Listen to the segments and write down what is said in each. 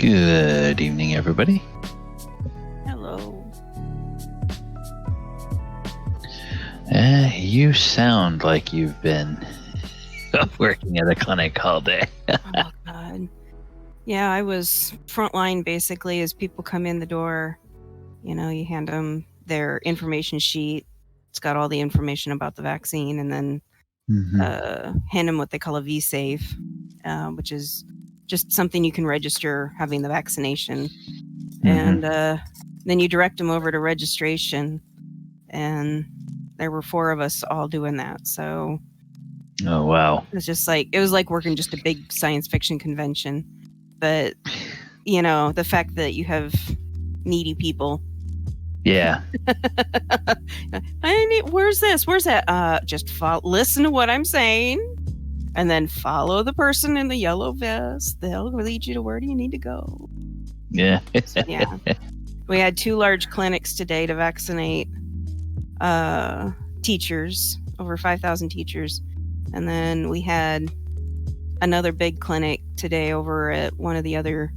Good evening, everybody. Hello. You sound like you've been working at a clinic all day. Oh, God. Yeah, I was frontline basically as people come in the door. You know, you hand them their information sheet. It's got all the information about the vaccine, and then hand them what they call a V-Safe, which is just something you can register having the vaccination. And then you direct them over to registration. And there were 4 of us all doing that. So Oh, wow. it was like working just a big science fiction convention. But, you know, the fact that you have needy people. Yeah. Where's this? Where's that? Just listen to what I'm saying. And then follow the person in the yellow vest. They'll lead you to where do you need to go. Yeah. Yeah. We had 2 large clinics today to vaccinate teachers, over 5,000 teachers. And then we had another big clinic today over at one of the other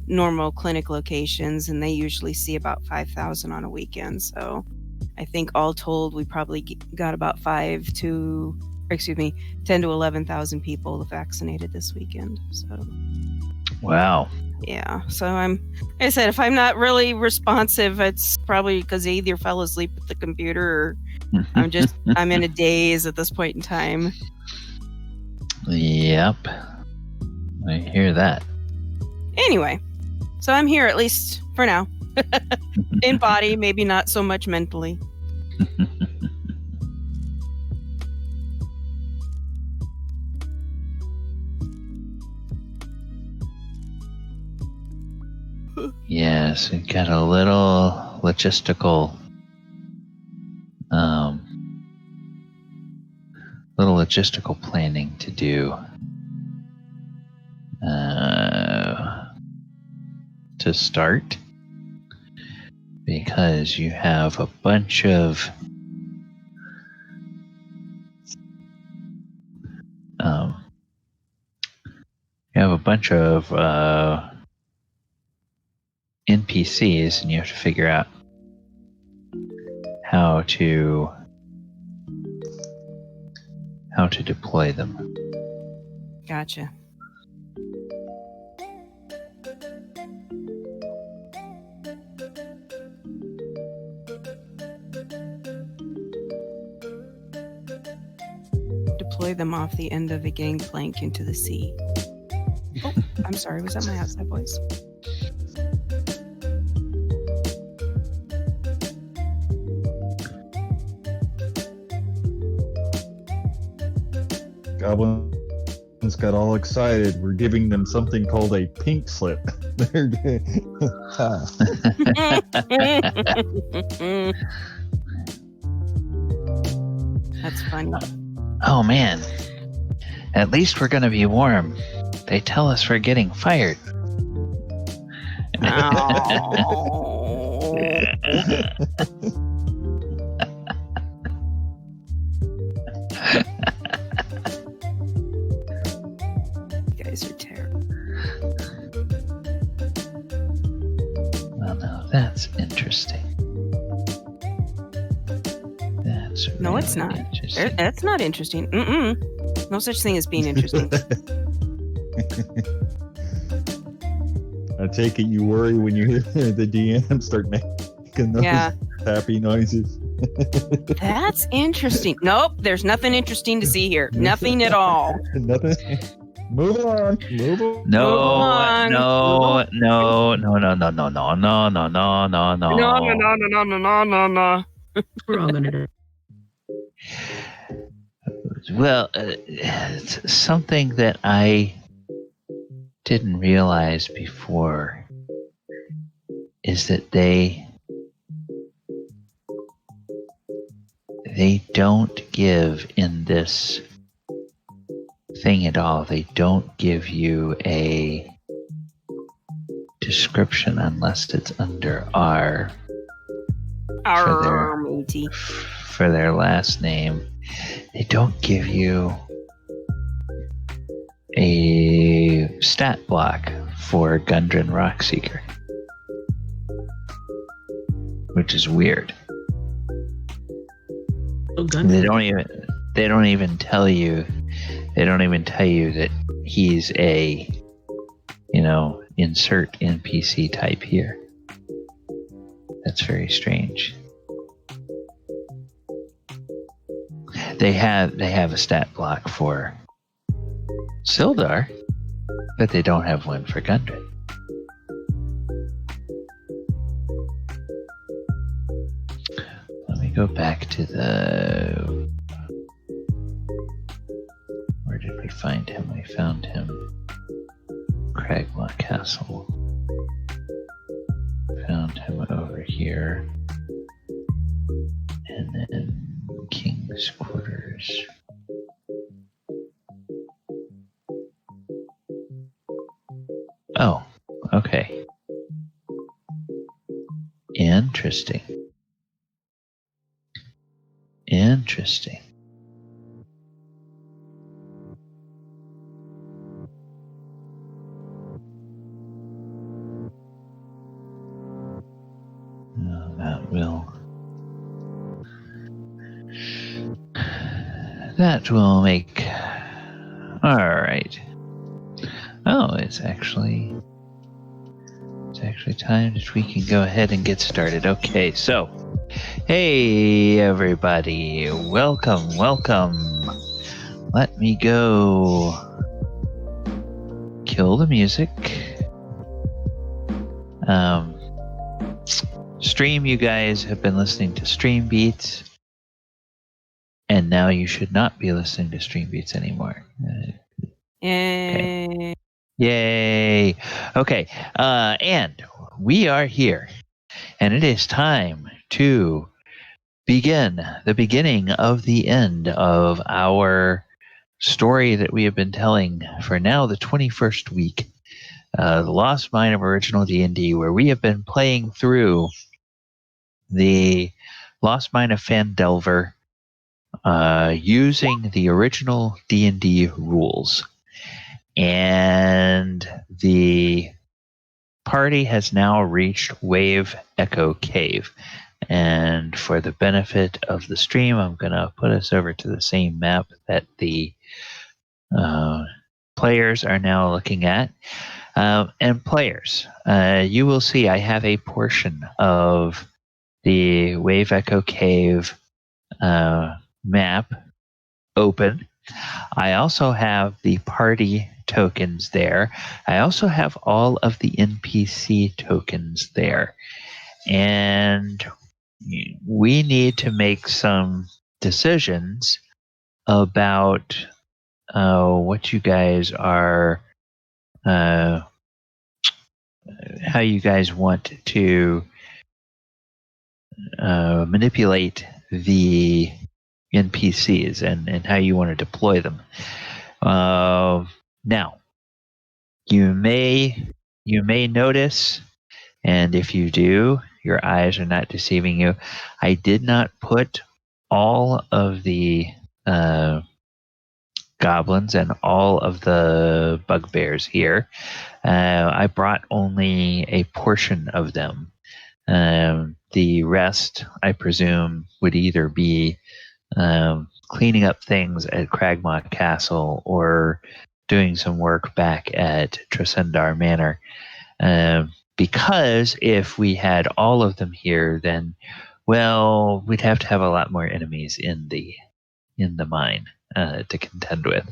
normal clinic locations, and they usually see about 5,000 on a weekend. So I think all told, we probably got about 10 to 11,000 people vaccinated this weekend. So Wow. yeah. So like I said, if I'm not really responsive, it's probably because I either fell asleep at the computer or I'm in a daze at this point in time. Yep. I hear that. Anyway, so I'm here at least for now. In body, maybe not so much mentally. Yes, we've got a little logistical planning to do to start, because you have a bunch of NPCs, and you have to figure out how to deploy them. Gotcha. Deploy them off the end of a gangplank into the sea. Oh, I'm sorry. Was that my outside voice? Goblins got all excited. We're giving them something called a pink slip. That's funny. Oh man, at least we're gonna be warm. They tell us we're getting fired. Oh. You guys are terrible. Well, now that's interesting. No, it's not. That's not interesting. No such thing as being interesting. I take it you worry when you hear the DM start making those happy noises. That's interesting. Nope, there's nothing interesting to see here. Nothing at all. Nothing. Move on. No. We're all gonna. Well, it's something that I didn't realize before is that they don't give in this thing at all. They don't give you a description unless it's under R for their last name. They don't give you a stat block for Gundren Rockseeker, which is weird. Oh, Gundren. They don't even tell you. They don't even tell you that he's a, insert NPC type here. That's very strange. They have a stat block for Sildar, but they don't have one for Gundren. Let me go back to the... Where did we find him? We found him. Cragmaw Castle. Found him over here. And then King's Quarters. Oh, okay. Interesting. Interesting. That will make... Alright. Oh, it's actually time that we can go ahead and get started. Okay, so... Hey, everybody. Welcome. Let me go... Kill the music. Stream, you guys have been listening to Stream Beats. And now you should not be listening to Stream Beats anymore. Okay. Yay! Okay, and we are here, and it is time to begin the beginning of the end of our story that we have been telling for now the 21st week, the Lost Mine of Original D&D, where we have been playing through the Lost Mine of Phandelver, using the original D&D rules. And the party has now reached Wave Echo Cave. And for the benefit of the stream, I'm going to put us over to the same map that the players are now looking at. And players, you will see I have a portion of the Wave Echo Cave map open. I also have the party tokens there. I also have all of the NPC tokens there. And we need to make some decisions about what you guys are, how you guys want to manipulate the NPCs and how you want to deploy them. Now, you may notice, and if you do, your eyes are not deceiving you, I did not put all of the goblins and all of the bugbears here. I brought only a portion of them. The rest, I presume, would either be cleaning up things at Cragmaw Castle or doing some work back at Tresendar Manor. Because if we had all of them here, then, well, we'd have to have a lot more enemies in the mine to contend with.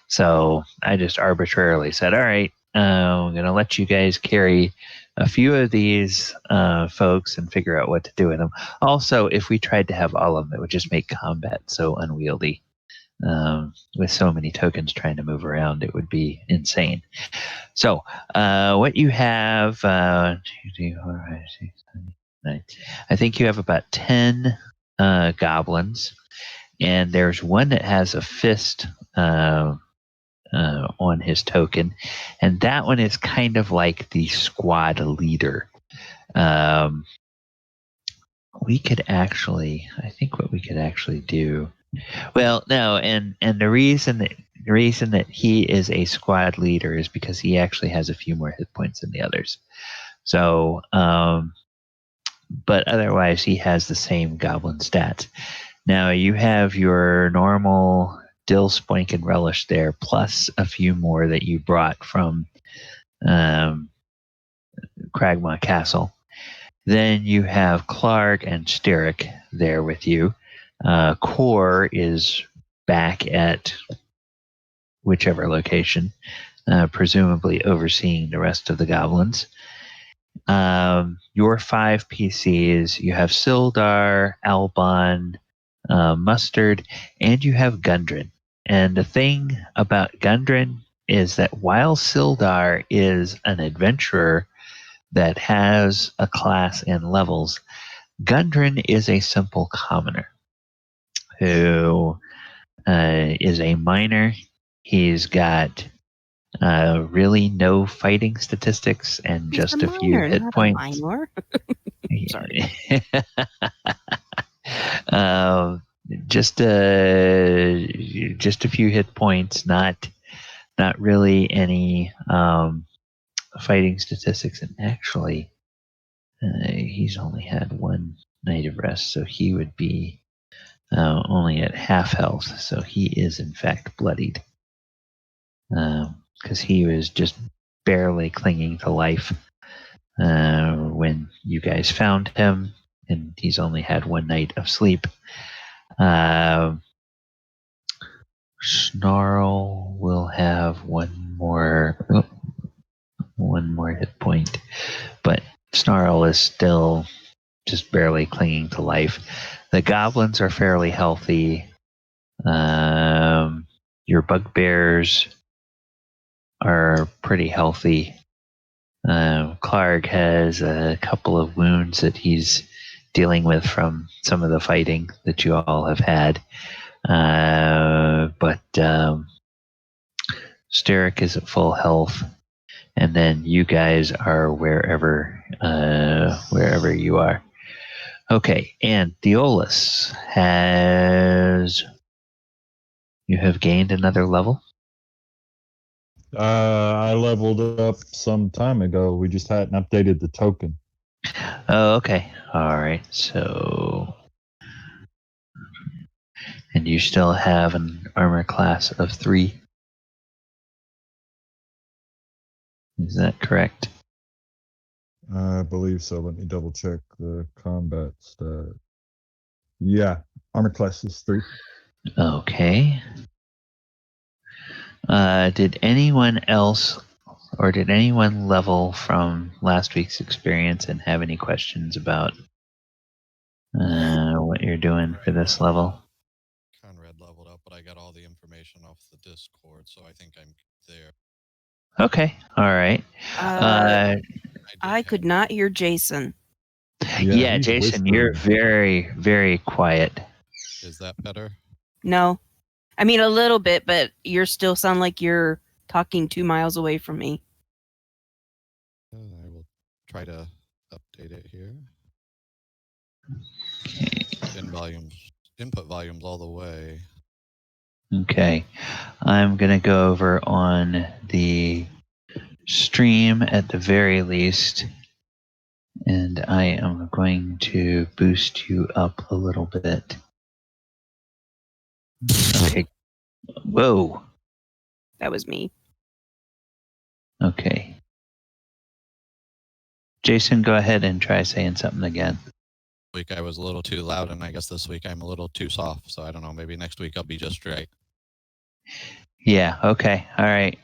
So I just arbitrarily said, all right, I'm going to let you guys carry a few of these folks and figure out what to do with them. Also, if we tried to have all of them, it would just make combat so unwieldy. With so many tokens trying to move around, it would be insane. So, what you have, 2, 3, 4, 5, 6, 7, 8, 9. I think you have about 10 goblins, and there's one that has a fist on his token, and that one is kind of like the squad leader. We could actually, I think what we could actually do Well, no, and the reason that he is a squad leader is because he actually has a few more hit points than the others. So, but otherwise, he has the same goblin stats. Now you have your normal dill, spoink, and relish there, plus a few more that you brought from Cragmaw Castle. Then you have Clark and Steric there with you. Core is back at whichever location, presumably overseeing the rest of the goblins. Your 5 PCs, you have Sildar, Albon, Mustard, and you have Gundren. And the thing about Gundren is that while Sildar is an adventurer that has a class and levels, Gundren is a simple commoner who is a miner. He's got really no fighting statistics and He's just a a few minor, hit not points. a minor. Sorry. uh, just a few hit points, not really any fighting statistics. And actually, he's only had one night of rest, so he would be only at half health. So he is in fact bloodied because he was just barely clinging to life when you guys found him, and he's only had one night of sleep. Snarl will have one more hit point, but Snarl is still just barely clinging to life. The goblins are fairly healthy. Your bugbears are pretty healthy. Clark has a couple of wounds that he's dealing with from some of the fighting that you all have had. But Steric is at full health, and then you guys are wherever you are. Okay, and Theolis you have gained another level? I leveled up some time ago. We just hadn't updated the token. Oh, okay. All right. So, and you still have an armor class of 3. Is that correct? I believe so. Let me double check the combat stat. Yeah, armor class is 3. Okay. Did anyone else, or did anyone level from last week's experience and have any questions about what you're doing for this level? Conrad leveled up, but I got all the information off the Discord, so I think I'm there. Okay. All right. I could not hear Jason. Yeah, Jason, you're very, very quiet. Is that better? No. I mean, a little bit, but you still sound like you're talking 2 miles away from me. I will try to update it here. Okay. Input volumes all the way. Okay. I'm going to go over on the stream at the very least, and I am going to boost you up a little bit. Okay. Whoa. That was me. Okay. Jason, go ahead and try saying something again. Week I was a little too loud, and I guess this week I'm a little too soft, so I don't know. Maybe next week I'll be just right. Yeah, okay. All right.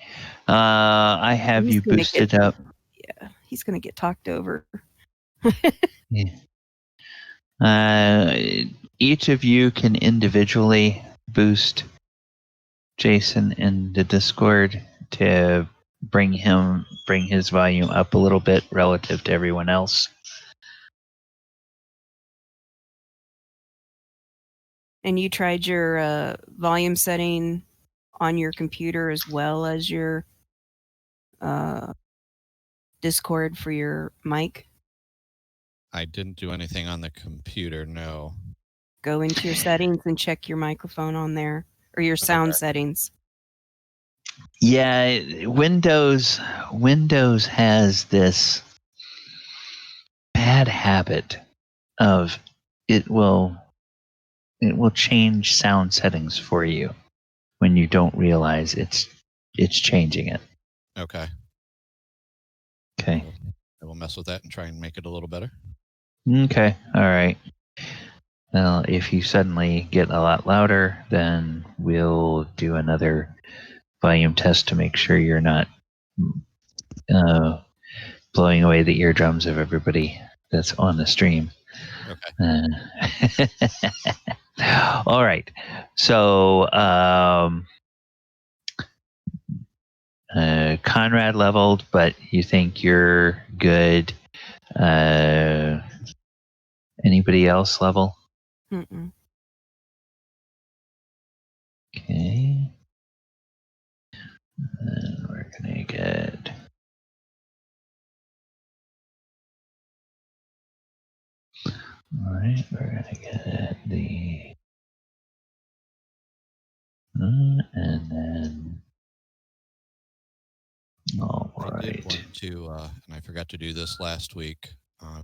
I have you boosted up. Yeah, he's going to get talked over. Yeah. Each of you can individually boost Jason in the Discord to bring his volume up a little bit relative to everyone else. And you tried your volume setting on your computer as well as your Discord for your mic? I didn't do anything on the computer, no. Go into your settings and check your microphone on there, or your sound settings. Yeah, Windows has this bad habit of it will change sound settings for you when you don't realize it's changing it. Okay. Okay. I will mess with that and try and make it a little better. Okay. All right. Well, if you suddenly get a lot louder, then we'll do another volume test to make sure you're not blowing away the eardrums of everybody that's on the stream. Okay. All right. So, Conrad leveled, but you think you're good. Anybody else level? Mm-mm. Okay. And we're going to get... All right, we're going to get the... and then... All right. I did want to, and I forgot to do this last week,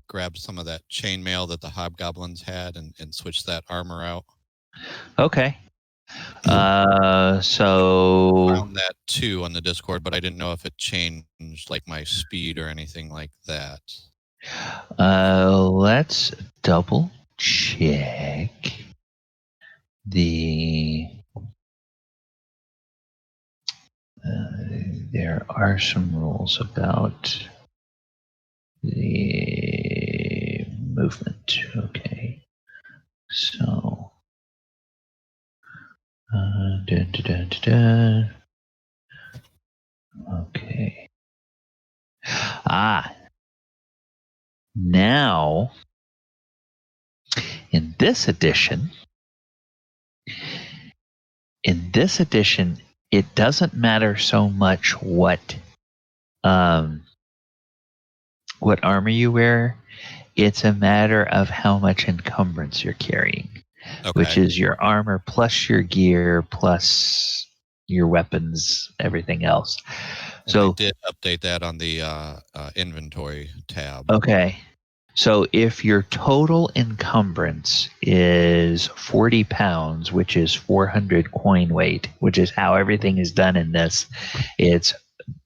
grab some of that chainmail that the hobgoblins had and switch that armor out. Okay. So... I found that too on the Discord, but I didn't know if it changed like my speed or anything like that. Let's double check the... there are some rules about the movement. Okay. So... Okay. Now, in this edition, it doesn't matter so much what armor you wear. It's a matter of how much encumbrance you're carrying, which is your armor plus your gear plus your weapons, everything else. And so I did update that on the inventory tab. Okay. So if your total encumbrance is 40 pounds, which is 400 coin weight, which is how everything is done in this, it's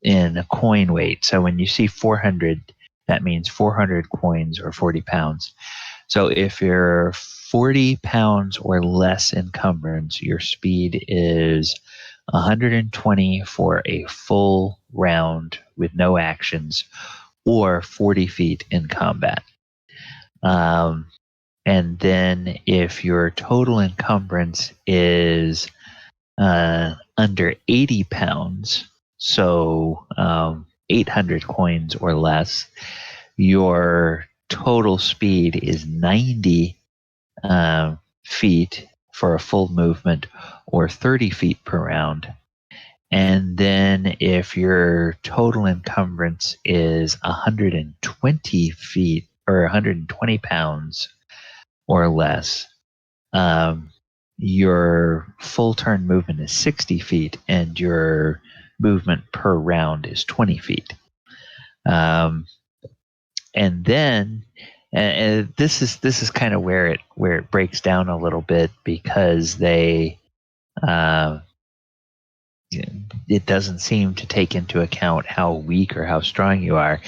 in a coin weight. So when you see 400, that means 400 coins or 40 pounds. So if you're 40 pounds or less encumbrance, your speed is 120 for a full round with no actions, or 40 feet in combat. And then if your total encumbrance is under 80 pounds, so 800 coins or less, your total speed is 90 feet for a full movement, or 30 feet per round. And then if your total encumbrance is 120 feet or 120 pounds or less, your full turn movement is 60 feet and your movement per round is 20 feet. And then this is kind of where it breaks down a little bit, because they it doesn't seem to take into account how weak or how strong you are.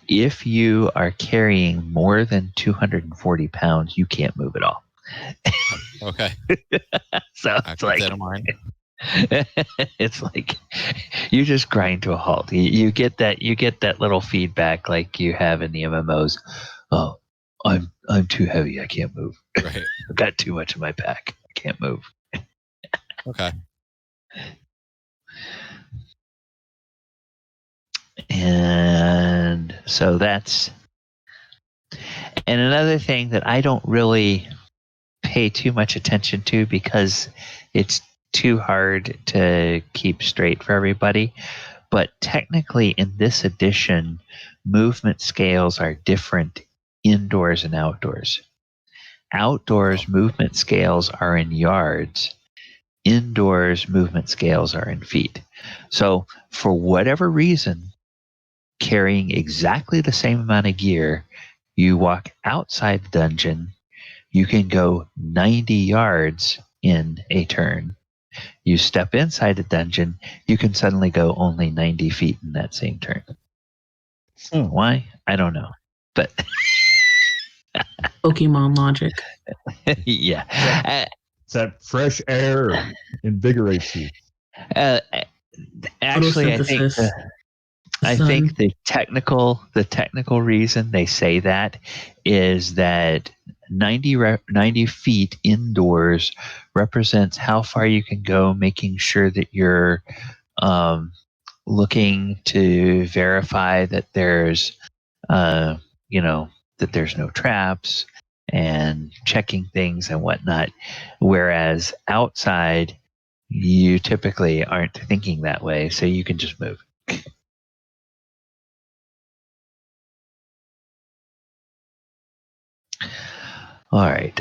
If you are carrying more than 240 pounds, you can't move at all. Okay. So it's like, that in mind. It's like you just grind to a halt. You get that little feedback like you have in the MMOs. Oh, I'm too heavy. I can't move. Right. I've got too much in my pack. I can't move. Okay. And so that's... And another thing that I don't really pay too much attention to, because it's too hard to keep straight for everybody, but technically in this edition, movement scales are different indoors and outdoors. outdoors movement scales are in yards. Indoors movement scales are in feet. So for whatever reason, carrying exactly the same amount of gear, you walk outside the dungeon, you can go 90 yards in a turn. You step inside the dungeon, you can suddenly go only 90 feet in that same turn. Why? I don't know. But Pokemon logic. yeah. It's that fresh air invigorates you. Actually, Photosynthesis. I think the technical reason they say that is that 90 feet indoors represents how far you can go, making sure that you're looking to verify that there's that there's no traps and checking things and whatnot. Whereas outside, you typically aren't thinking that way, so you can just move. All right.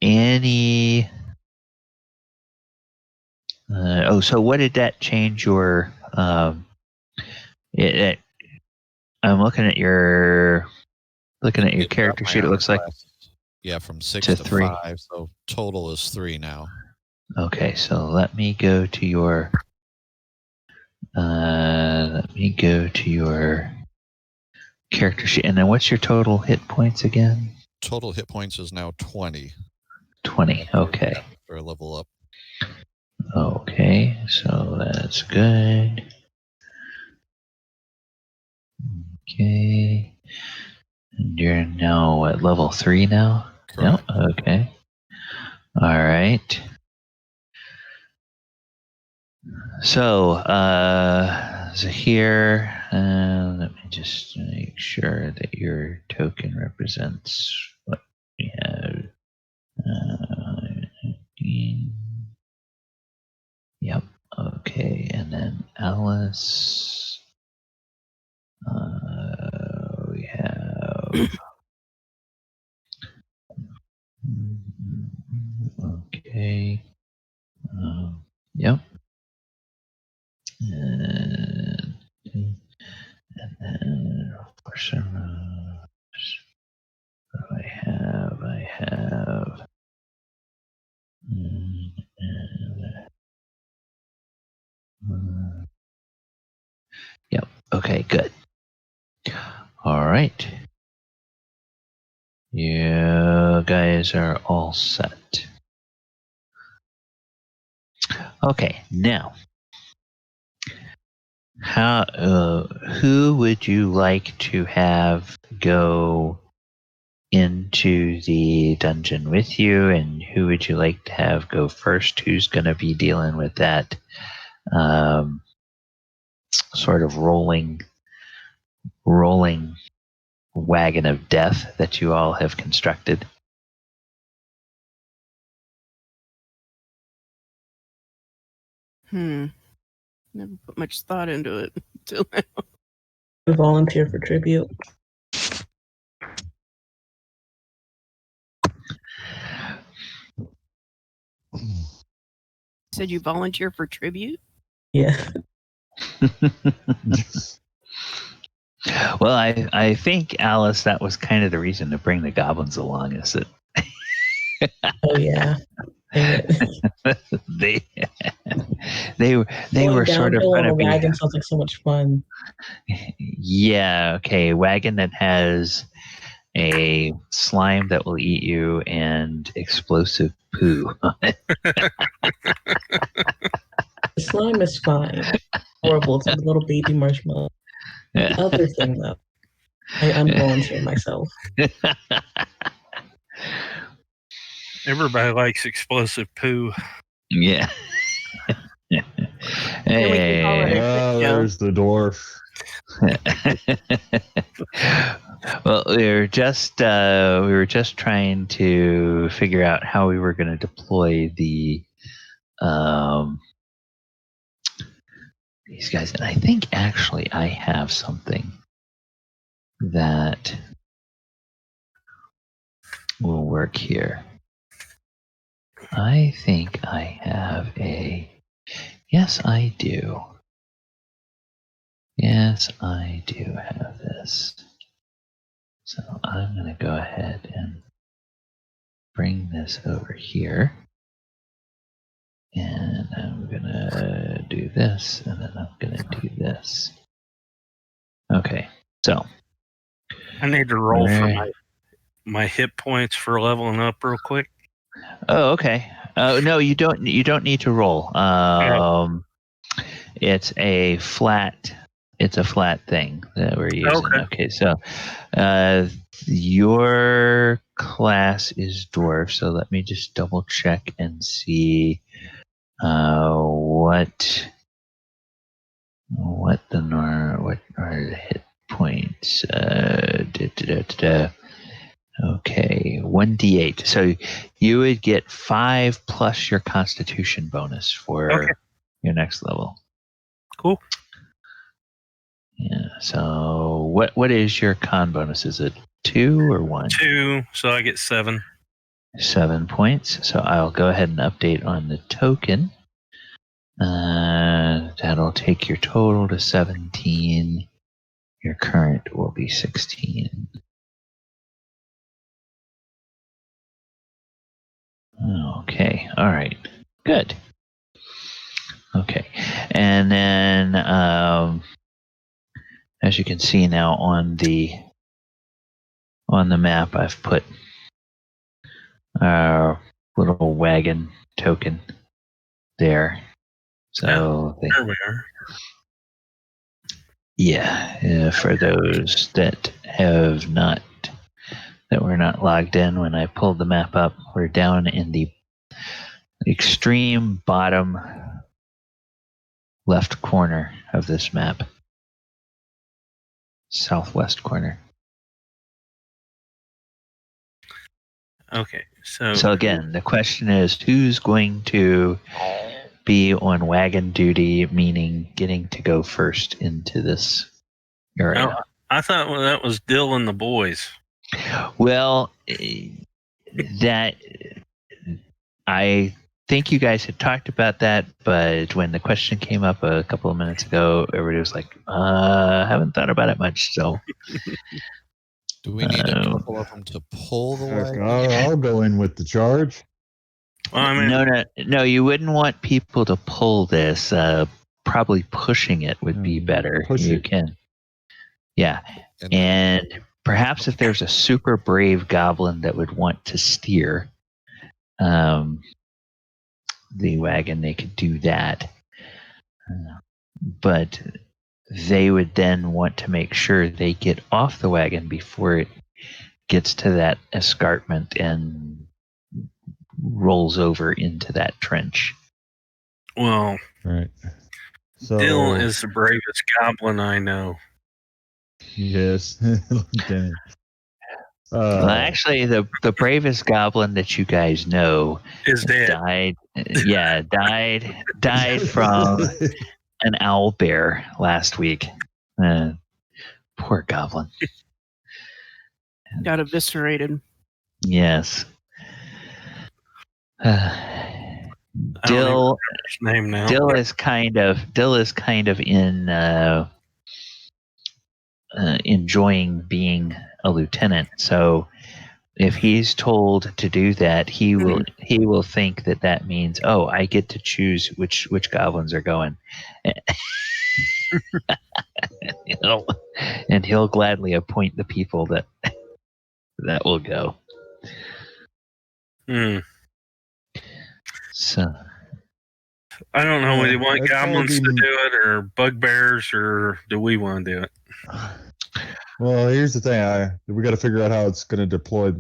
Annie. So what did that change your? I'm looking at your character sheet. It looks like from 6 to to 3. 5, so total is 3 now. Okay, so let me go to your. Character sheet, and then what's your total hit points again? Total hit points is now 20. 20. Okay. For a level up. Okay, so that's good. Okay. And you're now at level 3 now? Correct. No? Okay. All right. So, here, let me just make sure that your token represents what we have. Yep. Okay, and then Alice. We have. Okay. Yep. And then for Sermos, what do I have? Yep. Okay, good. All right. You guys are all set. Okay, now, who would you like to have go into the dungeon with you, and who would you like to have go first? Who's going to be dealing with that sort of rolling wagon of death that you all have constructed? Never put much thought into it until now. Volunteer for tribute. Said you volunteer for tribute? Yeah. Well, I think, Alice, that was kind of the reason to bring the goblins along, is it? Oh yeah. they were sort of going to be. Wagon sounds like so much fun. Yeah. Okay. Wagon that has a slime that will eat you and explosive poo on it. The slime is fine. Horrible. It's like a little baby marshmallow. The other thing, though, I'm volunteering myself. Everybody likes explosive poo. Yeah. Hey. There's the dwarf. Well, we were just trying to figure out how we were going to deploy these guys, and I think actually I have something that will work here. I think I have a... Yes, I do. Yes, I do have this. So I'm going to go ahead and bring this over here. And I'm going to do this, and then I'm going to do this. Okay, so. I need to roll for my hit points for leveling up real quick. Oh, okay. No, you don't need to roll. It's a flat thing that we're using. Okay, so your class is dwarf, so let me just double check and see what are the hit points. Okay, 1d8. So you would get 5 plus your constitution bonus for your next level. Cool. Yeah. So what is your con bonus? Is it 2 or 1? 2. So I get 7. 7 points. So I'll go ahead and update on the token. That'll take your total to 17. Your current will be 16. Okay. All right. Good. Okay. And then, as you can see now on the map, I've put our little wagon token there. So there we are. Yeah, for those that were not logged in when I pulled the map up, we're down in the extreme bottom left corner of this map. Southwest corner. Okay, so again, the question is, who's going to be on wagon duty, meaning getting to go first into this area? I thought that was Dill and the boys. Well, that I think you guys had talked about that, but when the question came up a couple of minutes ago, everybody was like, I haven't thought about it much, so... Do we need a couple of them to pull the wagon? I'll go in with the charge. Well, I mean, No, you wouldn't want people to pull this. Probably pushing it would be better. You can. Yeah. And perhaps if there's a super brave goblin that would want to steer the wagon, they could do that. But they would then want to make sure they get off the wagon before it gets to that escarpment and rolls over into that trench. Well, right. So Dill is the bravest goblin I know. Yes, Lieutenant. Well, actually, the bravest goblin that you guys know is dead. Died. Yeah, died from an owl bear last week. Poor goblin. Got eviscerated. Yes. Dill name now. Dill is kind of in enjoying being a lieutenant. So if he's told to do that, he will think that means, oh, I get to choose which goblins are going. And he'll gladly appoint the people that will go. So I don't know. Do you want goblins to do it, or bugbears, or do we want to do it? Well, here's the thing. We got to figure out how it's going to deploy.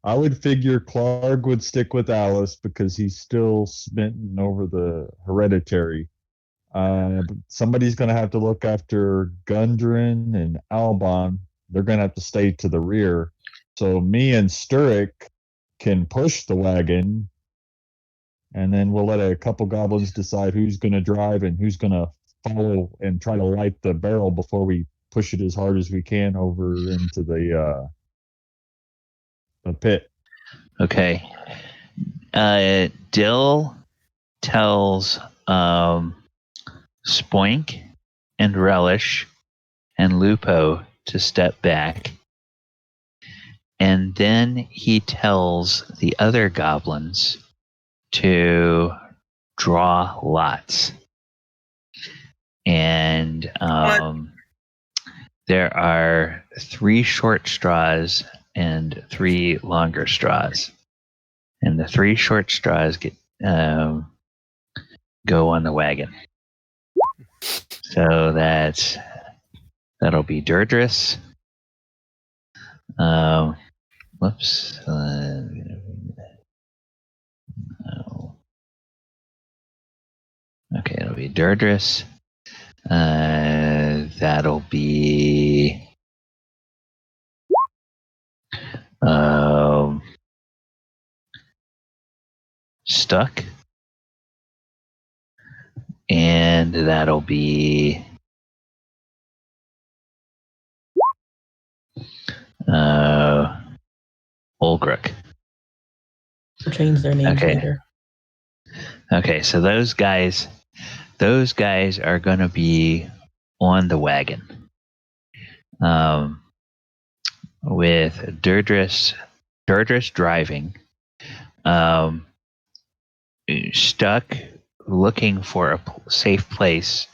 I would figure Clark would stick with Alice because he's still smitten over the hereditary. Somebody's going to have to look after Gundren and Albon. They're going to have to stay to the rear. So me and Sturek can push the wagon, and then we'll let a couple goblins decide who's going to drive and who's going to follow and try to light the barrel before we push it as hard as we can over into the pit. Okay. Dill tells Spoink and Relish and Lupo to step back. And then he tells the other goblins to draw lots. And there are 3 short straws and 3 longer straws. And the 3 short straws get go on the wagon. So that'll be Durdris. Whoops. No. Okay, it'll be Durdris. That'll be Stuck. And that'll be Ulgruk. We'll change their names later. Okay, so those guys are going to be on the wagon. With Durdris driving, Stuck looking for a safe place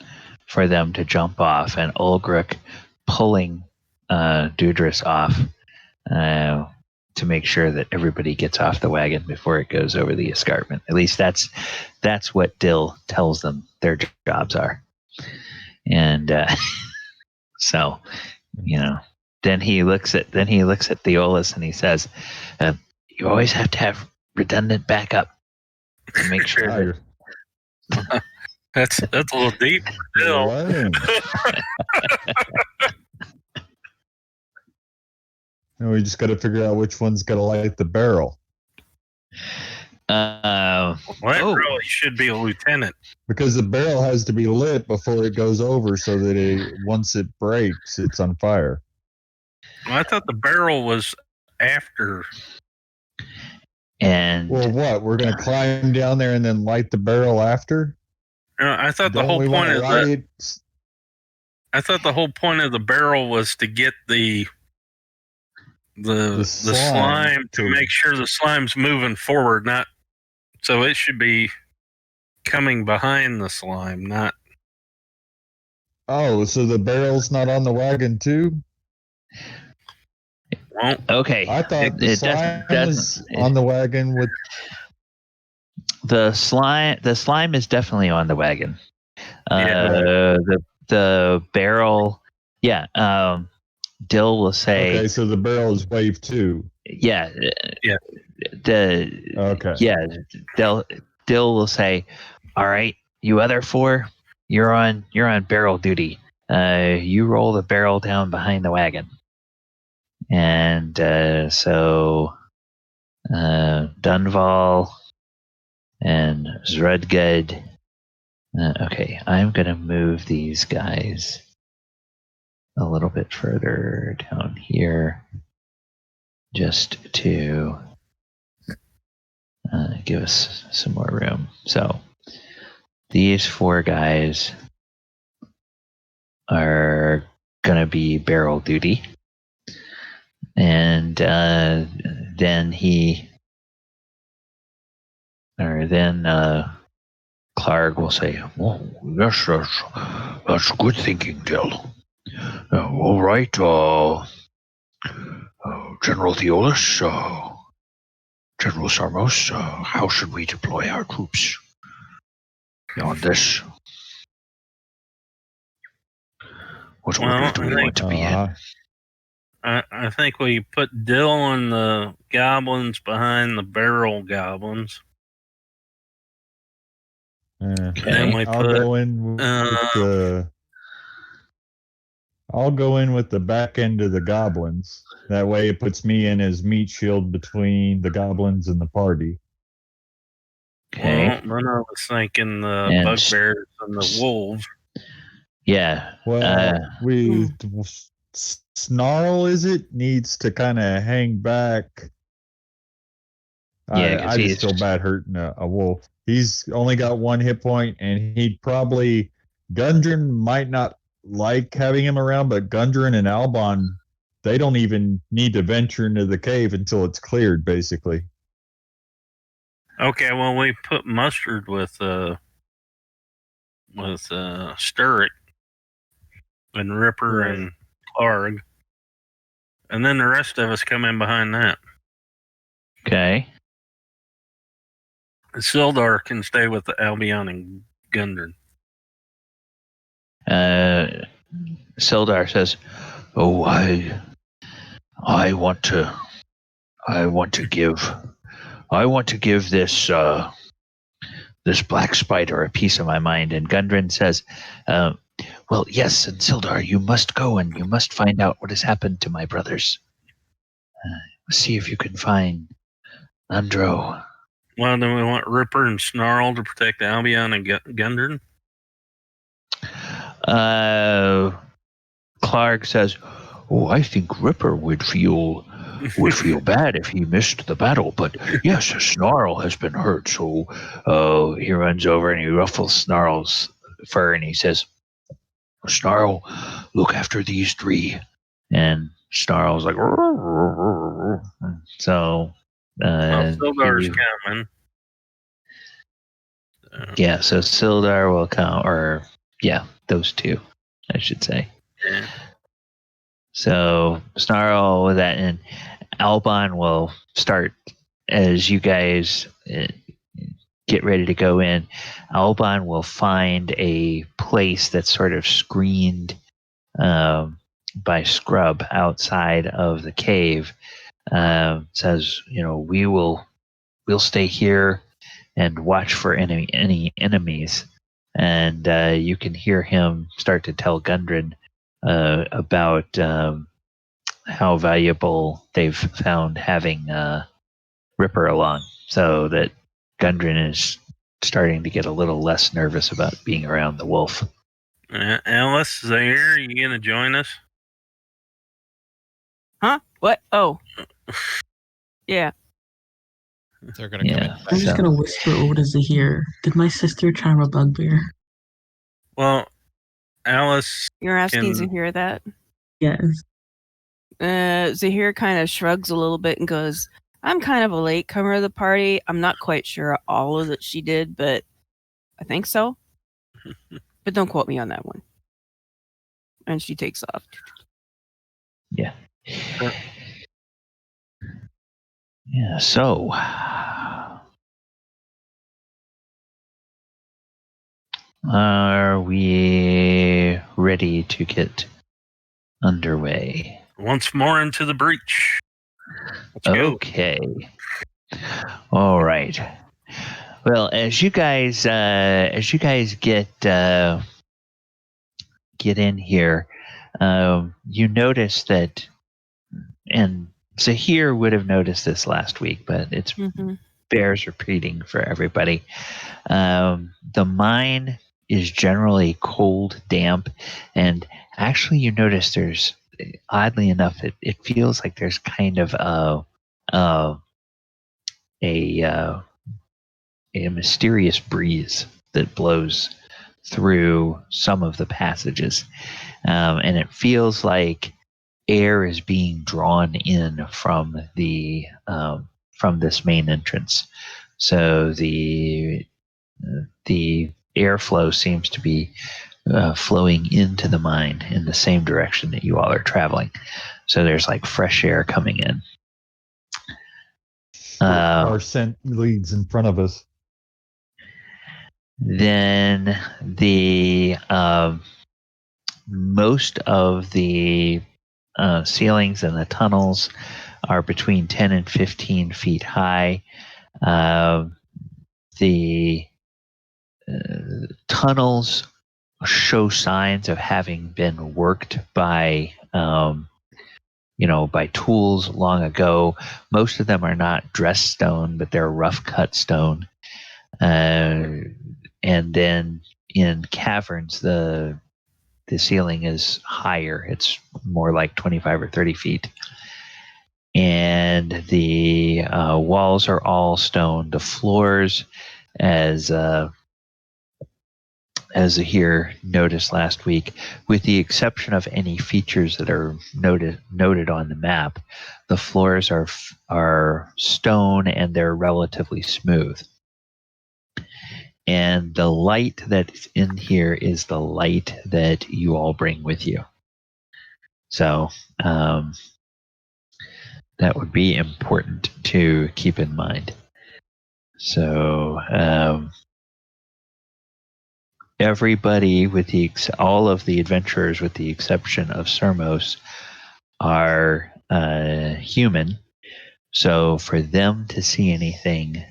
for them to jump off, and Ulgruk pulling Durdris off to make sure that everybody gets off the wagon before it goes over the escarpment. At least that's what Dill tells them their jobs are. And so, then he looks at Theolis and he says, "You always have to have redundant backup to make sure." That's a little deep. And we just got to figure out which one's going to light the barrel. Really should be a lieutenant. Because the barrel has to be lit before it goes over, so that once it breaks, it's on fire. Well, I thought the barrel was after. And well, what? We're going to climb down there and then light the barrel after? I thought the whole point of I thought the whole point of the barrel was to get the slime to make sure the slime's moving forward, not so it should be coming behind the slime, not. Oh, so the barrel's not on the wagon too? Well, okay. I thought the slime was on the wagon with the slime. The slime is definitely on the wagon. The barrel, yeah. Dill will say. Okay, so the barrel is wave 2. Yeah. Okay. Yeah. Dill will say, "All right, you other 4, you're on barrel duty. You roll the barrel down behind the wagon." And so Dunval and Zrudgud. Okay, I'm gonna move these guys a little bit further down here, just to give us some more room. So these 4 guys are gonna be barrel duty, and then Clark will say, "Oh, yes, that's good thinking, Dill. All right, General Theolis, General Sermos, how should we deploy our troops on this? What order do we want to be in?" I think we put Dill and the goblins behind the barrel goblins. Okay. I'll go in with the back end of the goblins. That way it puts me in as meat shield between the goblins and the party. Okay. Well, then I was thinking the bugbears and the wolves. Yeah. Well, Snarl needs to kind of hang back Yeah, 'cause I just he's- feel bad hurting a wolf. He's only got 1 hit point, and he'd probably Gundren might not like having him around, but Gundren and Albon, they don't even need to venture into the cave until it's cleared, basically. Okay, well, we put Mustard with Sturrock and Ripper Right. and Clark, and then the rest of us come in behind that. Okay. Sildar can stay with the Albion and Gundren. Sildar says, "Oh, I want to give this this black spider a piece of my mind." And Gundren says, "Well, yes, and Sildar, you must go and you must find out what has happened to my brothers. See if you can find Andro." Well, then we want Ripper and Snarl to protect Albion and Gundren. Clark says, "Oh, I think Ripper would feel bad if he missed the battle, but yes, Snarl has been hurt." So he runs over and he ruffles Snarl's fur and he says, "Snarl, look after these 3." And Snarl's like, so Sildar's coming. Yeah, so Sildar will come, or yeah, those 2, I should say. Yeah. So Snarl with that, and Albon will start as you guys get ready to go in. Albon will find a place that's sort of screened by scrub outside of the cave. Says, we'll stay here and watch for any enemies. And you can hear him start to tell Gundren about how valuable they've found having Ripper along, so that Gundren is starting to get a little less nervous about being around the wolf. Alice, Zhire, are you going to join us? Huh? What? Oh. Yeah. They're going to come in. I'm just going to whisper over to Zhire. Did my sister charm a bugbear? Well, Alice... You're asking Zhire that? Yes. Zhire kind of shrugs a little bit and goes, "I'm kind of a latecomer to the party. I'm not quite sure all of that she did, but I think so. But don't quote me on that one." And she takes off. Yeah. Yeah, so are we ready to get underway? Once more into the breach. Let's go. Okay. All right. Well, as you guys get in here, you notice that, and Zahir would have noticed this last week, but it bears repeating for everybody. The mine is generally cold, damp, and actually you notice there's, oddly enough, it feels like there's kind of a mysterious breeze that blows through some of the passages, and it feels like air is being drawn in from this main entrance. So the airflow seems to be flowing into the mine in the same direction that you all are traveling. So there's like fresh air coming in. Our scent leads in front of us. Then the most of the ceilings and the tunnels are between 10 and 15 feet high. The tunnels show signs of having been worked by by tools long ago. Most of them are not dressed stone, but they're rough cut stone. And then in caverns, the ceiling is higher. It's more like 25 or 30 feet. And and the walls are all stone. The floors, as Zahir noticed last week, with the exception of any features that are noted on the map, the floors are stone and they're relatively smooth. And the light that's in here is the light that you all bring with you. So that would be important to keep in mind. So everybody, all of the adventurers, with the exception of Sermos, are human. So for them to see anything,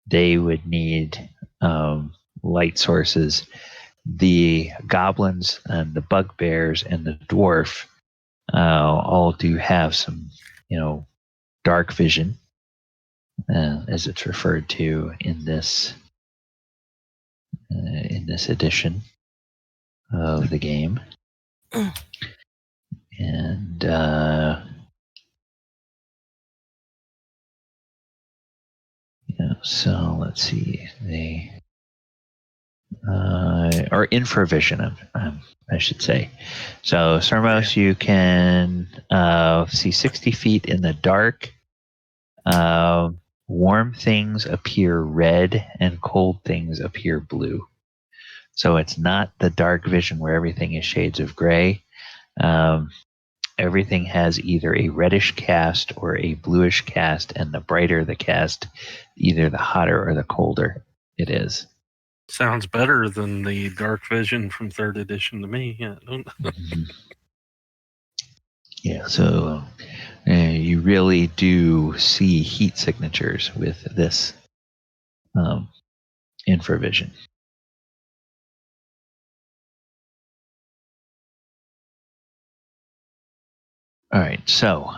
they would need light sources. The goblins and the bugbears and the dwarf all do have some, dark vision, as it's referred to in this edition of the game. And so let's see, they or infravision, I should say. So Sermos, you can see 60 feet in the dark. Warm things appear red and cold things appear blue. So it's not the dark vision where everything is shades of gray. Everything has either a reddish cast or a bluish cast, and the brighter the cast, either the hotter or the colder it is. Sounds better than the dark vision from 3rd edition to me. Yeah, Yeah, so you really do see heat signatures with this infravision. All right, so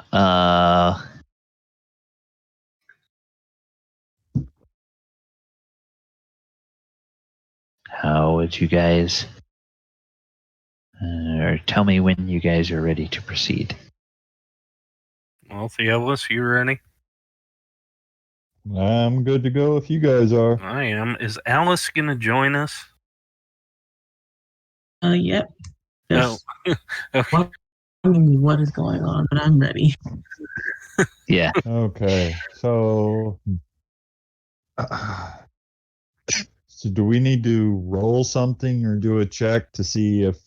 how would you guys, or tell me when you guys are ready to proceed? Well, Theolis, you ready? I'm good to go if you guys are. I am. Is Alice going to join us? Yep. Just Okay. wondering me what is going on, but I'm ready. Yeah. Okay, so do we need to roll something or do a check to see if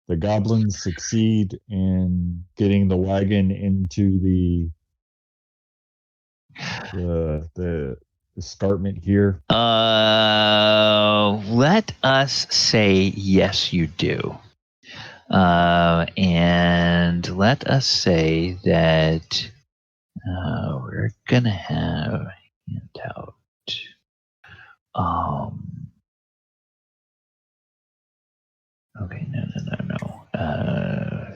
the goblins succeed in getting the wagon into the escarpment here? Let us say yes, you do. And let us say that we're gonna have handout. Okay, no.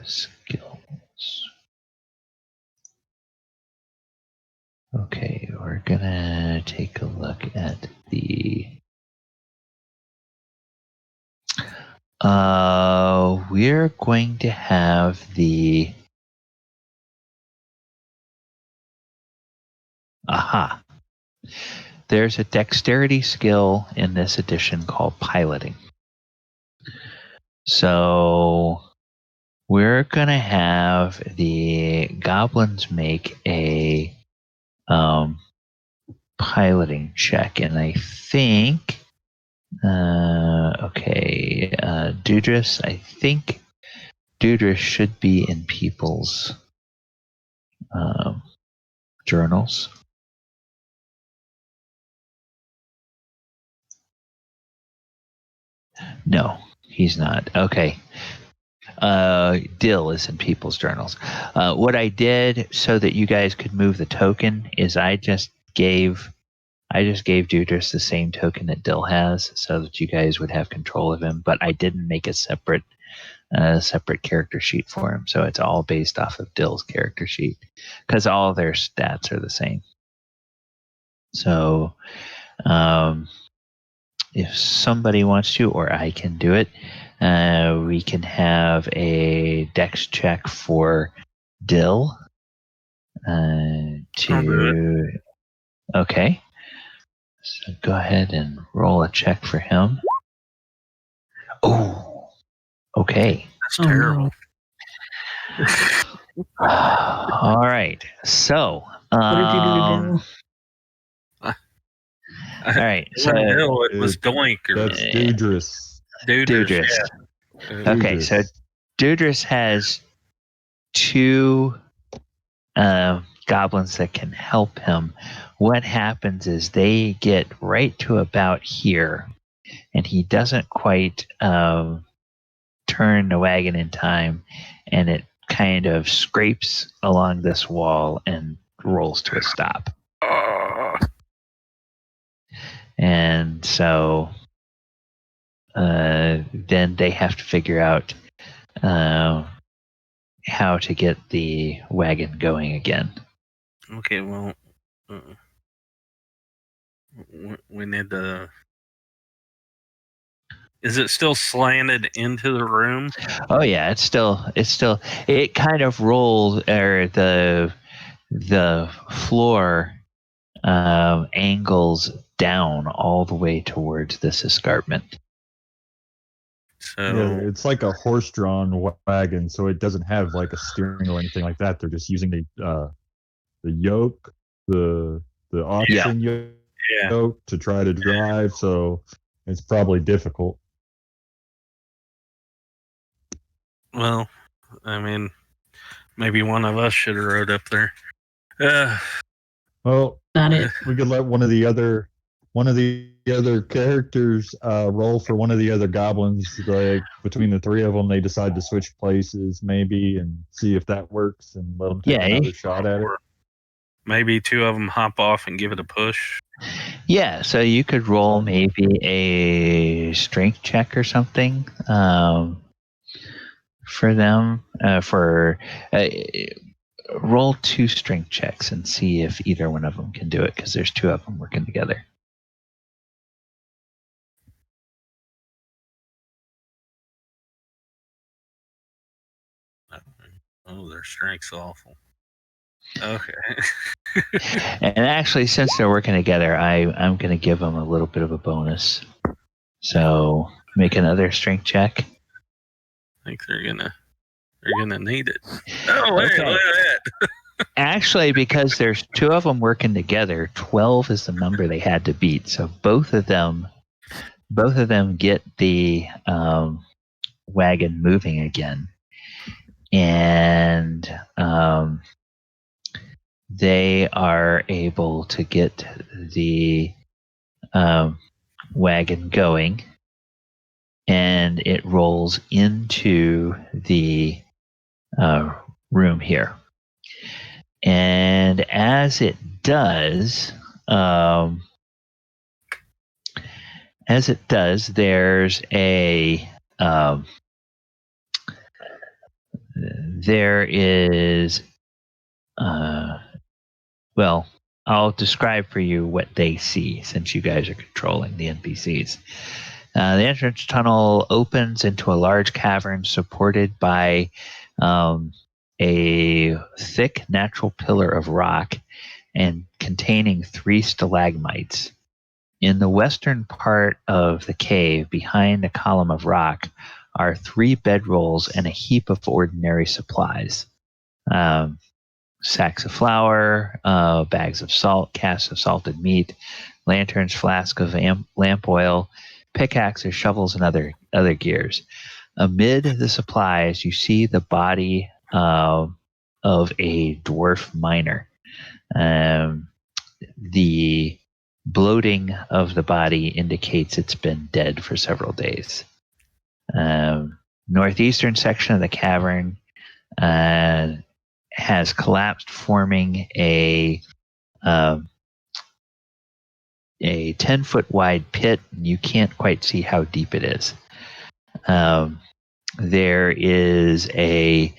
Skills. Okay, we're gonna take a look at the. We're going to have the. Aha. There's a dexterity skill in this edition called piloting. So we're going to have the goblins make a piloting check. And I think, Dudris, I think Dudris should be in people's journals. No, he's not. Okay. Dill is in people's journals. What I did so that you guys could move the token is I just gave Dudris the same token that Dill has so that you guys would have control of him, but I didn't make a separate character sheet for him. So it's all based off of Dill's character sheet because all their stats are the same. So if somebody wants to, or I can do it, we can have a dex check for Dill to. Okay. So go ahead and roll a check for him. Oh. Okay. That's terrible. No. All right. So. What did you do now? All right. So it was Doink or That's Doodris. Doodris. Yeah. Okay. So Doodris has 2 goblins that can help him. What happens is they get right to about here, and he doesn't quite turn the wagon in time, and it kind of scrapes along this wall and rolls to a stop. And so then they have to figure out how to get the wagon going again. Okay, well, we need to. Is it still slanted into the room? Oh yeah, it kind of rolls, or the floor angles down all the way towards this escarpment. So Yeah, it's like a horse-drawn wagon, so it doesn't have like a steering or anything like that. They're just using the yoke, the oxen yoke to try to drive. So it's probably difficult. Well, I mean, maybe one of us should have rode up there. Well, Not it. we could let one of the other characters roll for one of the other goblins. Like between the 3 of them, they decide to switch places, maybe, and see if that works, and let them take another shot at it. Maybe 2 of them hop off and give it a push. Yeah, so you could roll maybe a strength check or something for them. Roll 2 strength checks and see if either one of them can do it, because there's 2 of them working together. Oh, their strength's awful. Okay. And actually, since they're working together, I'm going to give them a little bit of a bonus. So make another strength check. I think they're gonna need it. Oh wait, Okay. look at that. Actually, because there's 2 of them working together, 12 is the number they had to beat. So both of them get the wagon moving again, and they are able to get the wagon going, and it rolls into the room here. And as it does, there's a there is well, I'll describe for you what they see, since you guys are controlling the NPCs. The entrance tunnel opens into a large cavern supported by a thick natural pillar of rock and containing 3 stalagmites. In the western part of the cave, behind a column of rock, are 3 bedrolls and a heap of ordinary supplies. Sacks of flour, bags of salt, casks of salted meat, lanterns, flasks of lamp oil, pickaxes, shovels, and other gears. Amid the supplies, you see the body of a dwarf miner. The bloating of the body indicates it's been dead for several days. Northeastern section of the cavern has collapsed, forming a 10-foot wide pit. You can't quite see how deep it is. There is a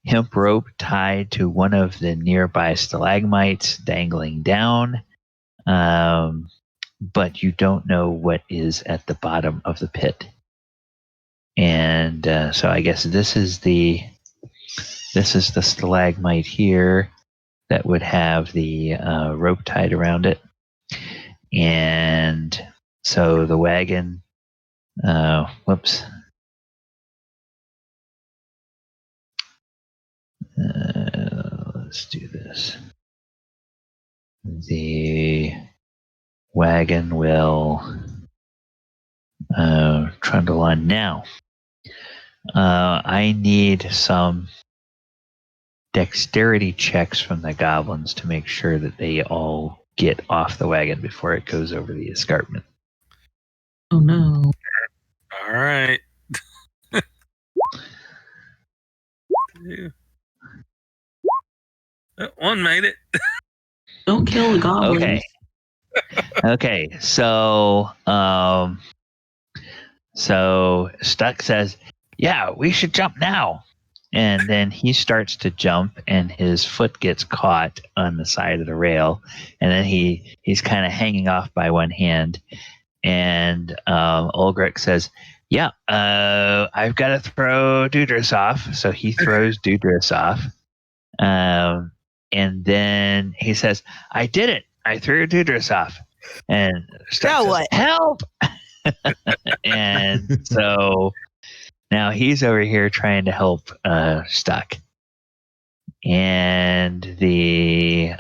hemp rope tied to one of the nearby stalagmites dangling down, but you don't know what is at the bottom of the pit. And so I guess this is the stalagmite here. that would have the rope tied around it. And so the wagon, let's do this. The wagon will trundle on now. I need some dexterity checks from the goblins to make sure that they all get off the wagon before it goes over the escarpment. Oh no. All right. One made it. Don't kill the goblins. Okay. So Stuck says, "Yeah, we should jump now." And then he starts to jump, and his foot gets caught on the side of the rail, and then he's kind of hanging off by one hand. And Ulgrich says, "Yeah, I've got to throw Dudris off." So he throws Dudris off. And then he says, "I did it. I threw Dudris off." And Stuck says, what? "Help!" And so now he's over here trying to help Stuck. And the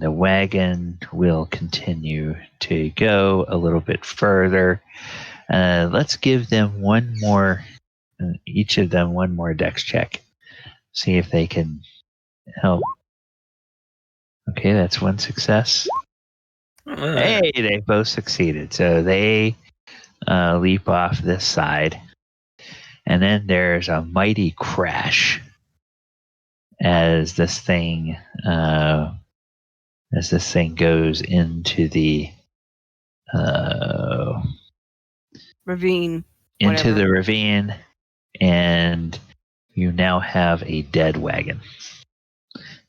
wagon will continue to go a little bit further. Let's give them one more, each of them one more dex check. See if they can help. Okay, that's one success. Hey, they both succeeded. So they leap off this side. And then there's a mighty crash as this thing goes into the Ravine. Into Whatever. the ravine, and you now have a dead wagon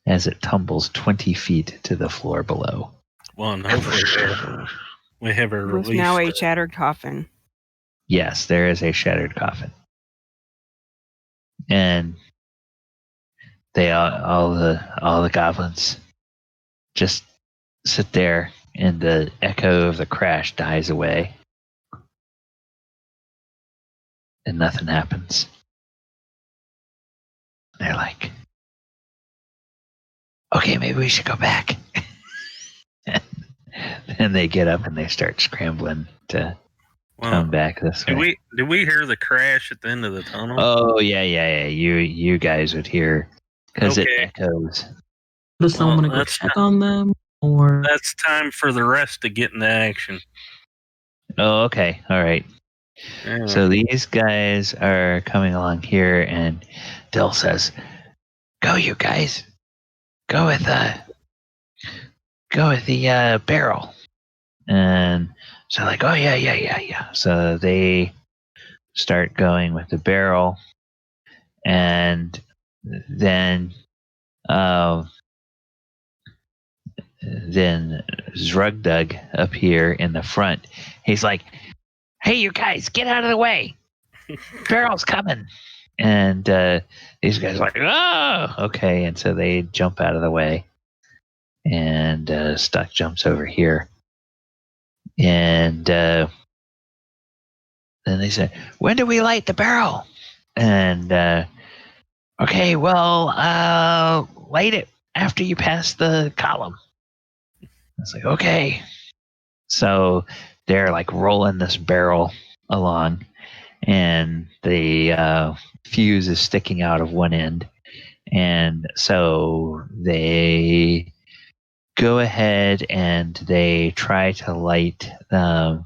as it tumbles 20 feet to the floor below. One, hopefully we have a With release. now a shattered coffin. Yes, there is a shattered coffin. And they all the goblins just sit there, and the echo of the crash dies away. And nothing happens. They're like, "Okay, maybe we should go back." And they get up and they start scrambling to come back this way. Did we hear the crash at the end of the tunnel? Oh yeah. You guys would hear because it echoes. Does someone want to go check on them, or that's time for the rest to get into action? Oh, okay, all right. Yeah. So these guys are coming along here, and Dill says, "Go, you guys! Go with the barrel." And so like, "Oh yeah." So they start going with the barrel, and then Zrugdug up here in the front, he's like, "Hey, you guys, get out of the way! Barrel's coming!" And these guys are like, "Oh, okay." And so they jump out of the way, and Stuck jumps over here. And then they said, "When do we light the barrel?" And okay, well, light it after you pass the column. It's like, okay. So they're like rolling this barrel along, and the fuse is sticking out of one end. And so they go ahead and they try to light that.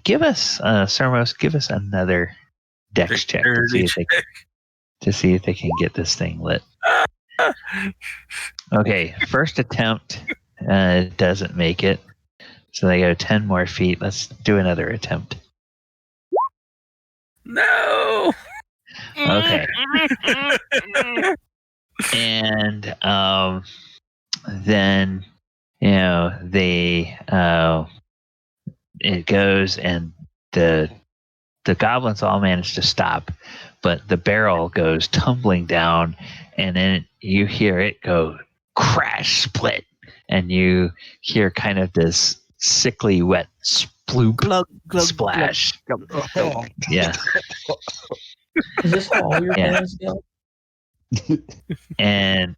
Give us, Sermos, give us another dex check to see if they can get this thing lit. Okay, first attempt doesn't make it. So they go 10 more feet. Let's do another attempt. No! Okay. And then, it goes, and the goblins all manage to stop, but the barrel goes tumbling down, and then you hear it go crash, split, and you hear kind of this sickly wet sploop Glug, glug, splash. glug, glug, glug. Yeah, Is this how all your Yeah. bands go? and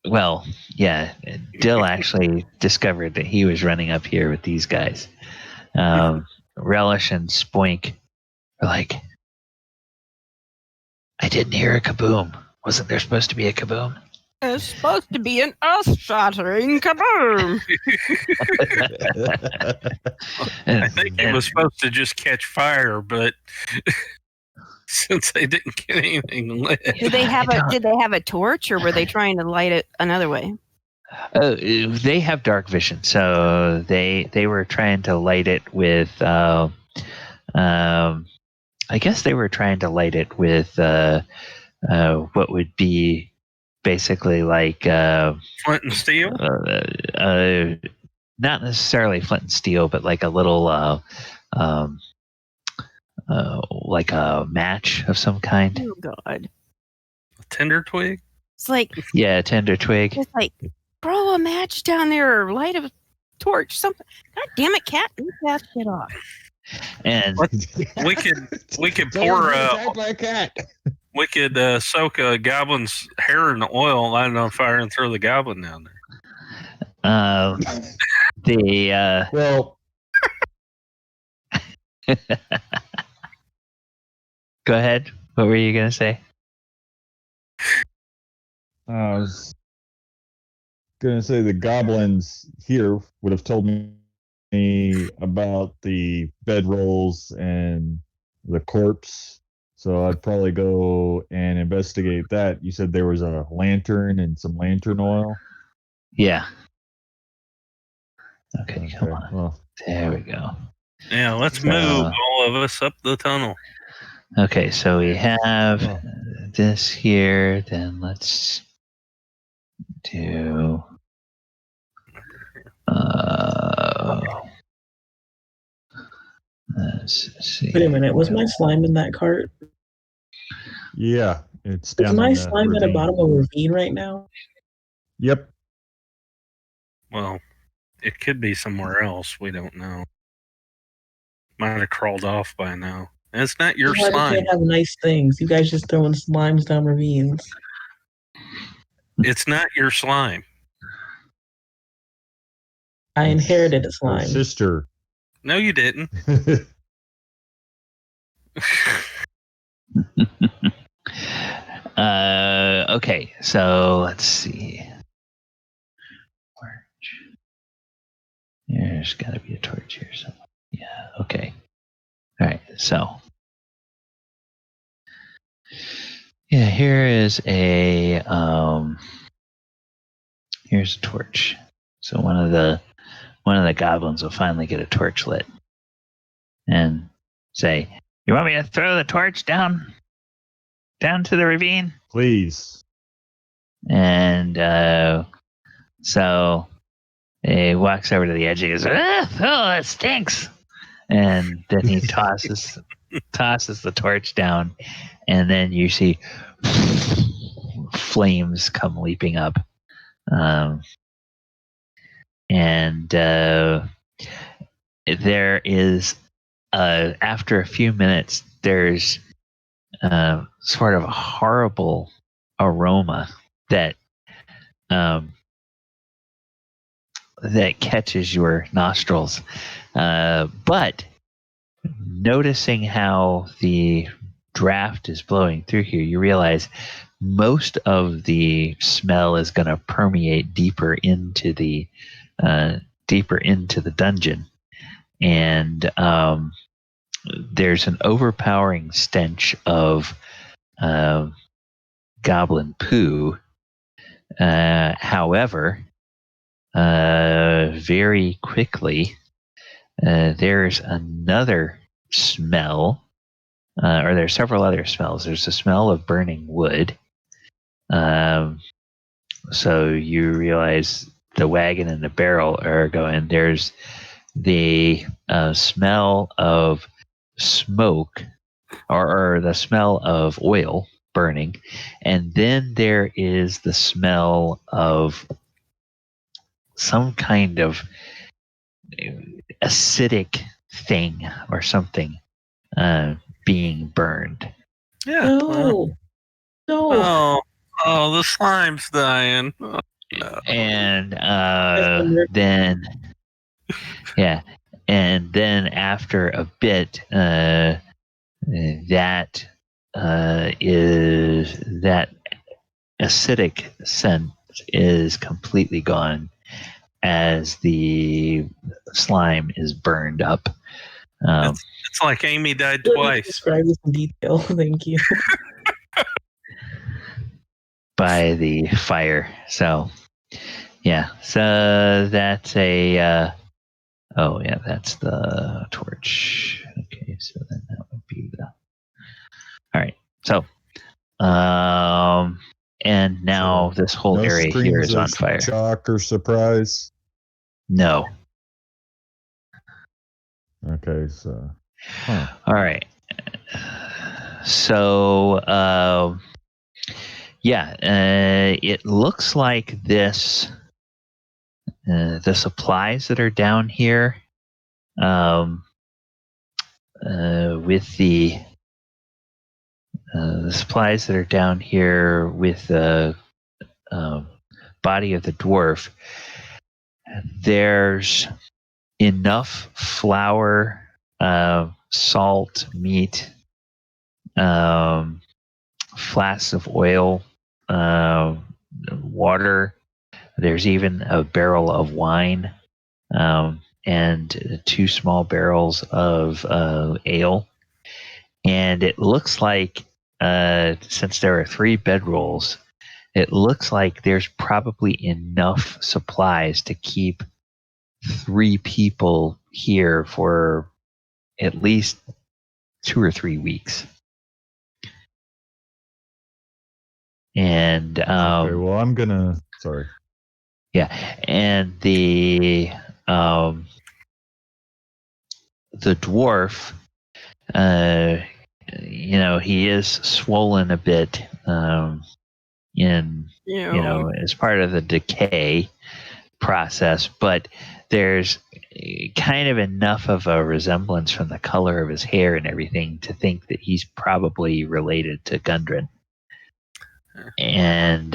well, yeah, Dill actually discovered that he was running up here with these guys. Relish and Spoink are like, I didn't hear a kaboom. Wasn't there supposed to be a kaboom? It's supposed to be an earth-shattering kaboom. I think it was supposed to just catch fire, but since they didn't get anything lit, Did they have a torch, or were they trying to light it another way? They have dark vision, so they were trying to light it with. I guess they were trying to light it with what would be basically like flint and steel. Not necessarily flint and steel, but like a little like a match of some kind. Oh God! A tinder twig. It's like, Yeah, tender twig. it's like, throw a match down there, or light a torch, something. God damn it, cat! Leave that shit off. And We could Don't pour get attacked by a cat. we could soak a goblin's hair in the oil, light it on fire, and throw the goblin down there. the Well, go ahead. What were you gonna say? I was gonna say the goblins here would have told me about the bedrolls and the corpse, so I'd probably go and investigate that. You said there was a lantern and some lantern oil. Yeah. Okay, come on. Well, There we go. Yeah, let's move all of us up the tunnel. Okay, so we have this here. Then let's do. Let's see. Wait a minute. Was my slime in that cart? yeah, it's Is down my in the slime at the ravine. bottom of a ravine right now? Yep. Well, it could be somewhere else. We don't know. Might have crawled off by now. And it's not your Why do you slime. can't have nice things? You guys just throwing slimes down ravines. It's not your slime. I inherited a Her slime. sister. No, you didn't. Okay, so let's see. Torch. There's got to be a torch here somewhere. Yeah. Okay. All right. So. Yeah, here is a here's a torch. So one of the goblins will finally get a torch lit and say, "You want me to throw the torch down to the ravine?" Please. And so he walks over to the edge. He goes, "Oh, that stinks!" And then he tosses the torch down, and then you see flames come leaping up, and there is after a few minutes, there's sort of a horrible aroma that catches your nostrils, but noticing how the draft is blowing through here, you realize most of the smell is going to permeate deeper into the dungeon, and there's an overpowering stench of goblin poo. However, very quickly, there's another smell, or there's several other smells. There's a smell of burning wood. So you realize the wagon and the barrel are going. There's the smell of smoke or the smell of oil burning, and then there is the smell of some kind of acidic thing or something being burned. Yeah. No. No. The slime's dying. Oh, no. And Wonder. then and then after a bit, that is that acidic scent is completely gone as the slime is burned up. It's like Amy died Let me twice. describe this in detail. Thank you. By the fire. So that's a that's the torch. Okay, so then that would be the all right. So and now So, this whole no area here screams is on of fire. shock or surprise. No. Okay, so All right. So it looks like this. The supplies that are down here, with the supplies that are down here with the body of the dwarf, there's enough flour, salt, meat, flasks of oil, water. There's even a barrel of wine, and 2 small barrels of ale. And it looks like, since there are 3 bedrolls, it looks like there's probably enough supplies to keep 3 people here for at least 2 or 3 weeks. And okay, well, I'm gonna. Sorry. and the dwarf, he is swollen a bit, as part of the decay process, but there's kind of enough of a resemblance from the color of his hair and everything to think that he's probably related to Gundren. And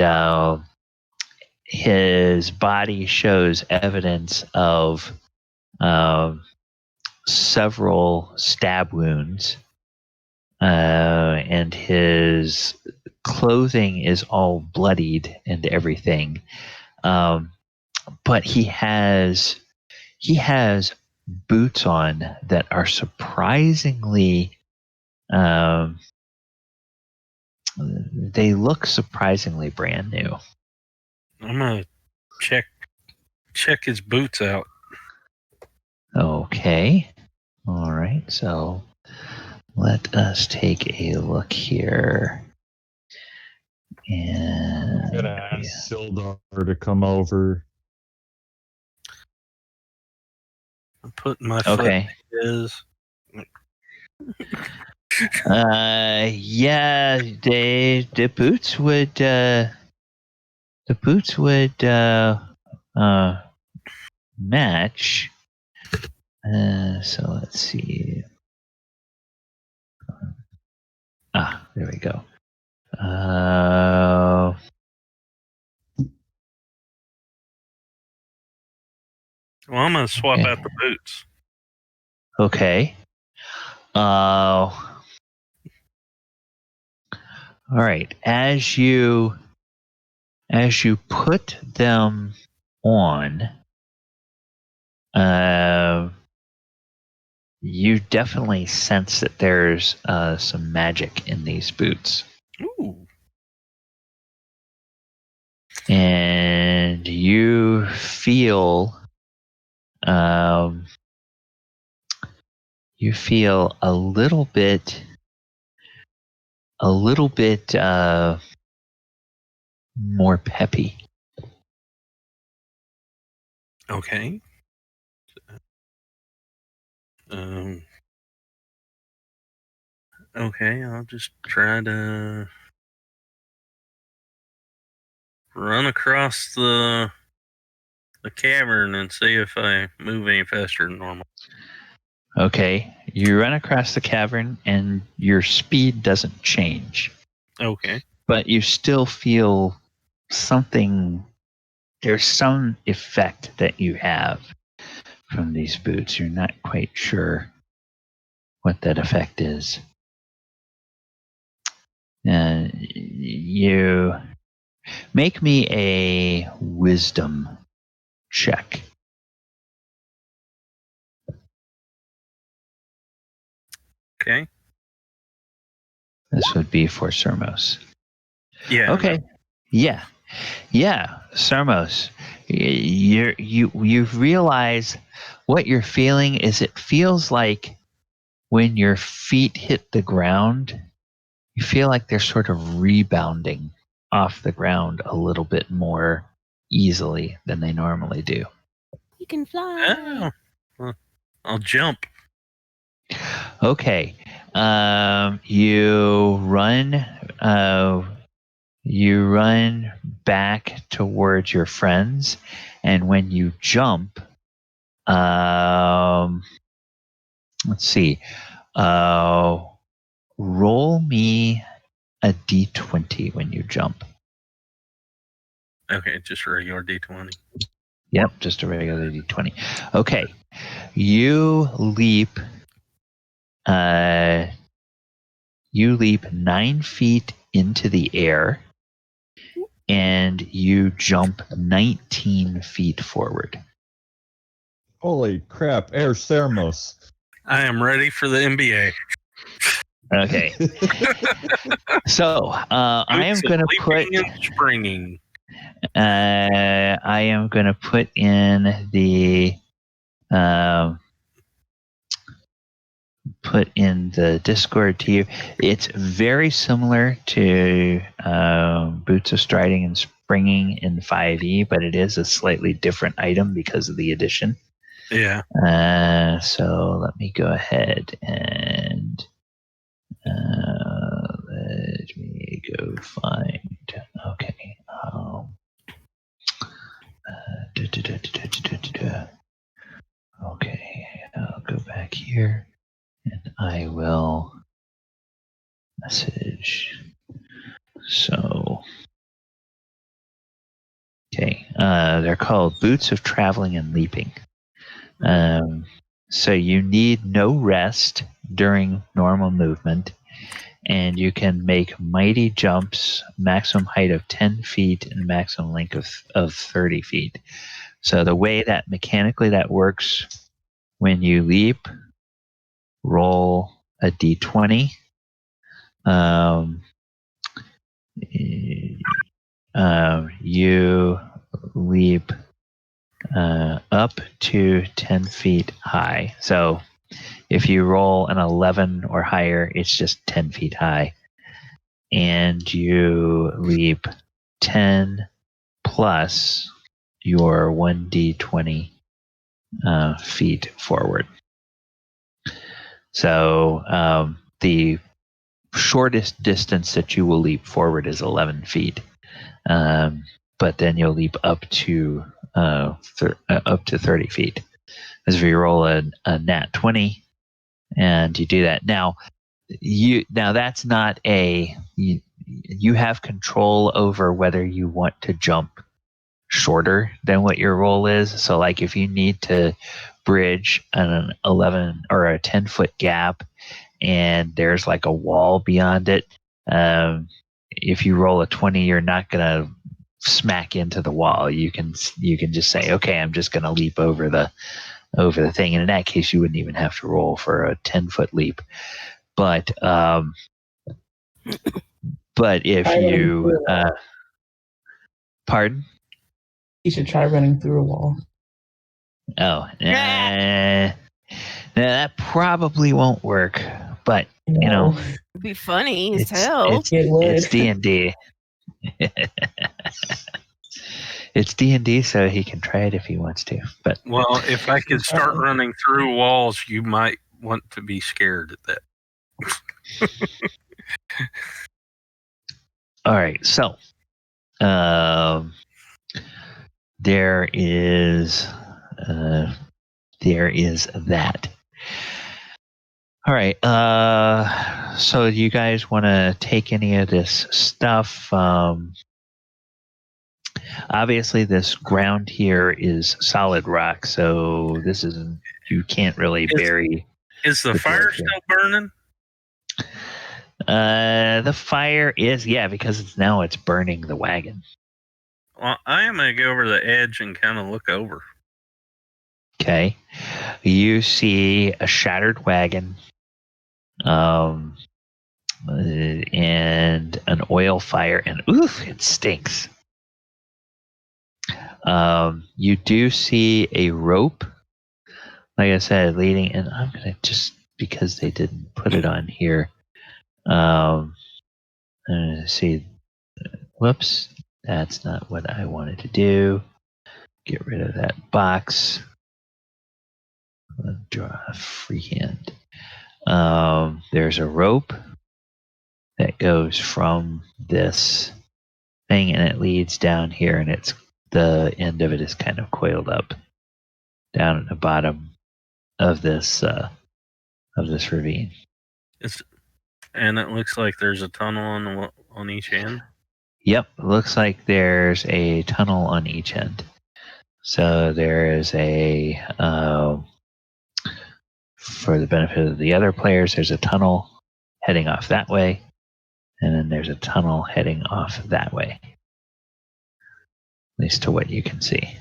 his body shows evidence of several stab wounds, and his clothing is all bloodied and everything. But he has boots on that are surprisingly, they look surprisingly brand new. I'm gonna check his boots out. Okay. All right. So let us take a look here. And I'm gonna ask Sildar to come over. I'm putting my foot in his. The boots would match. So let's see. There we go. Well, I'm gonna swap out the boots. Okay. All right. As you put them on, you definitely sense that there's some magic in these boots. Ooh. And you feel a little bit more peppy. Okay. Okay, I'll just try to run across the cavern and see if I move any faster than normal. Okay, you run across the cavern and your speed doesn't change, Okay. but you still feel something. There's some effect that you have from these boots. You're not quite sure what that effect is. You make me a wisdom check. Okay. This would be for Sermos. Yeah. Okay. Yeah. Sermos, you realize what you're feeling is it feels like when your feet hit the ground, you feel like they're sort of rebounding off the ground a little bit more easily than they normally do. You can fly. Oh. Well, I'll jump. Okay. You run back towards your friends, and when you jump, let's see. Roll me a d20 when you jump. Okay, just a regular D20. Yep, just a regular d20. Okay. You leap 9 feet into the air, and you jump 19 feet forward. Holy crap, Air Sermos. I am ready for the NBA. Okay. So I am going to put. Leaping and springing. I am going to put in the. Put in the Discord to you. It's very similar to Boots of Striding and Springing in 5e, but it is a slightly different item because of the addition. Yeah. So let me go ahead and let me go find. Okay. Okay, I'll go back here. And I will message. So, okay, they're called Boots of Traveling and Leaping. So you need no rest during normal movement, and you can make mighty jumps, maximum height of 10 feet and maximum length of 30 feet. So the way that mechanically that works, when you leap, roll a d20. You leap up to 10 feet high. So if you roll an 11 or higher, it's just 10 feet high. And you leap 10 plus your 1d20 feet forward. So the shortest distance that you will leap forward is 11 feet. But then you'll leap up to 30 feet. As if you roll a nat 20, and you do that. Now that's not you have control over whether you want to jump shorter than what your roll is. So like if you need to bridge an 11 or a 10-foot gap and there's like a wall beyond it, if you roll a 20, you're not going to smack into the wall. You can just say, okay, I'm just going to leap over the thing. And in that case, you wouldn't even have to roll for a 10-foot leap. But if you pardon? You should try running through a wall. Oh, that probably won't work. But No. It'd be funny as hell. It's D&D. It's D&D, so he can try it if he wants to. But well, if I could start running through walls, you might want to be scared at that. All right, so there is that. All right. So do you guys want to take any of this stuff? Obviously, this ground here is solid rock, so this isn't. You can't really bury. Is the The fire dwarf here. still burning? The fire is because it's burning the wagon. Well, I am going to go over the edge and kind of look over. Okay. You see a shattered wagon, and an oil fire, and oof, it stinks. You do see a rope, like I said, leading, and I'm gonna just because they didn't put it on here. See, whoops, that's not what I wanted to do. Get rid of that box. Draw a freehand. There's a rope that goes from this thing, and it leads down here, and it's the end of it is kind of coiled up down at the bottom of this ravine. And it looks like there's a tunnel on each end. Yep, looks like there's a tunnel on each end. So there is a for the benefit of the other players, there's a tunnel heading off that way, and then there's a tunnel heading off that way. At least to what you can see.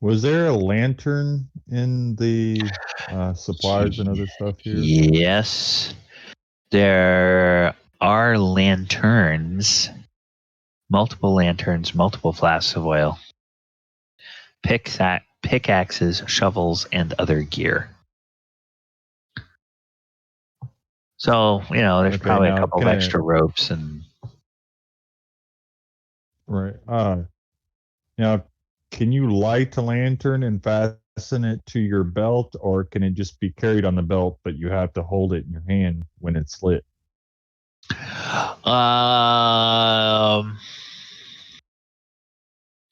Was there a lantern in the supplies and other stuff here? Yes, there are lanterns, multiple flasks of oil, pickaxes, shovels, and other gear. So, there's probably a couple of extra ropes and. Right. Now, can you light a lantern and fasten it to your belt, or can it just be carried on the belt, but you have to hold it in your hand when it's lit?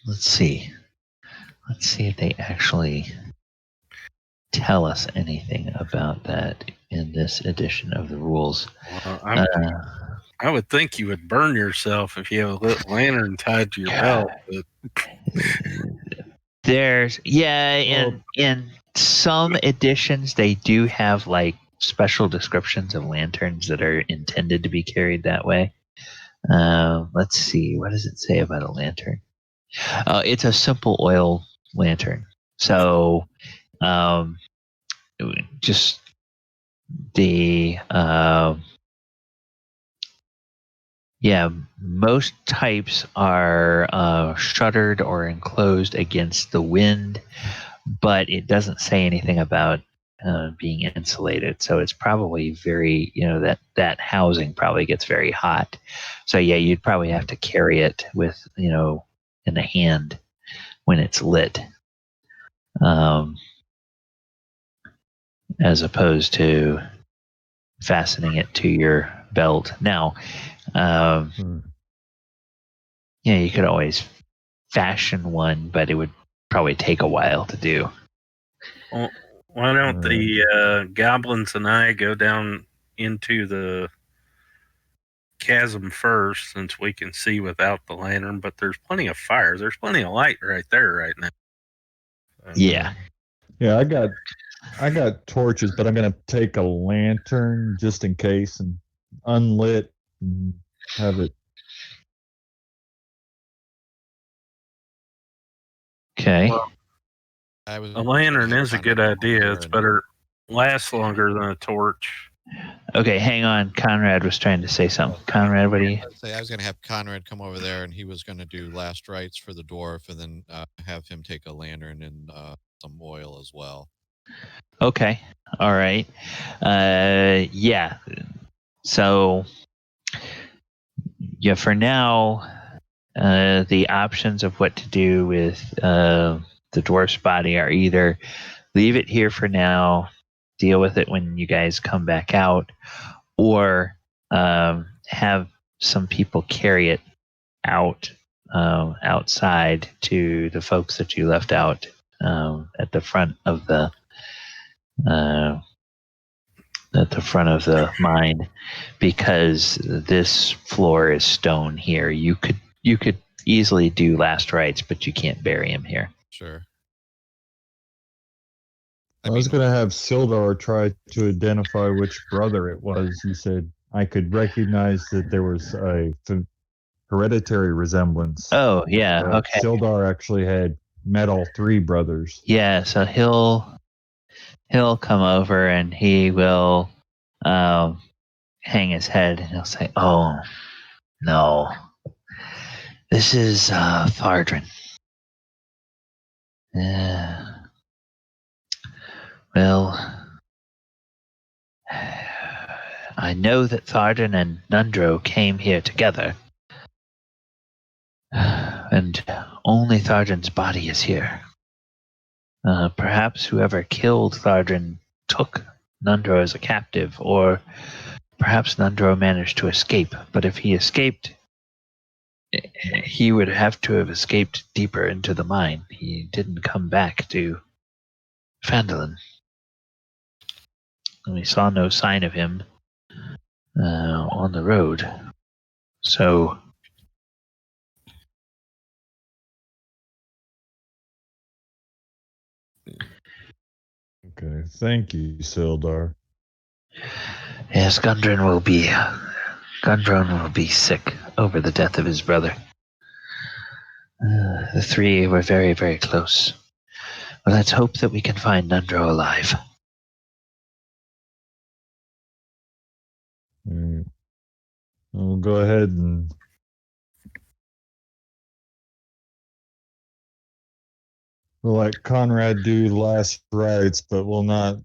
Let's see. Let's see if they actually tell us anything about that in this edition of the rules. Well, I would think you would burn yourself if you have a lit lantern tied to your belt. But there's in some editions they do have like special descriptions of lanterns that are intended to be carried that way. Let's see, what does it say about a lantern? It's a simple oil lantern. So just the most types are shuttered or enclosed against the wind, but it doesn't say anything about being insulated. So it's probably very, that housing probably gets very hot. So you'd probably have to carry it with, in the hand when it's lit, as opposed to fastening it to your belt. Now, you could always fashion one, but it would probably take a while to do. Well, why don't the goblins and I go down into the chasm first, since we can see without the lantern, but there's plenty of fire. There's plenty of light right there right now. Yeah, I got torches, but I'm gonna take a lantern just in case and unlit and have it. Okay. Well, a lantern is a good idea. It's better, lasts longer than a torch. Okay, hang on. Conrad was trying to say something. Conrad, what do you? I was going to have Conrad come over there, and he was going to do last rites for the dwarf, and then have him take a lantern and some oil as well. Okay. All right. So, for now, the options of what to do with the dwarf's body are either leave it here for now, deal with it when you guys come back out, or have some people carry it out outside to the folks that you left out at the front of the mine, because this floor is stone here. You could easily do last rites, but you can't bury him here. Sure. I was going to have Sildar try to identify which brother it was. He said I could recognize that there was a hereditary resemblance. Oh, yeah, okay. Sildar actually had met all three brothers. Yeah, so he'll come over and he will hang his head and he'll say, "Oh, no. This is Thardrin. Well, I know that Thardrin and Nundro came here together, and only Thardrin's body is here. Perhaps whoever killed Thardrin took Nundro as a captive, or perhaps Nundro managed to escape. But if he escaped, he would have to have escaped deeper into the mine. He didn't come back to Phandalin. And we saw no sign of him on the road. So okay, thank you, Sildar. yes, Gundren will be sick over the death of his brother. The three were very, very close. Well, let's hope that we can find Nundro alive. We'll go ahead and we'll let Conrad do last rites, but we'll not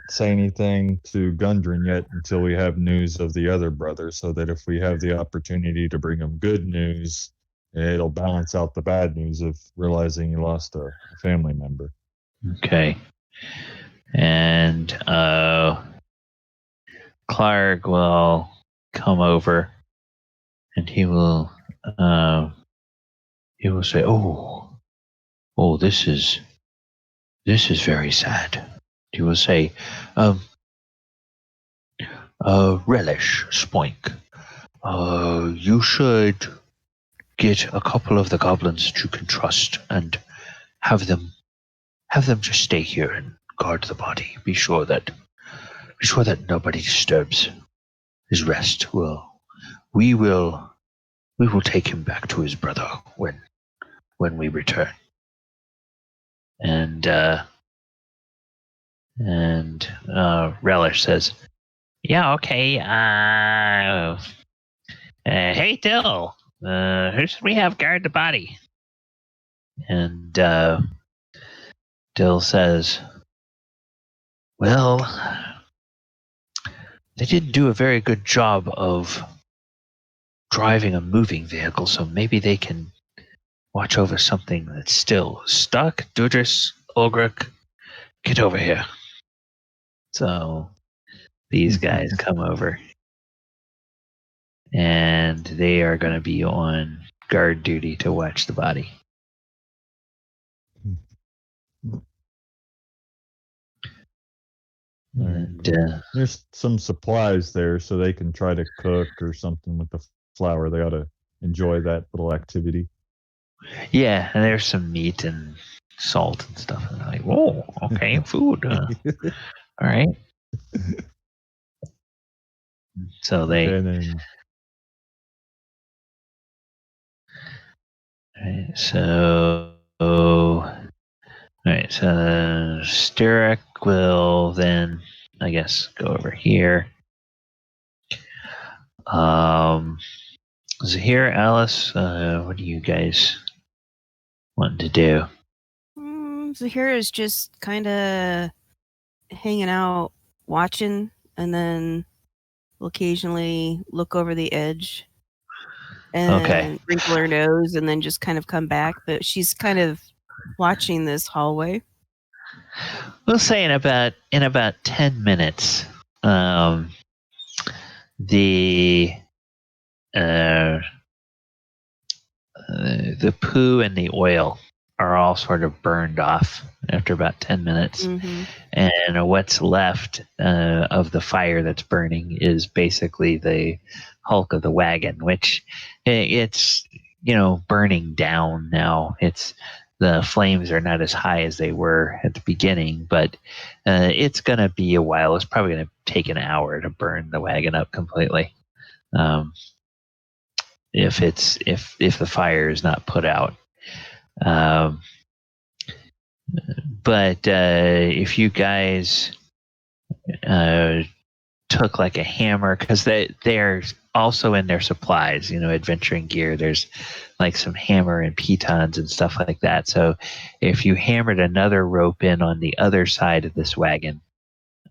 say anything to Gundren yet until we have news of the other brother, so that if we have the opportunity to bring him good news, it'll balance out the bad news of realizing he lost a family member. Okay. And Clark will come over and he will say, oh, this is very sad. He will say, relish, Spoink. You should get a couple of the goblins that you can trust and have them just stay here and guard the body. Be sure that nobody disturbs his rest. We will take him back to his brother when we return. And Relish says, "Yeah, okay. Hey, Dill, who should we have guard the body?" And Dill says, "Well, they didn't do a very good job of driving a moving vehicle, so maybe they can watch over something that's still stuck. Dudris, Ulgrich, get over here." So these guys come over, and they are going to be on guard duty to watch the body. And there's some supplies there, so they can try to cook or something with the flour. They ought to enjoy that little activity. Yeah, and there's some meat and salt and stuff. And they're like, whoa, okay, food. All right. So they. Okay, so Sterek will then, I guess, go over here. Zhire, Alice, what do you guys want to do? Zhire is just kind of hanging out, watching, and then will occasionally look over the edge and wrinkle her nose and then just kind of come back. But she's kind of watching this hallway. We'll say in about 10 minutes, the poo and the oil are all sort of burned off after about 10 minutes. Mm-hmm. And what's left of the fire that's burning is basically the hulk of the wagon, which it's, burning down now. The flames are not as high as they were at the beginning, but it's going to be a while. It's probably going to take an hour to burn the wagon up completely. If the fire is not put out. But if you guys took like a hammer, because they're also in their supplies, adventuring gear, there's like some hammer and pitons and stuff like that. So if you hammered another rope in on the other side of this wagon,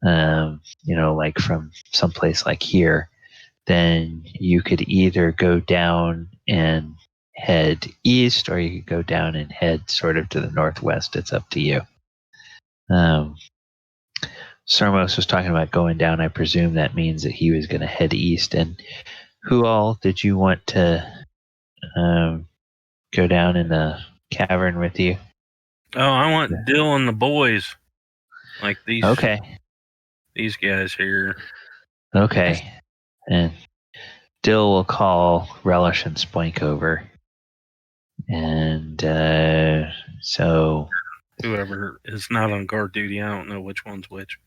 like from someplace like here, then you could either go down and head east, or you could go down and head sort of to the northwest. It's up to you. Sermos was talking about going down. I presume that means that he was going to head east. And who all did you want to go down in the cavern with you? Oh, I want Dill and the boys, like these. Okay. These guys here. Okay. And Dill will call Relish and Spoink over. And so... Whoever is not on guard duty, I don't know which one's which.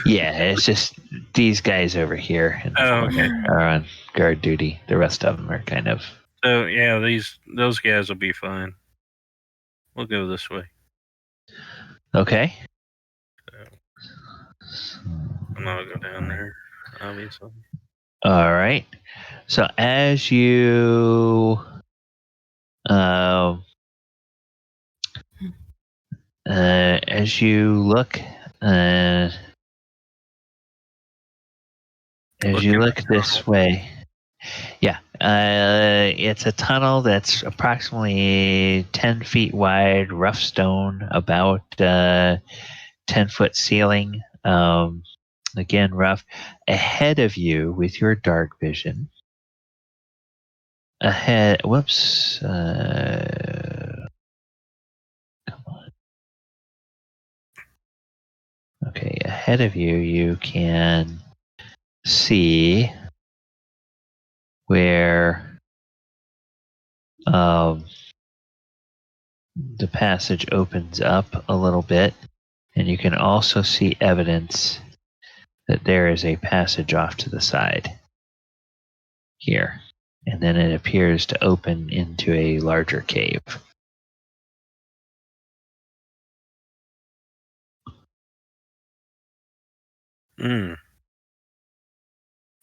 Yeah, it's just these guys over here are on guard duty. The rest of them are kind of... So, yeah, those guys will be fine. We'll go this way. Okay. I'm not going to go down there, obviously. All right. So as you look this way, it's a tunnel that's approximately 10 feet wide, rough stone, about 10-foot ceiling. Again, rough. Ahead of you, with your dark vision, whoops. Come on. Okay, ahead of you, you can see where the passage opens up a little bit, and you can also see evidence that there is a passage off to the side here, and then it appears to open into a larger cave.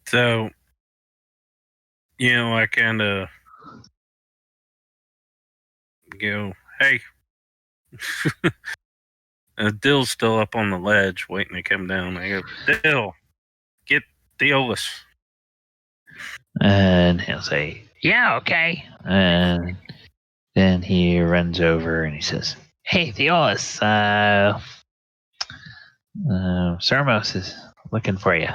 So, I kind of go, hey. Dill's still up on the ledge waiting to come down. I go, Dill, get Theolis. And he'll say, yeah, okay. And then he runs over and he says, hey, Theolis, Sermos is looking for you.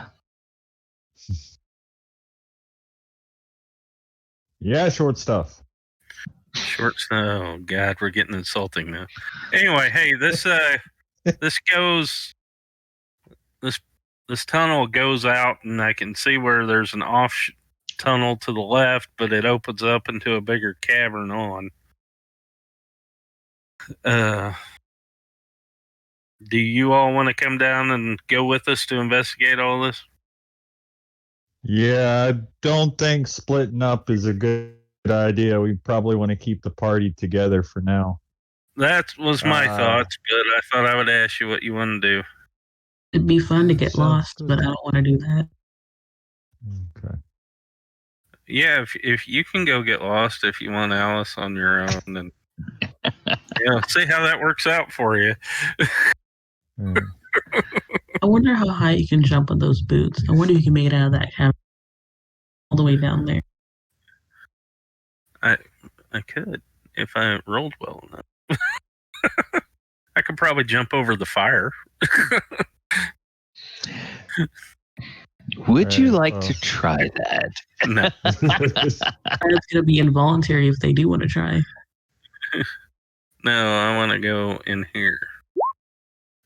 Yeah, short stuff. Oh God, we're getting insulting now. Anyway, hey, this tunnel goes out, and I can see where there's an off tunnel to the left, but it opens up into a bigger cavern on. Do you all want to come down and go with us to investigate all this? Yeah, I don't think splitting up is a good idea. We probably want to keep the party together for now. That was my thoughts, but I thought I would ask you what you want to do. It'd be fun to get lost, but I don't want to do that. Okay. Yeah, if you can go get lost if you want, Alice, on your own, then see how that works out for you. I wonder how high you can jump with those boots. I wonder if you can make it out of that cavern all the way down there. I could if I rolled well enough. I could probably jump over the fire. Would you Alright, like to try that? No. It's going to be involuntary if they do want to try. No, I want to go in here.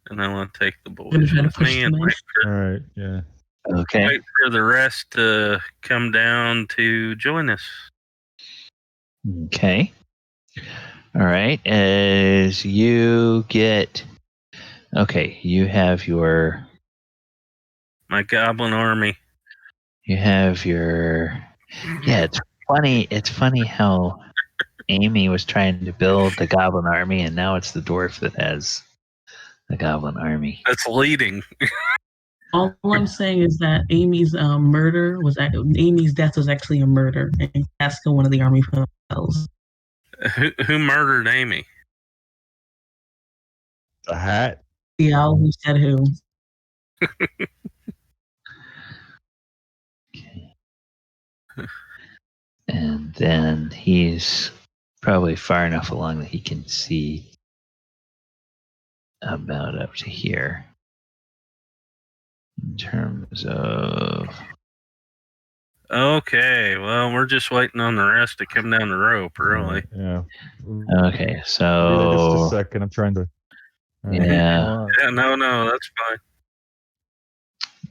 And I want to take the boys Gonna try to with push me them and in. Alright, yeah. Okay. wait for the rest to come down to join us. Okay. All right. As you get, okay, you have your, My goblin army. yeah. It's funny. It's funny how Amy was trying to build the goblin army, and now it's the dwarf that has the goblin army. That's leading. All I'm saying is that Amy's Amy's death was actually a murder, and Casca one of the army themselves. Who murdered Amy? The hat? The owl who said who. Okay. And then he's probably far enough along that he can see about up to here. In terms of, Okay, well, we're just waiting on the rest to come down the rope, really. Yeah. okay, Give me just a so second. I'm trying to. Yeah. hold on. Yeah, no, that's fine.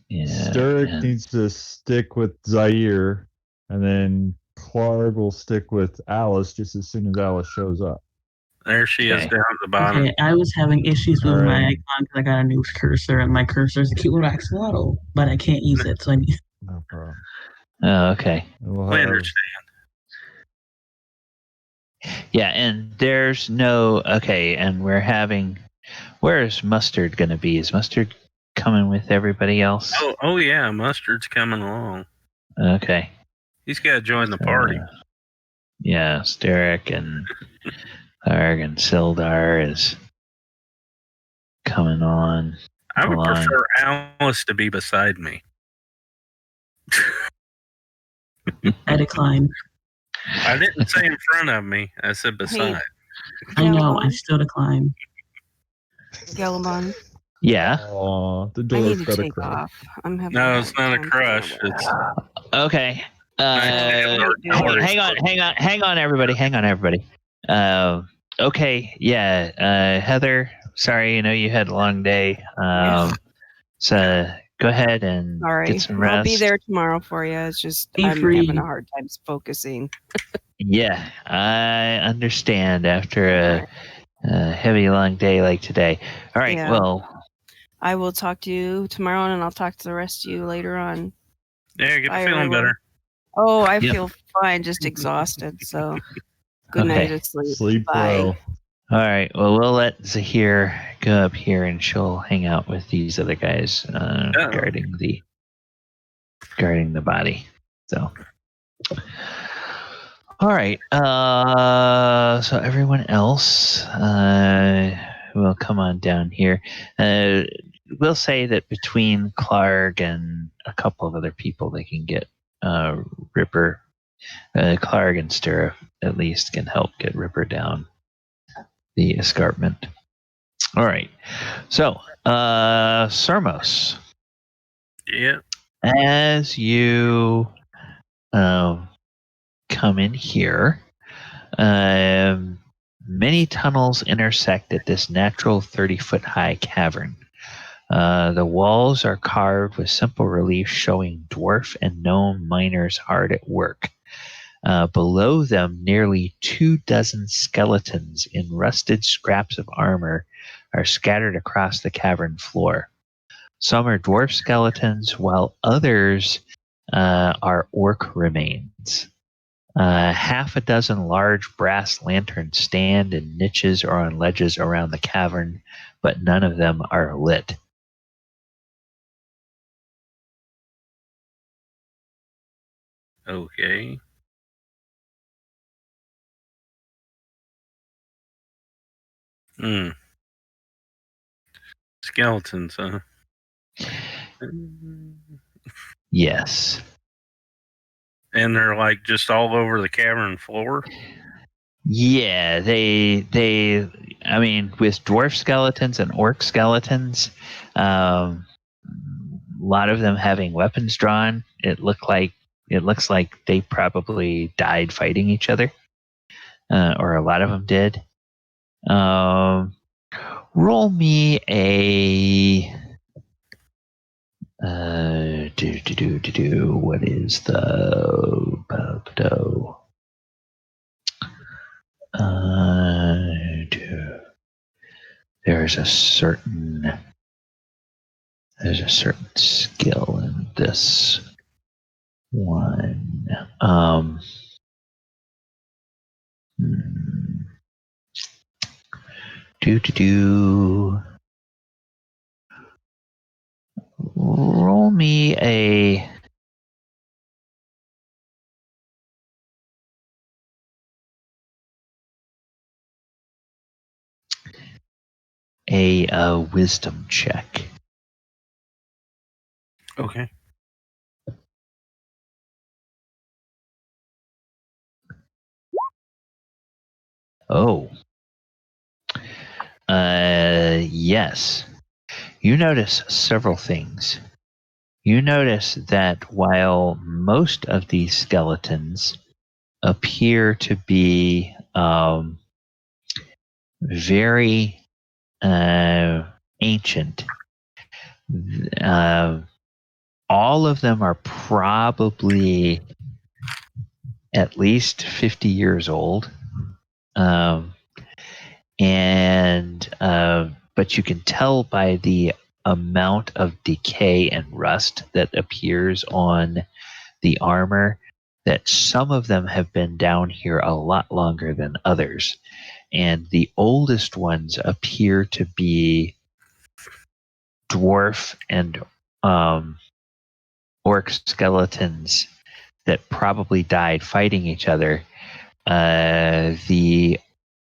yeah, Sturrock and- needs to stick with Zhire, and then Clark will stick with Alice just as soon as Alice shows up. There she is Okay. down at the bottom. Okay, I was having issues with All my right. icon because I got a new cursor, and my cursor is a cute little axolotl, but I can't use it, so I need. No problem. oh, okay. And we'll We have, understand. Yeah, and there's no okay, and where is Mustard gonna be? Is Mustard coming with everybody else? Oh yeah, Mustard's coming along. Okay. He's got to join the party. Yeah, Sturrock and Arg and Sildar is coming on. I would along. prefer Alice to be beside me. I decline. I didn't say in front of me. I said beside. I know, I still decline. Gallibond, Yeah. oh, the I need dwarf's to got a take crush. off. I'm having No, a it's hard not a time crush. figuring It's Okay. Hang Hang on, everybody. Okay, yeah. Heather, sorry, you had a long day. Yeah. So go ahead and Sorry. get some rest. I'll be there tomorrow for you. It's just Be I'm free. having a hard time focusing. Yeah, I understand after a heavy, long day like today. All right, Yeah. well, I will talk to you tomorrow, and I'll talk to the rest of you later on. Yeah, get Bye, feeling everyone. better. Oh, I Yeah. feel fine, just exhausted. So good Okay. night of sleep. Sleep Bye. well. all right. Well, we'll let Zahir go up here, and she'll hang out with these other guys guarding the body. So, all right. So everyone else will come on down here. We'll say that between Clark and a couple of other people, they can get Ripper. Clark and Stirrup at least can help get Ripper down the escarpment. All right. So, Sermos, Yeah. as you come in here, many tunnels intersect at this natural 30-foot high cavern. The walls are carved with simple reliefs showing dwarf and gnome miners hard at work. Below them, nearly 24 skeletons in rusted scraps of armor are scattered across the cavern floor. Some are dwarf skeletons, while others are orc remains. Half a dozen large brass lanterns stand in niches or on ledges around the cavern, but none of them are lit. Okay. Skeletons, huh? Yes. And they're like just all over the cavern floor. Yeah, I mean, with dwarf skeletons and orc skeletons, a lot of them having weapons drawn, it looks like they probably died fighting each other, or a lot of them did. Roll me a what is the there's a certain skill in this one. Roll me a wisdom check. Okay. Oh. Yes. You notice several things. You notice that while most of these skeletons appear to be very ancient, all of them are probably at least 50 years old. But you can tell by the amount of decay and rust that appears on the armor that some of them have been down here a lot longer than others. And the oldest ones appear to be dwarf and orc skeletons that probably died fighting each other. The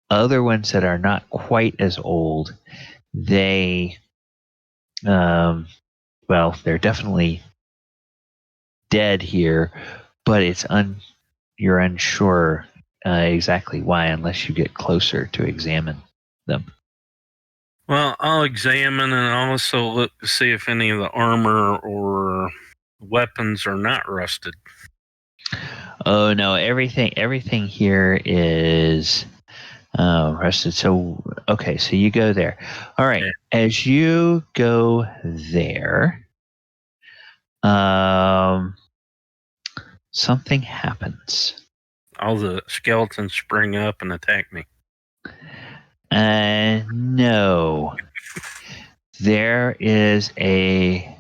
other ones that are not quite as old, they're definitely dead here, but you're unsure exactly why unless you get closer to examine them. Well, I'll examine and also look to see if any of the armor or weapons are not rusted. Oh no, everything here is rusted. So okay, so you go there. All right, Yeah. as you go there, something happens. All the skeletons spring up and attack me. No. There is a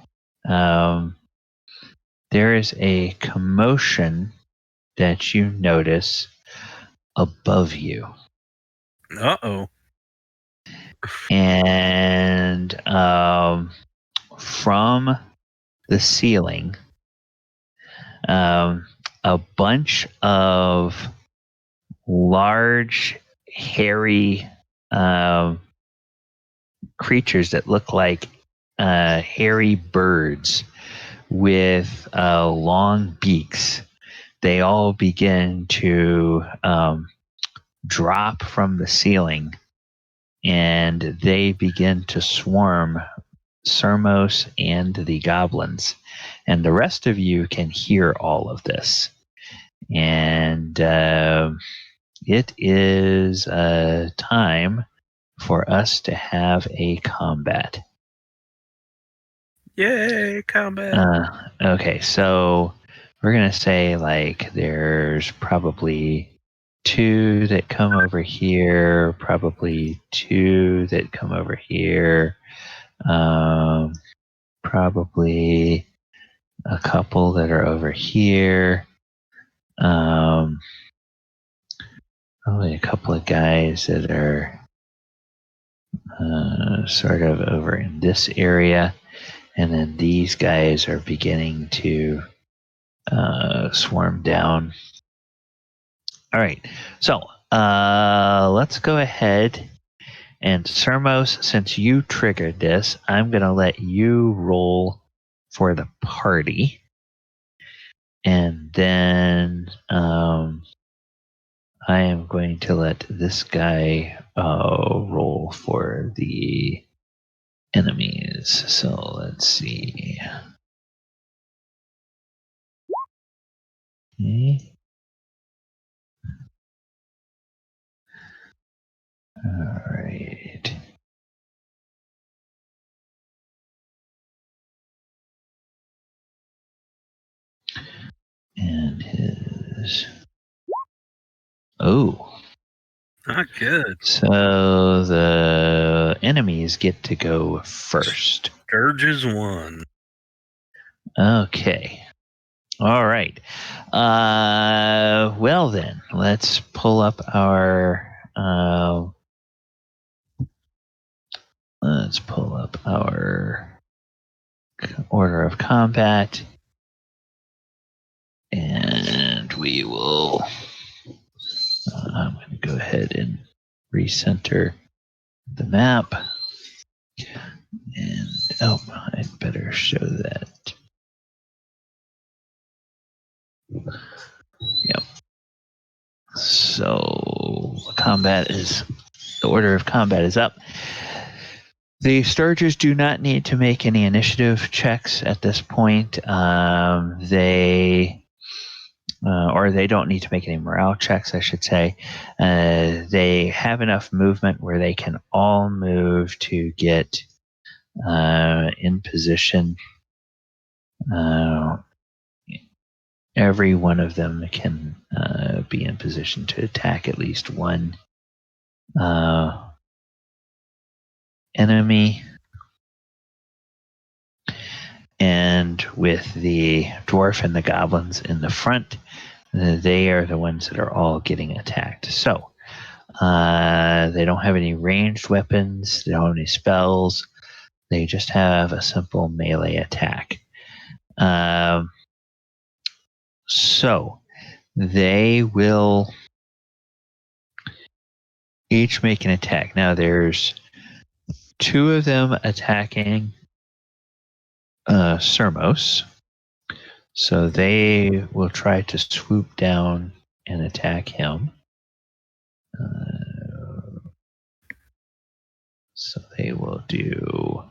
commotion that you notice above you. Uh-oh. And from the ceiling, a bunch of large, hairy creatures that look like hairy birds with long beaks. They all begin to drop from the ceiling, and they begin to swarm Sermos and the goblins. And the rest of you can hear all of this. And it is time for us to have a combat. Yay, combat. Okay, so we're going to say like there's probably 2 that come over here, probably 2 that come over here, probably a couple that are over here, probably a couple of guys that are sort of over in this area, and then these guys are beginning to swarm down. All right, so let's go ahead and Sermos, since you triggered this, I'm going to let you roll for the party. And then I am going to let this guy roll for the enemies. So let's see. Okay. All right. And his. Oh. Not good. So the enemies get to go first. Scourges 1. Okay. All right. Well then, let's pull up our. Let's pull up our order of combat, and we will. I'm going to go ahead and recenter the map, and I'd better show that. Yep. So the order of combat is up. The Sturges do not need to make any initiative checks at this point. They don't need to make any morale checks, I should say. They have enough movement where they can all move to get in position. Every one of them can be in position to attack at least one enemy. And with the dwarf and the goblins in the front, they are the ones that are all getting attacked. So they don't have any ranged weapons. They don't have any spells. They just have a simple melee attack. So they will each make an attack. Now there's 2 of them attacking Sermos. So they will try to swoop down and attack him. So they will do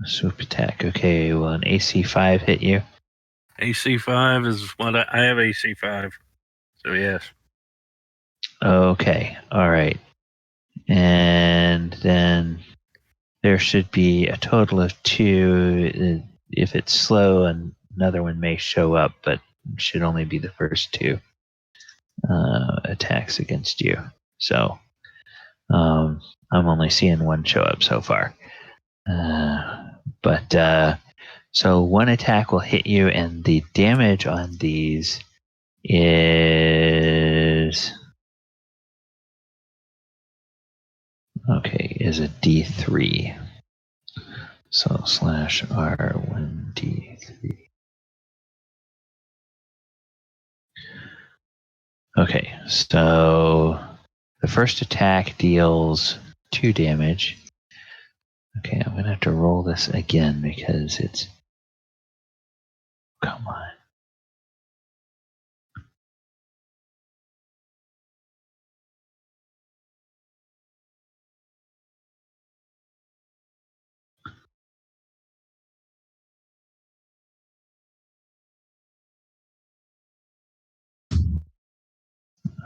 a swoop attack. Okay, will an AC 5 hit you? AC 5 is what I have. AC 5. So yes. Okay, all right. And then there should be a total of 2. If it's slow, another one may show up, but it should only be the first 2 attacks against you. So I'm only seeing 1 show up so far. So 1 attack will hit you, and the damage on these is a D3. So /R1D3. Okay, so the first attack deals 2 damage. Okay, I'm going to have to roll this again because it's... Come on.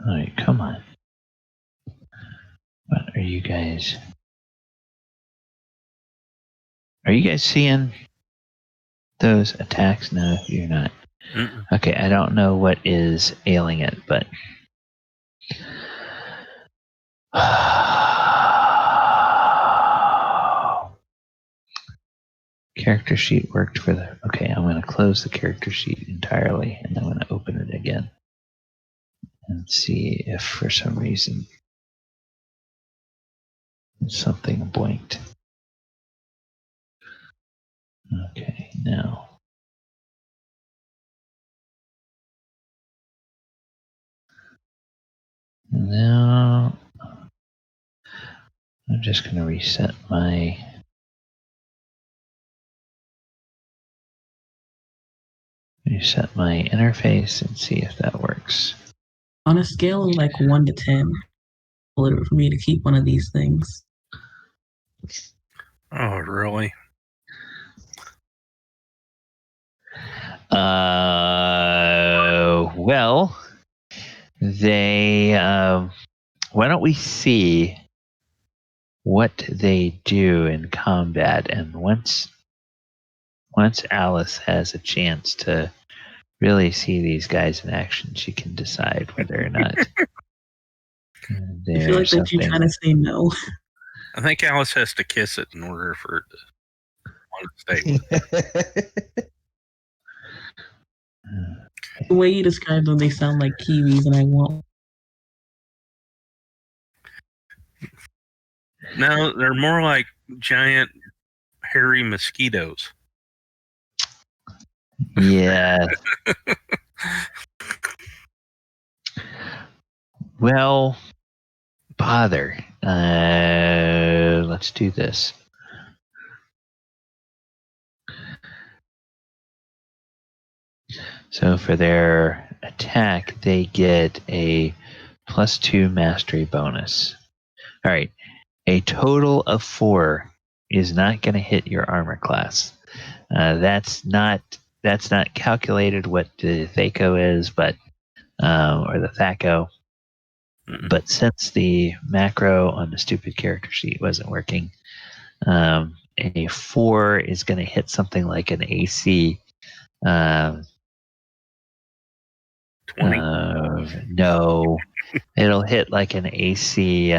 All right, come on. What are you guys... Are you guys seeing those attacks? No, you're not. Mm-mm. Okay, I don't know what is ailing it, but... Character sheet worked for the... Okay, I'm going to close the character sheet entirely, and I'm going to open it again and see if for some reason something blinked. Okay, now... Now... I'm just going to reset my... reset my interface and see if that works. On a scale of like 1 to 10, for me to keep one of these things. Oh, really? Well, they. Why don't we see what they do in combat, and once Alice has a chance to really see these guys in action, she can decide whether or not I feel like that you're trying to say no. I think Alice has to kiss it in order for it to want to stay with it. The way you described them, they sound like kiwis, and I won't. No, they're more like giant hairy mosquitoes. Yeah. Well, bother. Let's do this. So for their attack, they get a +2 mastery bonus. All right. A total of 4 is not going to hit your armor class. That's not calculated what the THACO is, but or the THACO. But since the macro on the stupid character sheet wasn't working, a 4 is going to hit something like an AC. 20. No, it'll hit like an AC.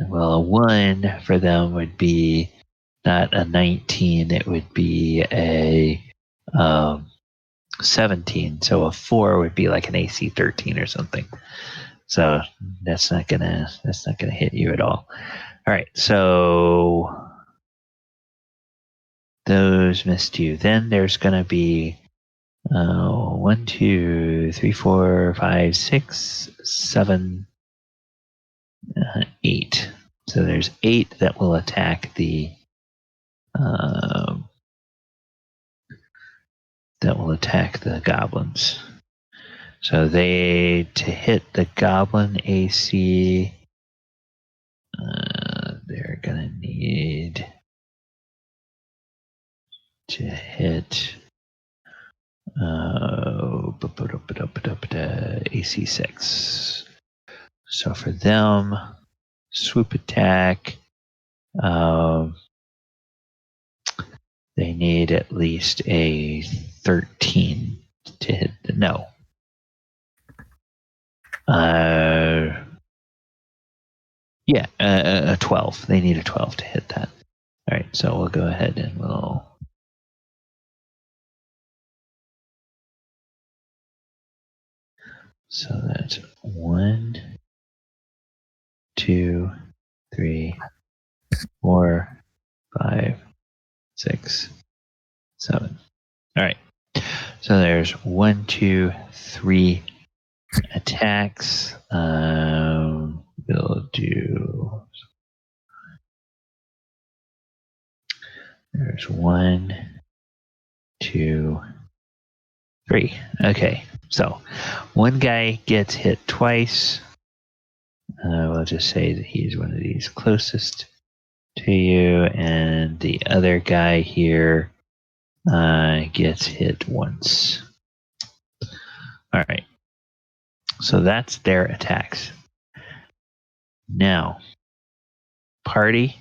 Well, a 1 for them would be not a 19. It would be a 17. So a 4 would be like an AC 13 or something. So that's not gonna hit you at all. All right, so those missed you. Then there's gonna be 1, 2, 3, 4, 5, 6, 7, 8. So there's 8 that will attack the goblins. So to hit the goblin AC, they're gonna need to hit AC 6. So for them, swoop attack, they need at least a 13 to hit the no. A 12. They need a 12 to hit that. All right, so we'll go ahead and we'll. So that's 1, 2, 3, 4, 5, 6, 7. All right. So there's 1, 2, 3 attacks. We'll do. There's 1, 2, 3. Okay. So one guy gets hit twice. We'll just say that he's one of these closest to you, and the other guy here gets hit once. All right. So that's their attacks. Now, party,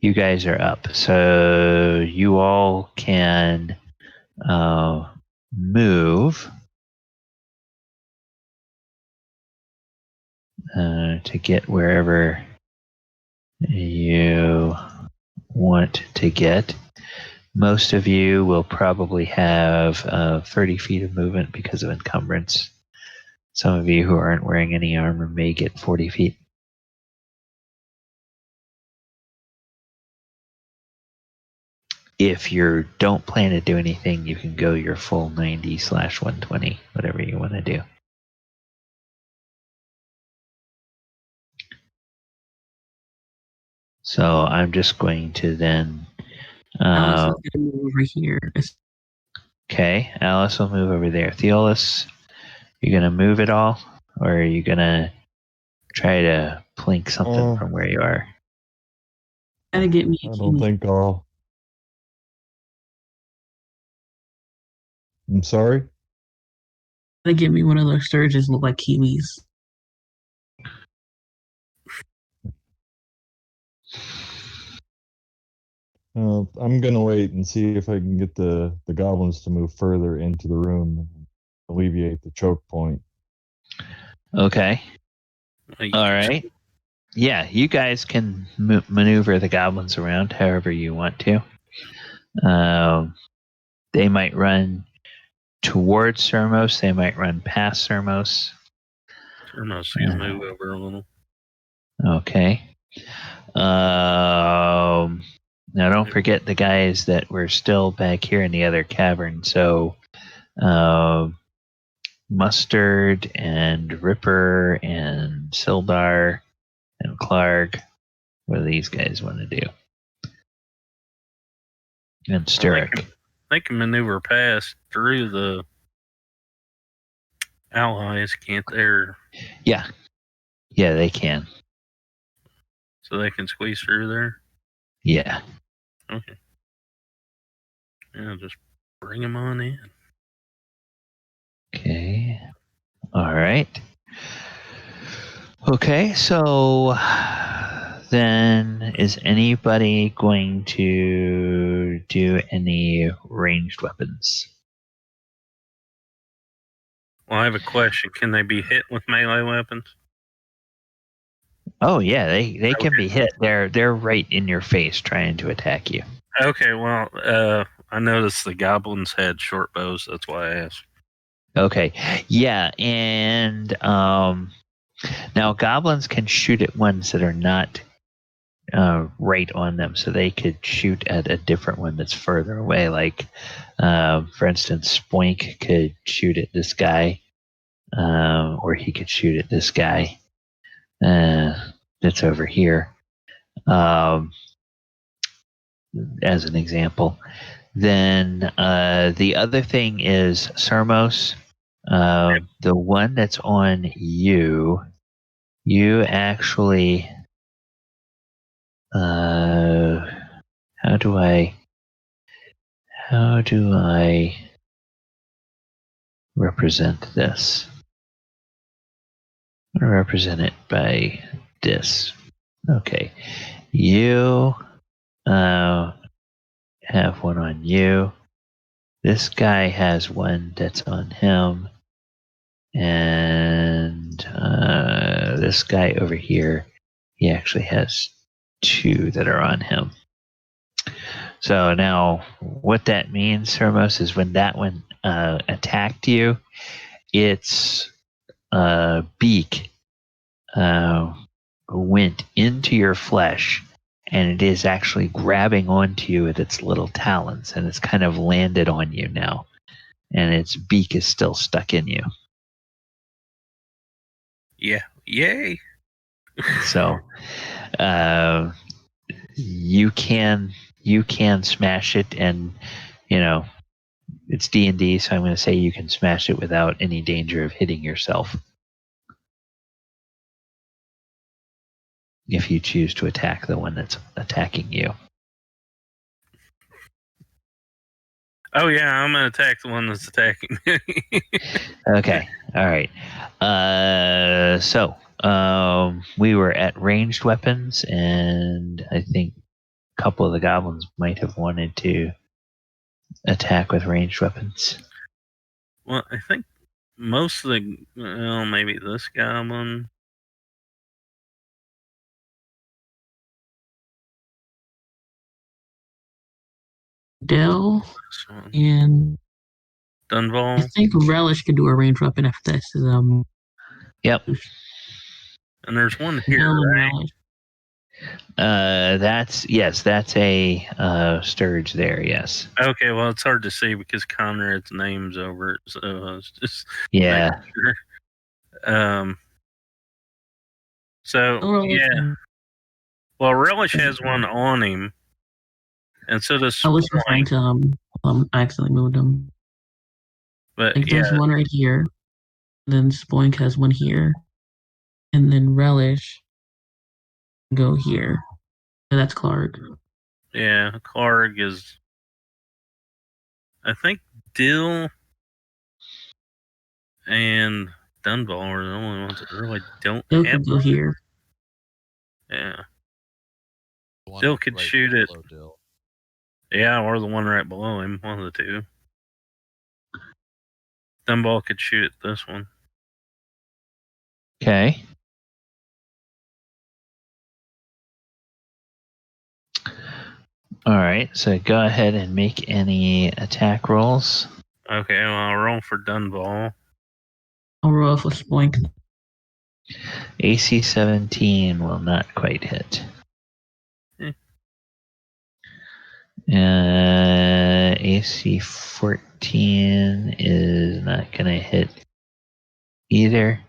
you guys are up. So you all can move to get wherever you want to get. Most of you will probably have 30 feet of movement because of encumbrance. Some of you who aren't wearing any armor may get 40 feet. If you don't plan to do anything, you can go your full 90/120, whatever you want to do. So I'm just going to then Alice Um, is gonna move over here. okay, Alice will move over there. Theolis, you gonna move at all, or are you gonna try to plink something from where you are? Gotta get me a I don't kiwi. think I'll. I'm sorry. Gotta get me one of those sturges look like kiwis. I'm gonna wait and see if I can get the goblins to move further into the room and alleviate the choke point. Okay. Like, All right. Yeah, you guys can maneuver the goblins around however you want to. They might run towards Sermos. They might run past Sermos. Sermos can move over a little. Okay. Now, don't forget the guys that were still back here in the other cavern. So, Mustard and Ripper and Sildar and Clark. What do these guys want to do? And Sturrock. They can maneuver past through the allies, can't they? Yeah. Yeah, they can. So they can squeeze through there? Yeah. Okay. Yeah, just bring them on in. Okay. All right. Okay, so then is anybody going to do any ranged weapons? Well, I have a question. Can they be hit with melee weapons? Oh yeah, they can Okay. be hit. They're right in your face trying to attack you. Okay, well, I noticed the goblins had short bows. That's why I asked. Okay. Yeah, and now goblins can shoot at ones that are not right on them, so they could shoot at a different one that's further away. Like, for instance, Spoink could shoot at this guy, or he could shoot at this guy that's over here, as an example. Then the other thing is Sermos. The one that's on you, you actually. How do I represent this? I'm going to represent it by this. Okay. You have one on you. This guy has one that's on him. And this guy over here, he actually has two that are on him. So now what that means, Sermos, is when that one attacked you, its beak went into your flesh, and it is actually grabbing onto you with its little talons, and it's kind of landed on you now, and its beak is still stuck in you. Yeah. Yay. So you can smash it, and it's D&D, so I'm going to say you can smash it without any danger of hitting yourself. If you choose to attack the one that's attacking you. Oh, yeah, I'm going to attack the one that's attacking me. Okay, all right. So we were at ranged weapons, and I think a couple of the goblins might have wanted to attack with ranged weapons. Well, I think most of the... Well, maybe this goblin... Dell and Dunval. I think Relish could do a range weapon if this is Yep. And there's one here, Dell and right? Relish. That's a Sturge there, yes. Okay, well, it's hard to see because Conrad's name's over it, so it's just... Yeah. Sure. So, yeah. Well, Relish has one on him, And so does I was trying Spoink. to I accidentally moved them. But Like there's one right here. Then Spoink has one here. And then Relish go here. So that's Clark. yeah, Clark is. I think Dill and Dunball are the only ones that really don't Dill have could go one. here. Yeah. The one Dill could right shoot it. below Dill. Yeah, or the one right below him, one of the two. Dunball could shoot at this one. Okay. All right. So go ahead and make any attack rolls. Okay, well, I'll roll for Dunball. I'll roll for Spoink. AC 17 will not quite hit. AC 14 is not going to hit either.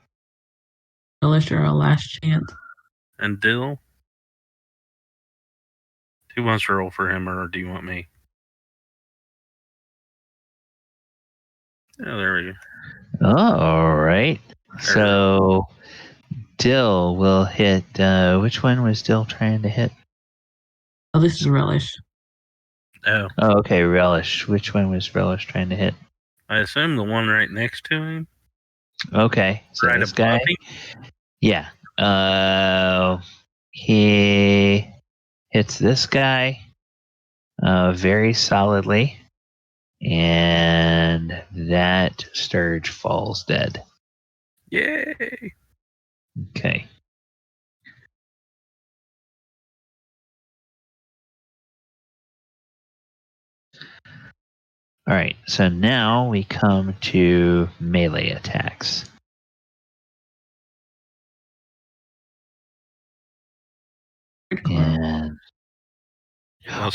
Relish are our last chance. And Dill? Who wants to roll for him, or do you want me? Oh, there we go. All right. So Dill will hit. Which one was Dill trying to hit? Oh, this is Relish. Oh, okay. Relish. Which one was Relish trying to hit? I assume the one right next to him. Okay. So Right this above guy. him? Yeah. He hits this guy very solidly, and that Sturge falls dead. Yay! Okay. All right. So now we come to melee attacks. And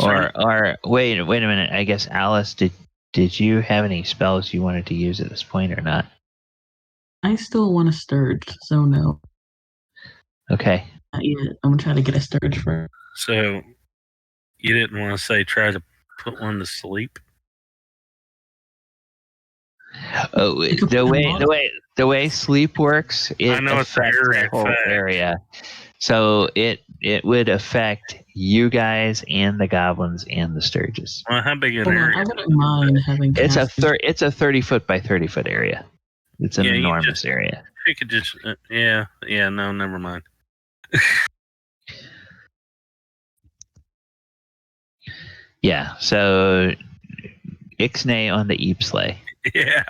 or wait a minute. I guess Alice, did you have any spells you wanted to use at this point or not? I still want a Sturge, so no. Okay. Not yet. I'm gonna try to get a Sturge first. So you didn't want to say try to put one to sleep? Oh, the way sleep works, it I know it's the affects area the whole effect. area. So it would affect you guys and the goblins and the Sturges. Well, how big an Hold on, area? I wouldn't mind having It's Casca. it's a 30-foot by 30-foot area. It's an enormous area. You could just no, never mind. Yeah. So Ixnay on the Eepsley. Yeah.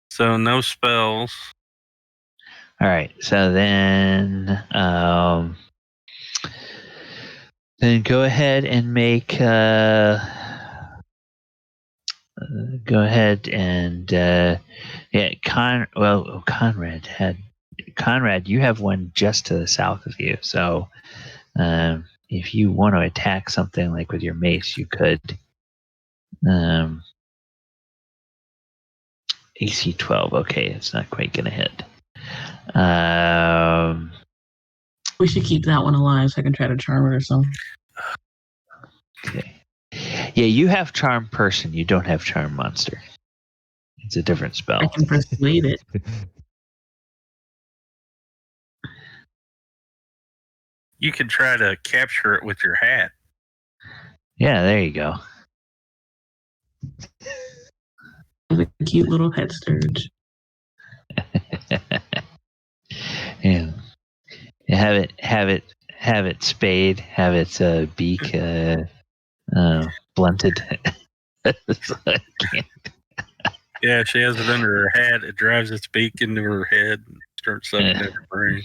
So no spells. All right. So then go ahead and make. Go ahead and Conrad. You have one just to the south of you. So if you want to attack something like with your mace, you could. AC 12. Okay, it's not quite going to hit. We should keep that one alive so I can try to charm it or something. Okay. Yeah, you have Charm Person. You don't have Charm Monster. It's a different spell. I can persuade it. You could try to capture it with your hat. Yeah, there you go. With a cute little head Sturge. Yeah. Have it spayed. Have its beak blunted. So I can't. Yeah, she has it under her hat. It drives its beak into her head and starts sucking at her brain.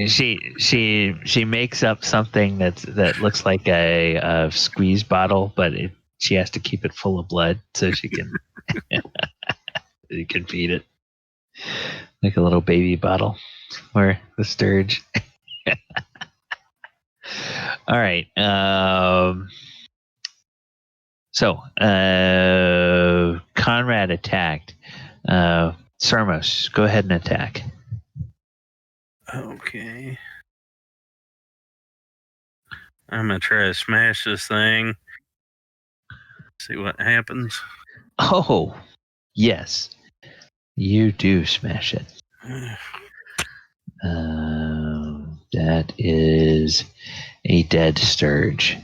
She makes up something that looks like a squeeze bottle, but she has to keep it full of blood so she can you can feed it like a little baby bottle for the Sturge. All right. So Conrad attacked. Sermos, go ahead and attack. Okay. I'm gonna try to smash this thing. See what happens. Oh, yes. You do smash it. That is a dead Sturge.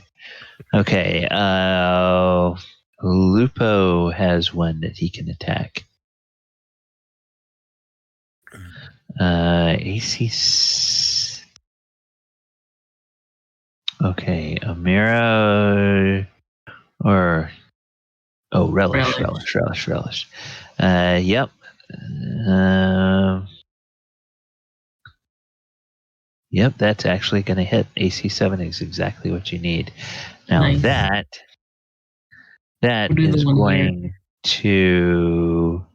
Okay. Lupo has one that he can attack. AC. Okay, Amira or Relish. Yep. Yep, that's actually going to hit. AC 7 is exactly what you need. Now Nice. that We'll do the is one going to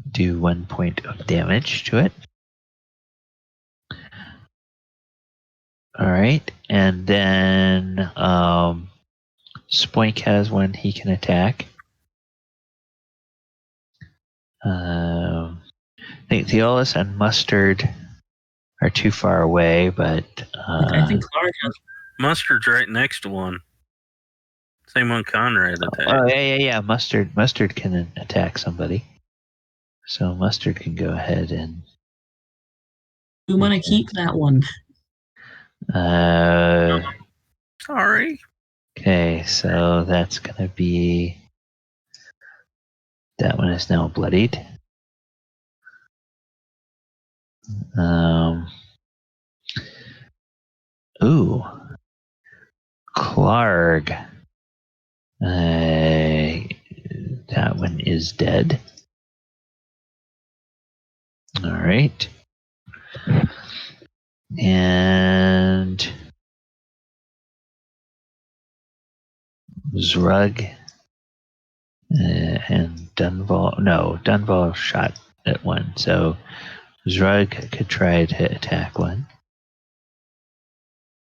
do 1 point of damage to it. All right, and then Spoink has one he can attack. I think Theolis and Mustard are too far away, but I think Clark has. Mustard's right next to one. Same one Conrad attacked. Oh yeah. Mustard can attack somebody, so Mustard can go ahead and. We want to keep that one. Sorry. Okay, so that's gonna be. That one is now bloodied. Ooh. Clark. That one is dead. All right. And Zrug and Dunval. No, Dunval shot at one, so Zrug could try to attack one.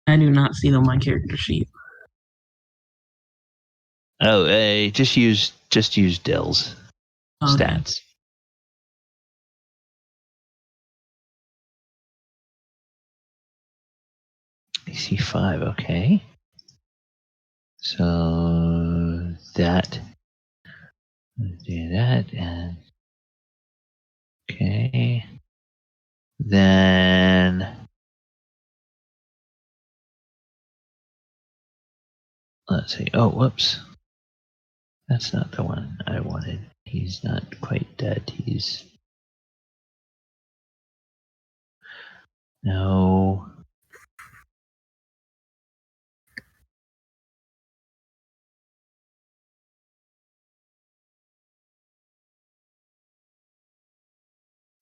I do not see them on my character sheet. Oh, just use Dill's stats. AC 5, okay. So that do that and okay. Then let's see. Oh, whoops. That's not the one I wanted. He's not quite dead. He's no.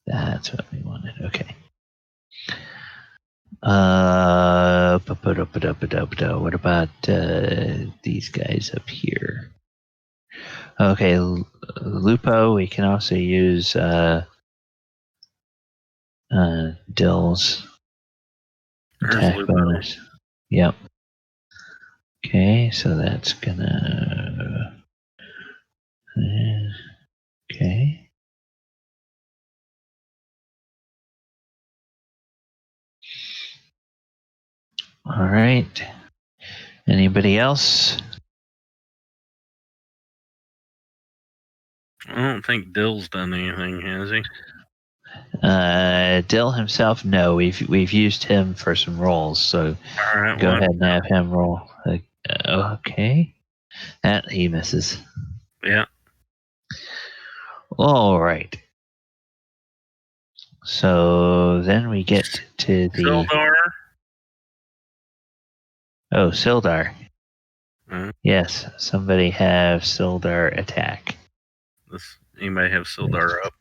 That's what we wanted. Okay. What about these guys up here? Okay, Lupo. We can also use Dill's attack bonus. Yep. Okay, so that's gonna. Okay. All right. Anybody else? I don't think Dill's done anything, has he? Dill himself, no. We've used him for some rolls, so All right, go ahead and have him roll. Okay. That he misses. Yeah. All right. So then we get to the Sildar. Oh, Sildar. Mm-hmm. Yes, somebody have Sildar attack. Anybody have Sildar up?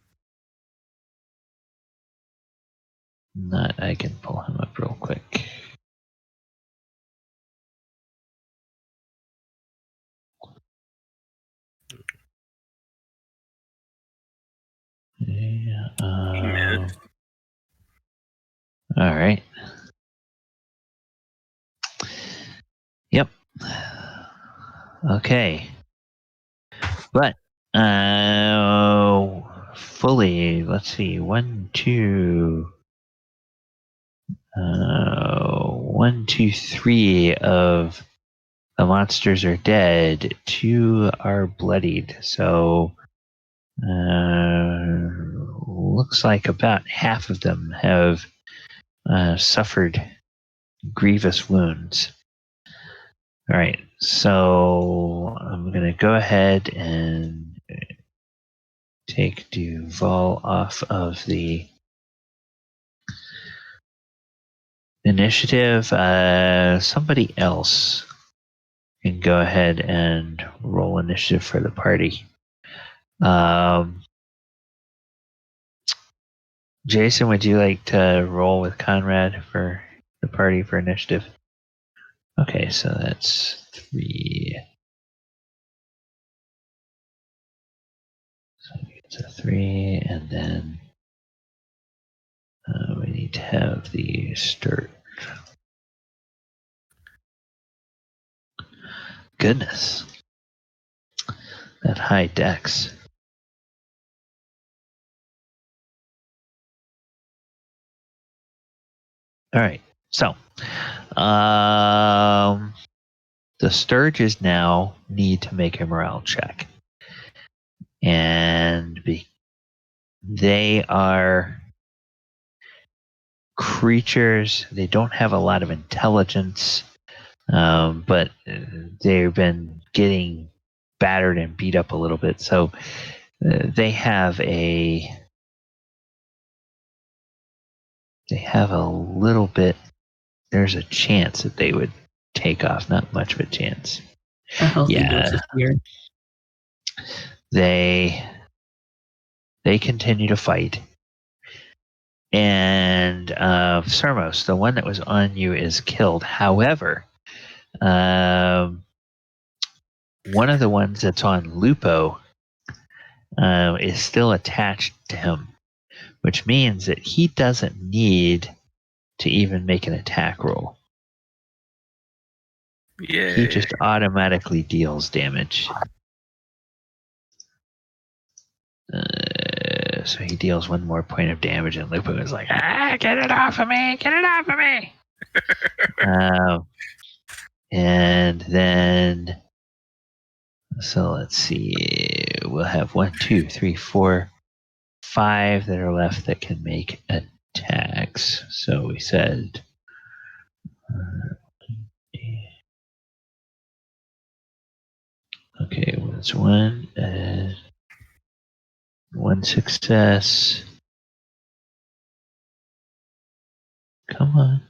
Not. I can pull him up real quick. Yeah, all right. Yep. Okay. But fully, let's see, 1, 2. 1, 2, 3 of the monsters are dead. 2 are bloodied. So looks like about half of them have suffered grievous wounds. All right, so I'm going to go ahead and take Duval off of the initiative. Somebody else can go ahead and roll initiative for the party. Jason, would you like to roll with Conrad for the party for initiative? Okay, so that's 3. So it's a 3, and then we need to have the start. Goodness. That high dex. All right, so the Sturges now need to make a morale check. And they are creatures, they don't have a lot of intelligence, but they've been getting battered and beat up a little bit. So they have a little bit, there's a chance that they would take off, not much of a chance. A healthy dose of fear. They continue to fight. And Sermos, the one that was on you, is killed. However, one of the ones that's on Lupo is still attached to him, which means that he doesn't need to even make an attack roll. Yeah. He just automatically deals damage. So he deals 1 more point of damage, and Lupo is like, get it off of me! Get it off of me! And then, so let's see, we'll have 1, 2, 3, 4, 5 that are left that can make attacks. So we said, okay, what's 1? 1 success. Come on.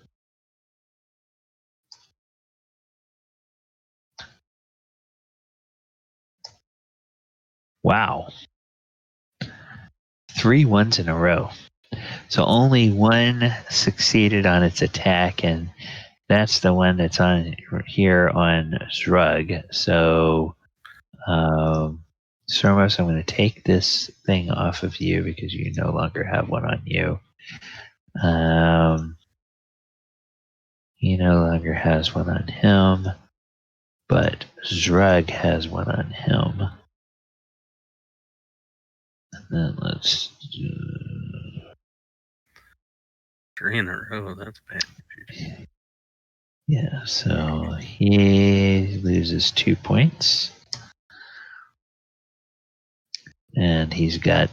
Wow. 3 1s in a row. So only 1 succeeded on its attack, and that's the one that's on here on Shrug. So, Sermos, I'm going to take this thing off of you because you no longer have one on you. He no longer has one on him, but Zhrug has one on him. And then let's do... 3 in a row, that's bad. Yeah, so he loses 2 points. And he's got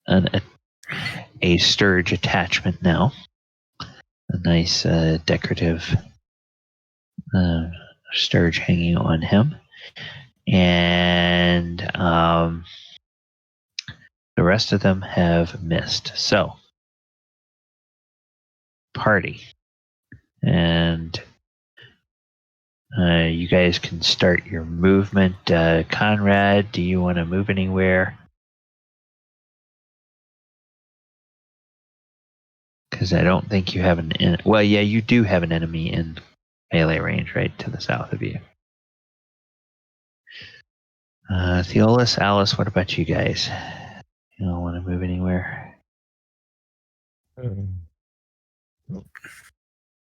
a Sturge attachment now. A nice decorative Sturge hanging on him. And the rest of them have missed. So, party. And you guys can start your movement. Conrad, do you want to move anywhere? Because I don't think you have well, yeah, you do have an enemy in melee range right to the south of you. Theolis, Alice, what about you guys? You don't want to move anywhere? I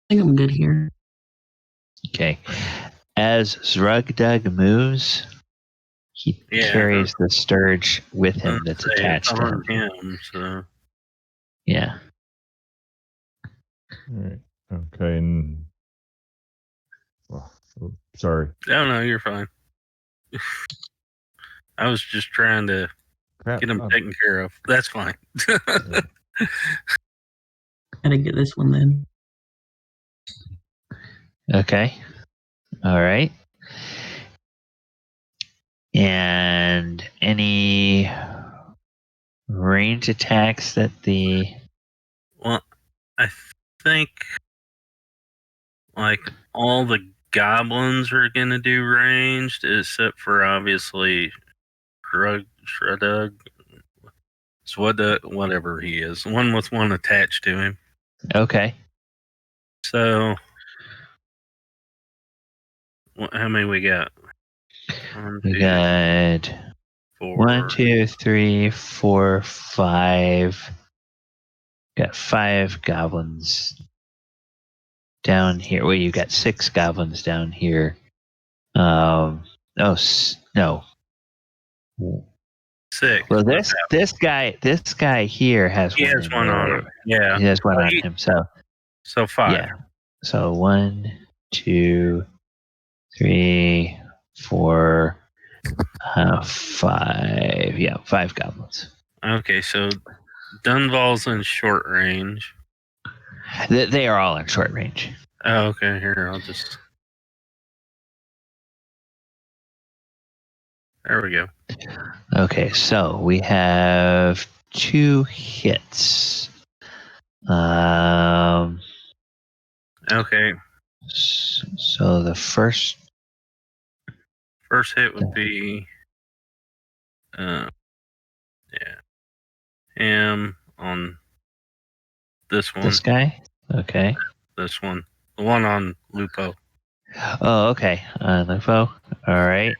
think I'm good here. Okay. As Zrugdug moves, he carries the Sturge with him that's attached to him. So. Yeah. All right. Okay. And Oh, sorry. No, you're fine. I was just trying to Crap. get them taken care of. That's fine. Gotta get this one then. Okay. All right. And any range attacks that the... Well, I think like all the goblins are gonna do ranged, except for obviously Shrudug, whatever he is, one with one attached to him. Okay. So, how many we got? We got 4. 1, 2, 3, 4, 5. Got 5 goblins down here. Well, you got 6 goblins down here. No. 6. Well, this guy here has He one. has one on him. Yeah. He has one on him. So 5. Yeah. So 1, 2, 3, 4, 5. Yeah, 5 goblins. Okay, so Dunval's in short range. They are all in short range. Oh, okay. Here, I'll just. There we go. Okay, so we have 2 hits. Okay. So the first hit would be him on this one. This guy? Okay. This one. The one on Lupo. Oh, okay. Lupo. All right.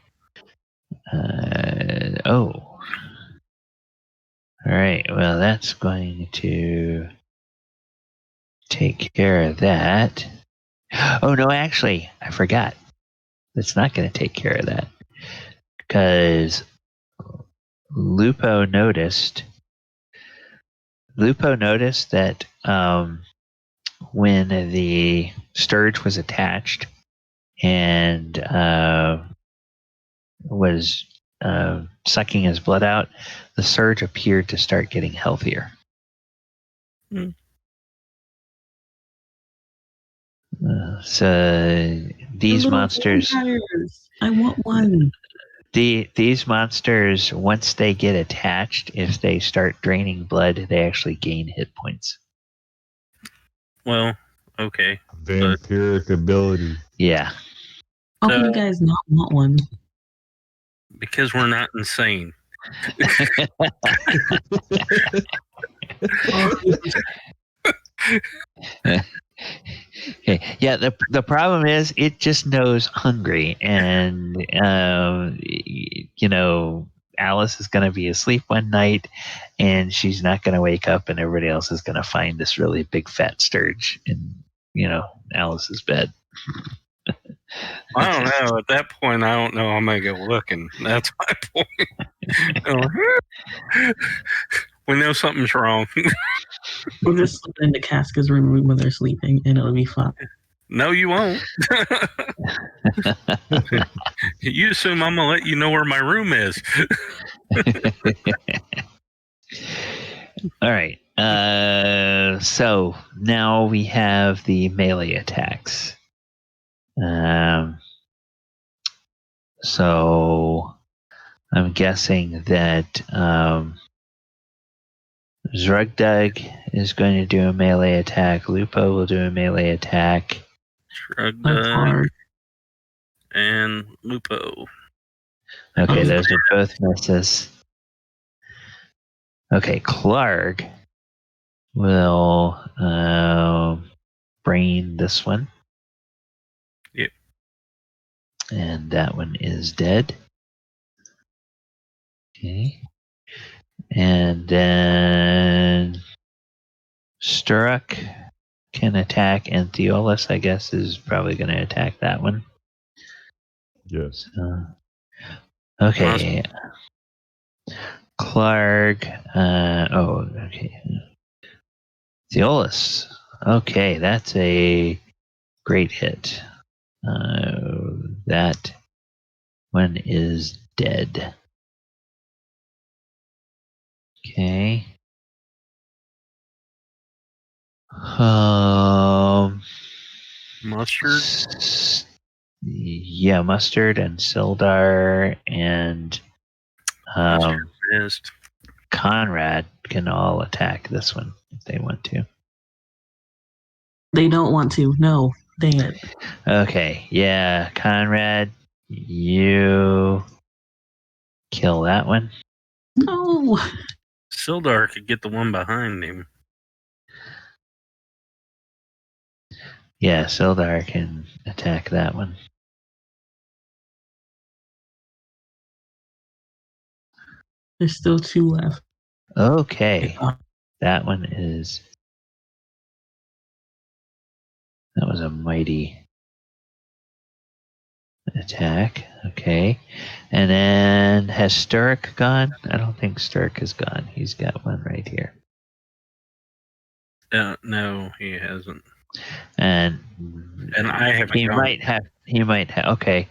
All right. Well, that's going to take care of that. Oh, no, actually, I forgot. It's not going to take care of that. Because Lupo noticed that when the Sturge was attached and was sucking his blood out, the Surge appeared to start getting healthier. So these monsters... vampires. I want one. These monsters, once they get attached, if they start draining blood, they actually gain hit points. Well, okay. Vampiric ability. Yeah. How can you guys not want one? Because we're not insane. Okay. Yeah, the problem is it just knows hungry, and Alice is going to be asleep one night, and she's not going to wake up, and everybody else is going to find this really big fat Sturge in Alice's bed. I don't know. At that point, I don't know. I'm going to go looking. That's my point. We know something's wrong. We'll just slip into Casca's room when they're sleeping, and it'll be fine. No, you won't. You assume I'm going to let you know where my room is. All right. So now we have the melee attacks. So I'm guessing that Zhrugdug is going to do a melee attack. Lupo will do a melee attack. Zhrugdug and Lupo. Okay, those are both misses. Okay, Clark will brain this one. Yep. And that one is dead. Okay. And then Sturrock can attack, and Theolis, I guess, is probably going to attack that one. Yes. Okay. Clark. Okay. Theolis. Okay, that's a great hit. That one is dead. Okay. Mustard? Yeah, Mustard and Sildar and Mustard missed. Conrad can all attack this one if they want to. They don't want to. No, dang it. Okay, yeah, Conrad, you kill that one. No. Sildar could get the one behind him. Yeah, Sildar can attack that one. There's still 2 left. Okay, that one is. That was a mighty attack. Okay. And then has Sturrock gone? I don't think Sturrock is gone. He's got one right here. No, he hasn't. And I haven't he gone. He might have. Okay.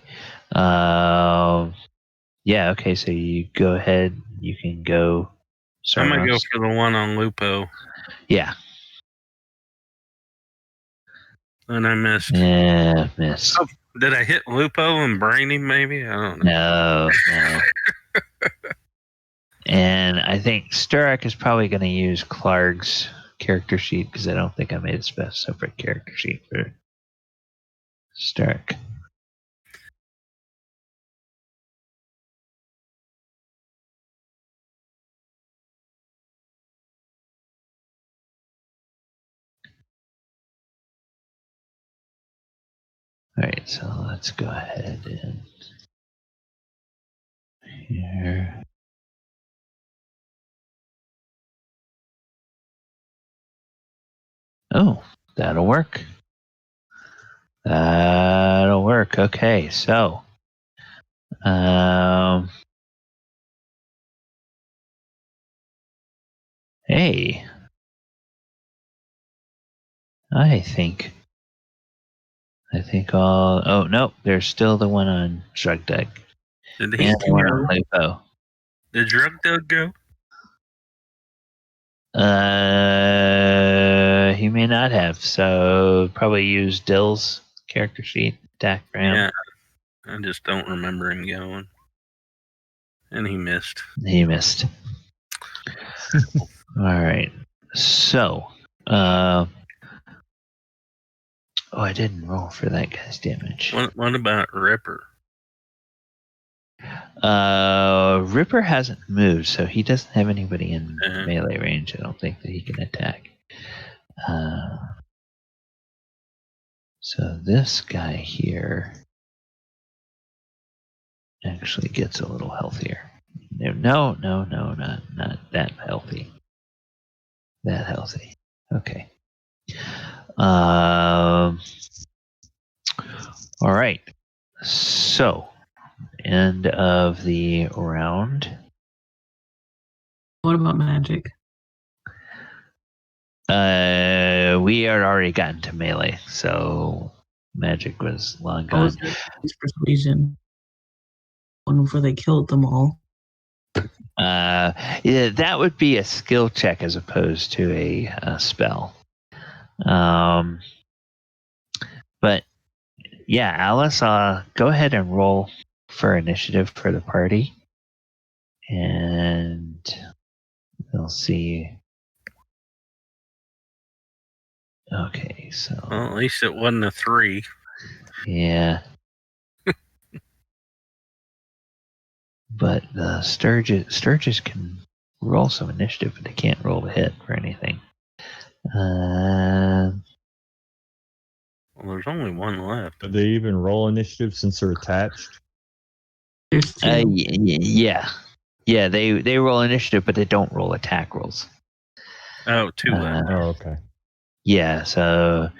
Yeah, okay, so you go ahead. You can go. I'm going to go Sermos. for the one on Lupo. Yeah. And I missed. Yeah, miss. Oh, did I hit Lupo and brain him maybe? I don't know. No. And I think Sturrock is probably going to use Clark's character sheet because I don't think I made a separate character sheet for Sturrock. All right, so let's go ahead and here. Oh, that'll work. That'll work. Okay, so hey, I think all. Oh no, there's still the one on Drug Dug. Did he And the one on Lupo. Did Drug Dug go? He may not have. So probably use Dill's character sheet attack for him. Yeah, I just don't remember him going. And he missed. He missed. All right. So, oh, I didn't roll for that guy's damage. What about Ripper? Ripper hasn't moved, so he doesn't have anybody in melee range. I don't think that he can attack. So this guy here actually gets a little healthier. No, not that healthy. That healthy. Okay. All right. So, end of the round. What about magic? We had already gotten to melee, so magic was long gone. Persuasion. Before they killed them all. Yeah, that would be a skill check as opposed to a spell. But yeah, Alice, go ahead and roll for initiative for the party, and we'll see. Okay, so well, at least it wasn't a 3. Yeah. But the Sturgis can roll some initiative, but they can't roll the hit for anything. Well, there's only one left. Did they even roll initiative since they're attached? There's 2. Yeah. Yeah, they roll initiative, but they don't roll attack rolls. Oh, 2 left. Oh, okay. Yeah, so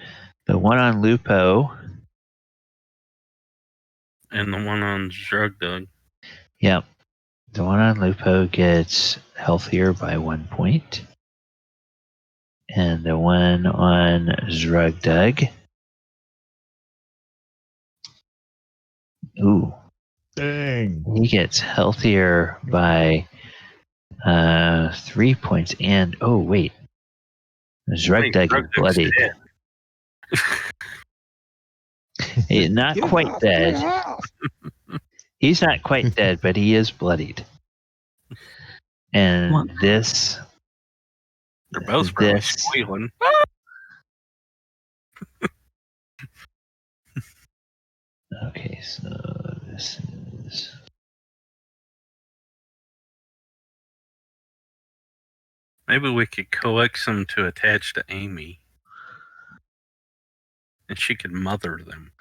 the one on Lupo. And the one on Drug Dug. Yep. The one on Lupo gets healthier by 1 point. And the one on Drug Dug Ooh, Dang. he gets healthier by 3 points. And oh wait, Zhrugdug is bloodied. Not Get quite off, dead. get off. He's not quite dead, but he is bloodied. And this. They're both probably this squealing. Okay, so this is. Maybe we could coax them to attach to Amy. And she could mother them.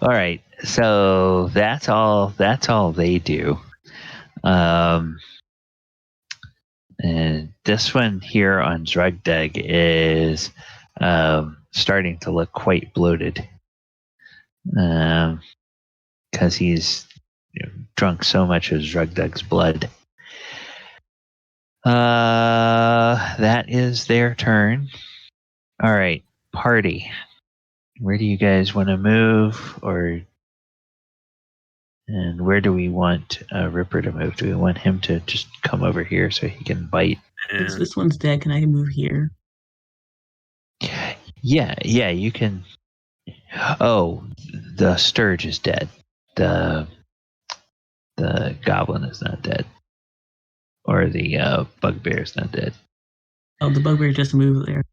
All right, so that's all they do. And this one here on Zhrugdug is starting to look quite bloated. Because he's drunk so much of Zhrugdug's blood. That is their turn. All right, party. Where do you guys want to move, and where do we want Ripper to move? Do we want him to just come over here so he can bite? Since this one's dead, can I move here? Yeah, you can. Oh, the Sturge is dead. The Goblin is not dead. Or the Bugbear is not dead. Oh, the Bugbear just moved there.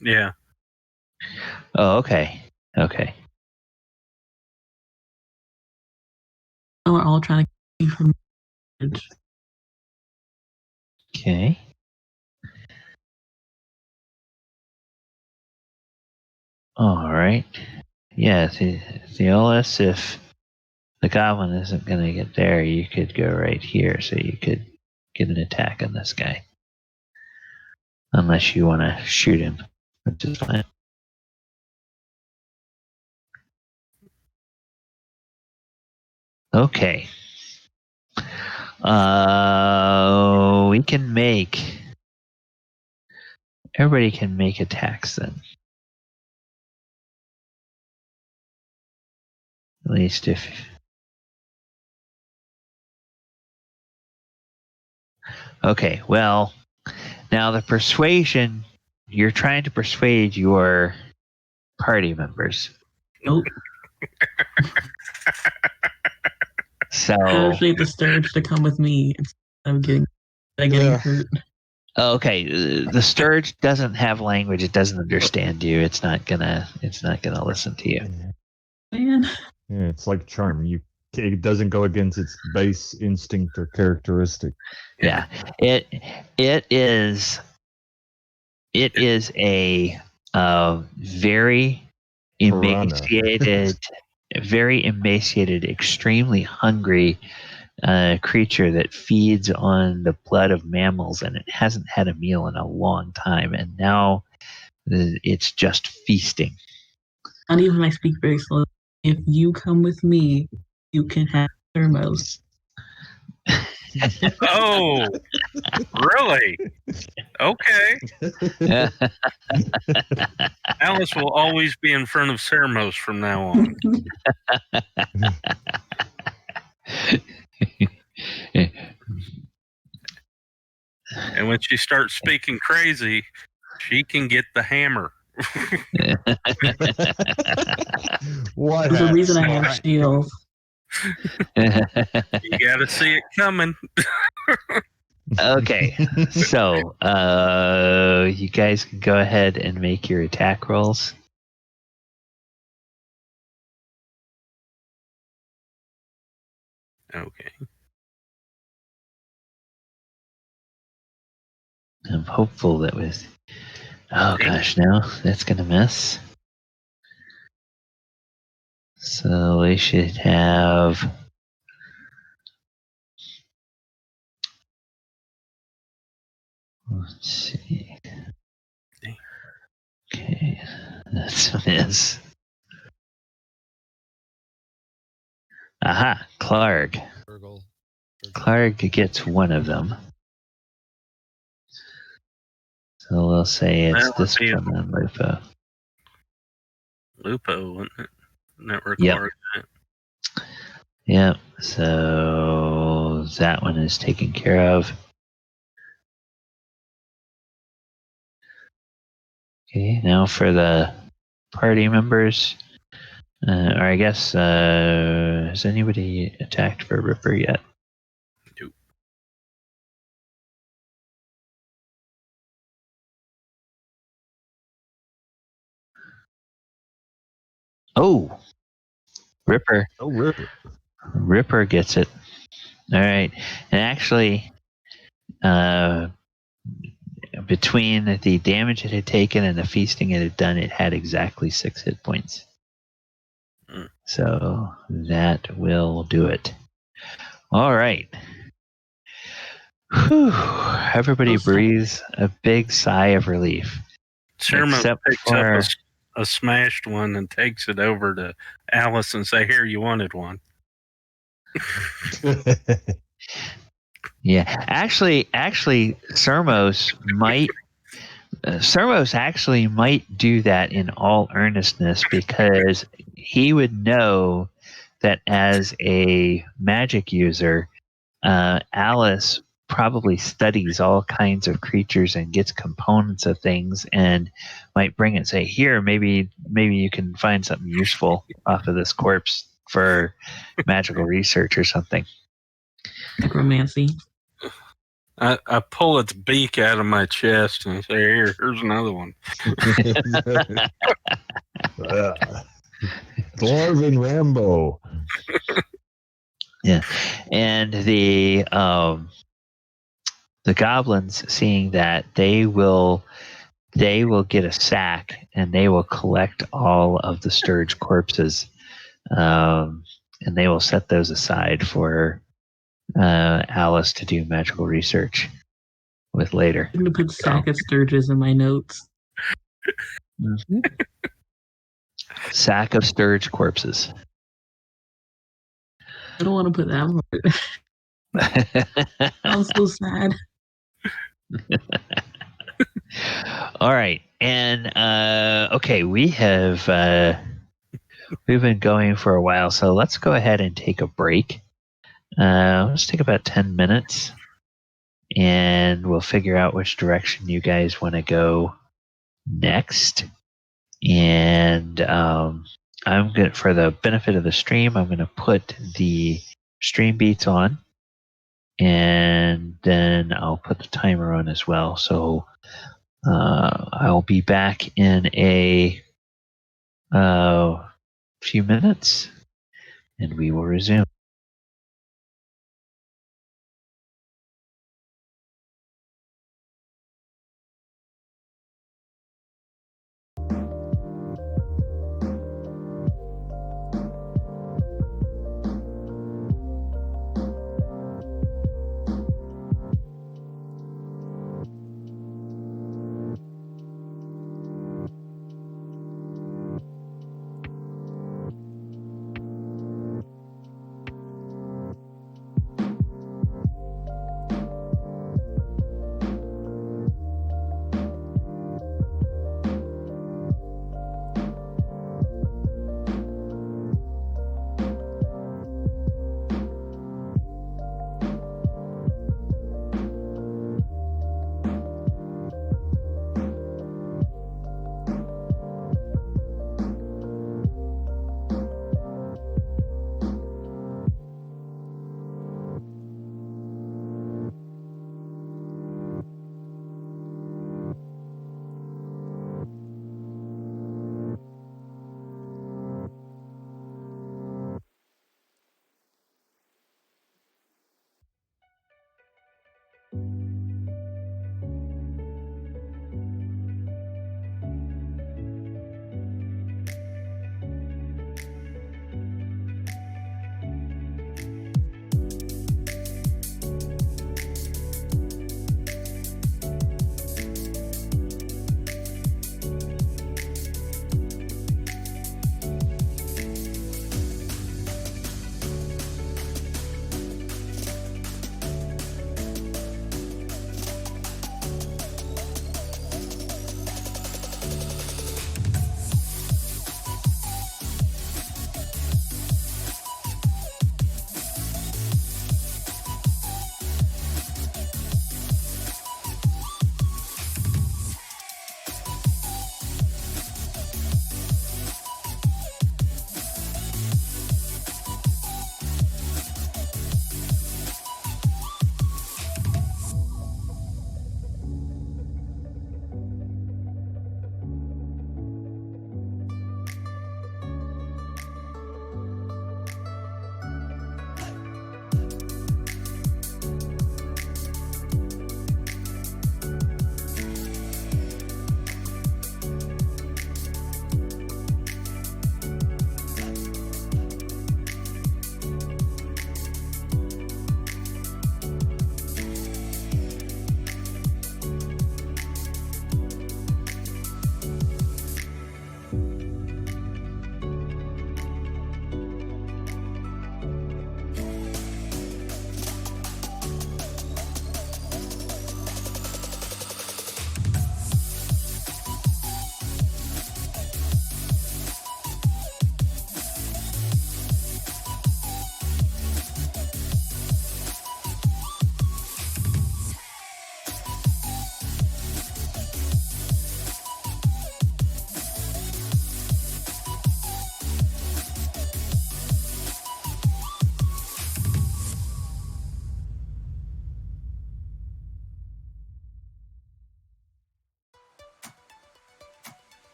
Yeah. Oh, okay. Oh, we're all trying to keep from. Okay. All right. Yeah, Theolis, if the Goblin isn't going to get there, you could go right here, so you could get an attack on this guy. Unless you want to shoot him, which is fine. Okay. We can make. Everybody can make attacks then. At least if. Okay, well, now the persuasion. You're trying to persuade your party members. Nope. So. I usually the Sturge to come with me instead of getting hurt. Okay, the Sturge doesn't have language. It doesn't understand you. It's not gonna listen to you. Man. Yeah, it's like charm. It doesn't go against its base instinct or characteristic. Yeah, it is a very emaciated, extremely hungry creature that feeds on the blood of mammals, and it hasn't had a meal in a long time, and now it's just feasting. Not even I speak very slow. If you come with me, you can have Sermos. Oh, really? Okay. Alice will always be in front of Sermos from now on. And when she starts speaking crazy, she can get the hammer. What? There's a reason I have shields. You gotta see it coming. Okay, so you guys can go ahead and make your attack rolls. Okay. I'm hopeful that was. Oh gosh, no, that's gonna miss. So we should have. Let's see. Okay, that's a miss. Aha, Clark. Clark gets one of them. So we'll say it's this one on Lupo. Lupo, wouldn't it? Network Yep. card. Yeah, so that one is taken care of. Okay, now for the party members. Or I guess, has anybody attacked for Ripper yet? Nope. Oh! Ripper. Oh, Ripper. Ripper gets it. All right. And actually, between the damage it had taken and the feasting it had done, it had exactly 6 hit points. Mm. So that will do it. All right. Whew. Everybody breathes a big sigh of relief. Sermos Except picks for... up a smashed one and takes it over to Alice and say, "Here, you wanted one." Yeah, actually, Sermos actually might do that in all earnestness, because he would know that as a magic user, Alice probably studies all kinds of creatures and gets components of things and might bring it and say, "Here, maybe you can find something useful off of this corpse for magical research or something." Necromancy. I pull its beak out of my chest and say, here's another one. Dwarven Rambo. Yeah, and the goblins, seeing that, they will get a sack and they will collect all of the Sturge corpses, and they will set those aside for Alice to do magical research with later. I'm going to put sack of Sturges in my notes. Mm-hmm. Sack of Sturge corpses. I don't want to put that word. I'm so sad. All right, and okay, we've been going for a while, so let's go ahead and take a break. Let's take about 10 minutes, and we'll figure out which direction you guys want to go next. And I'm going, for the benefit of the stream, I'm going to put the stream beats on, and then I'll put the timer on as well. So I'll be back in a few minutes, and we will resume.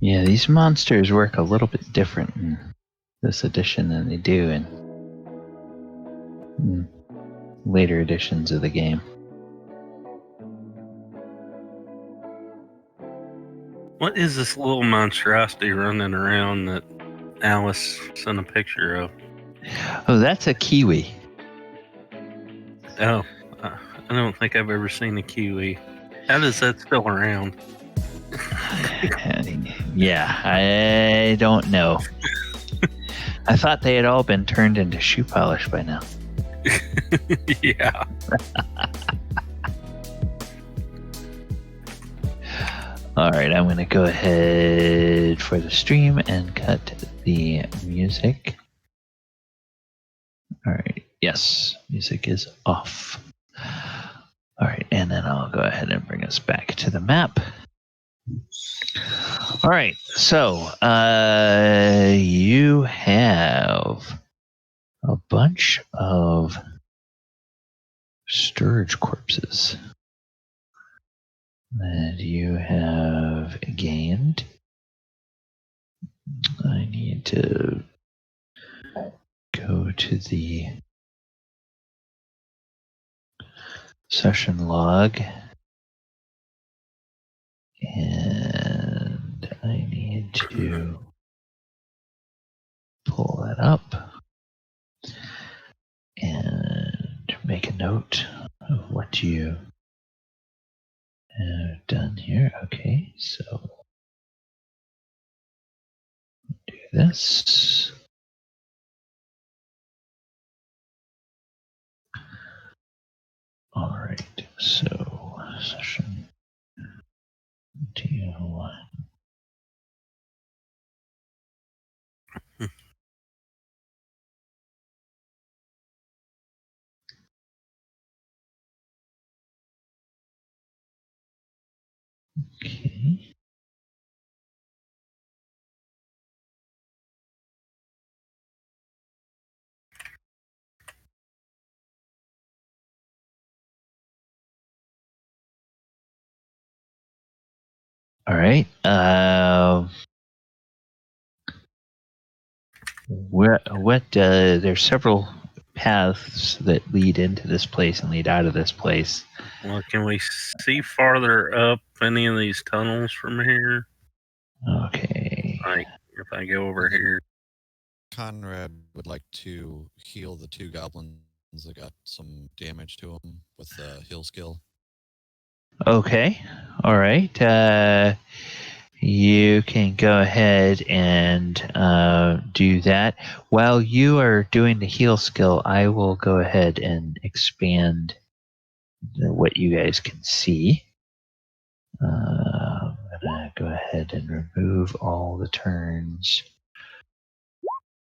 Yeah, these monsters work a little bit different in this edition than they do in later editions of the game. What is this little monstrosity running around that Alice sent a picture of? Oh, that's a kiwi. Oh, I don't think I've ever seen a kiwi. How is that still around? Yeah, I don't know. I thought they had all been turned into shoe polish by now. Yeah. All right, I'm going to go ahead for the stream and cut the music. All right, yes, music is off. All right, and then I'll go ahead and bring us back to the map. All right, so you have a bunch of scourge corpses that you have gained. I need to go to the session log, and I need to pull that up and make a note of what you have done here. Okay, so do this. All right, so session 2. Okay. All right. There's several paths that lead into this place and lead out of this place. Well, can we see farther up any of these tunnels from here? Okay. Like, if I go over here. Conrad would like to heal the 2 goblins that got some damage to them with the heal skill. Okay. All right. You can go ahead and do that. While you are doing the heal skill, I will go ahead and expand what you guys can see. I'm going to go ahead and remove all the turns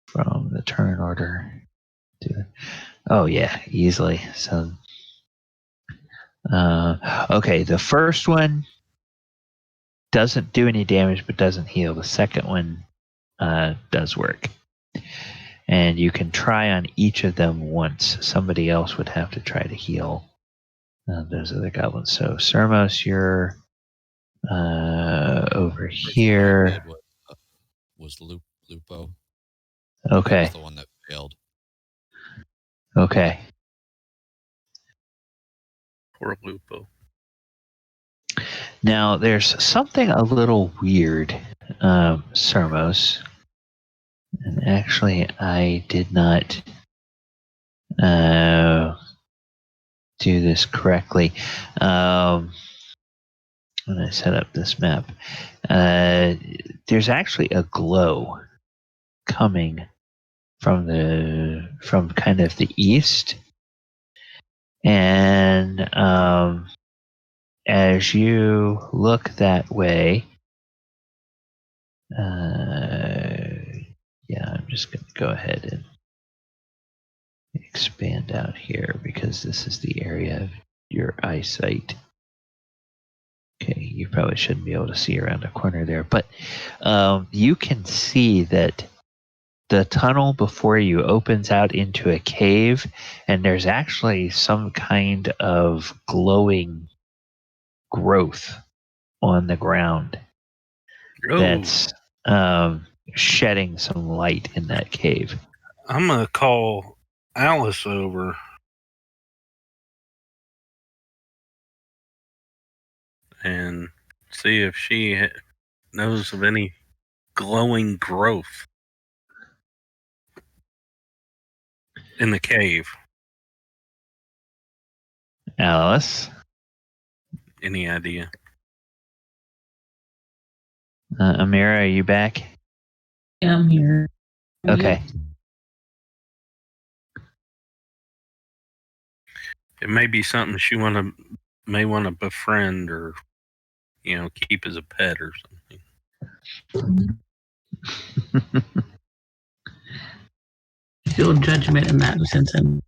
from the turn order. Oh, yeah, easily. So, okay, the first one doesn't do any damage but doesn't heal. The second one does work. And you can try on each of them once. Somebody else would have to try to heal those other goblins. So, Sermos, you're over here. Was Lupo. Okay. That was the one that failed. Okay. Poor Lupo. Now, there's something a little weird, Sermos. And actually, I did not do this correctly when I set up this map. There's actually a glow coming from kind of the east, and as you look that way, I'm just going to go ahead and expand out here because this is the area of your eyesight. Okay, you probably shouldn't be able to see around a corner there, but you can see that the tunnel before you opens out into a cave, and there's actually some kind of glowing growth on the ground. that's shedding some light in that cave. I'm going to call Alice over. And see if she knows of any glowing growth in the cave. Alice? Any idea? Amira, are you back? Yeah, I'm here. Okay. It may be something she may want to befriend or, keep as a pet or something. Feel judgment in that sentence.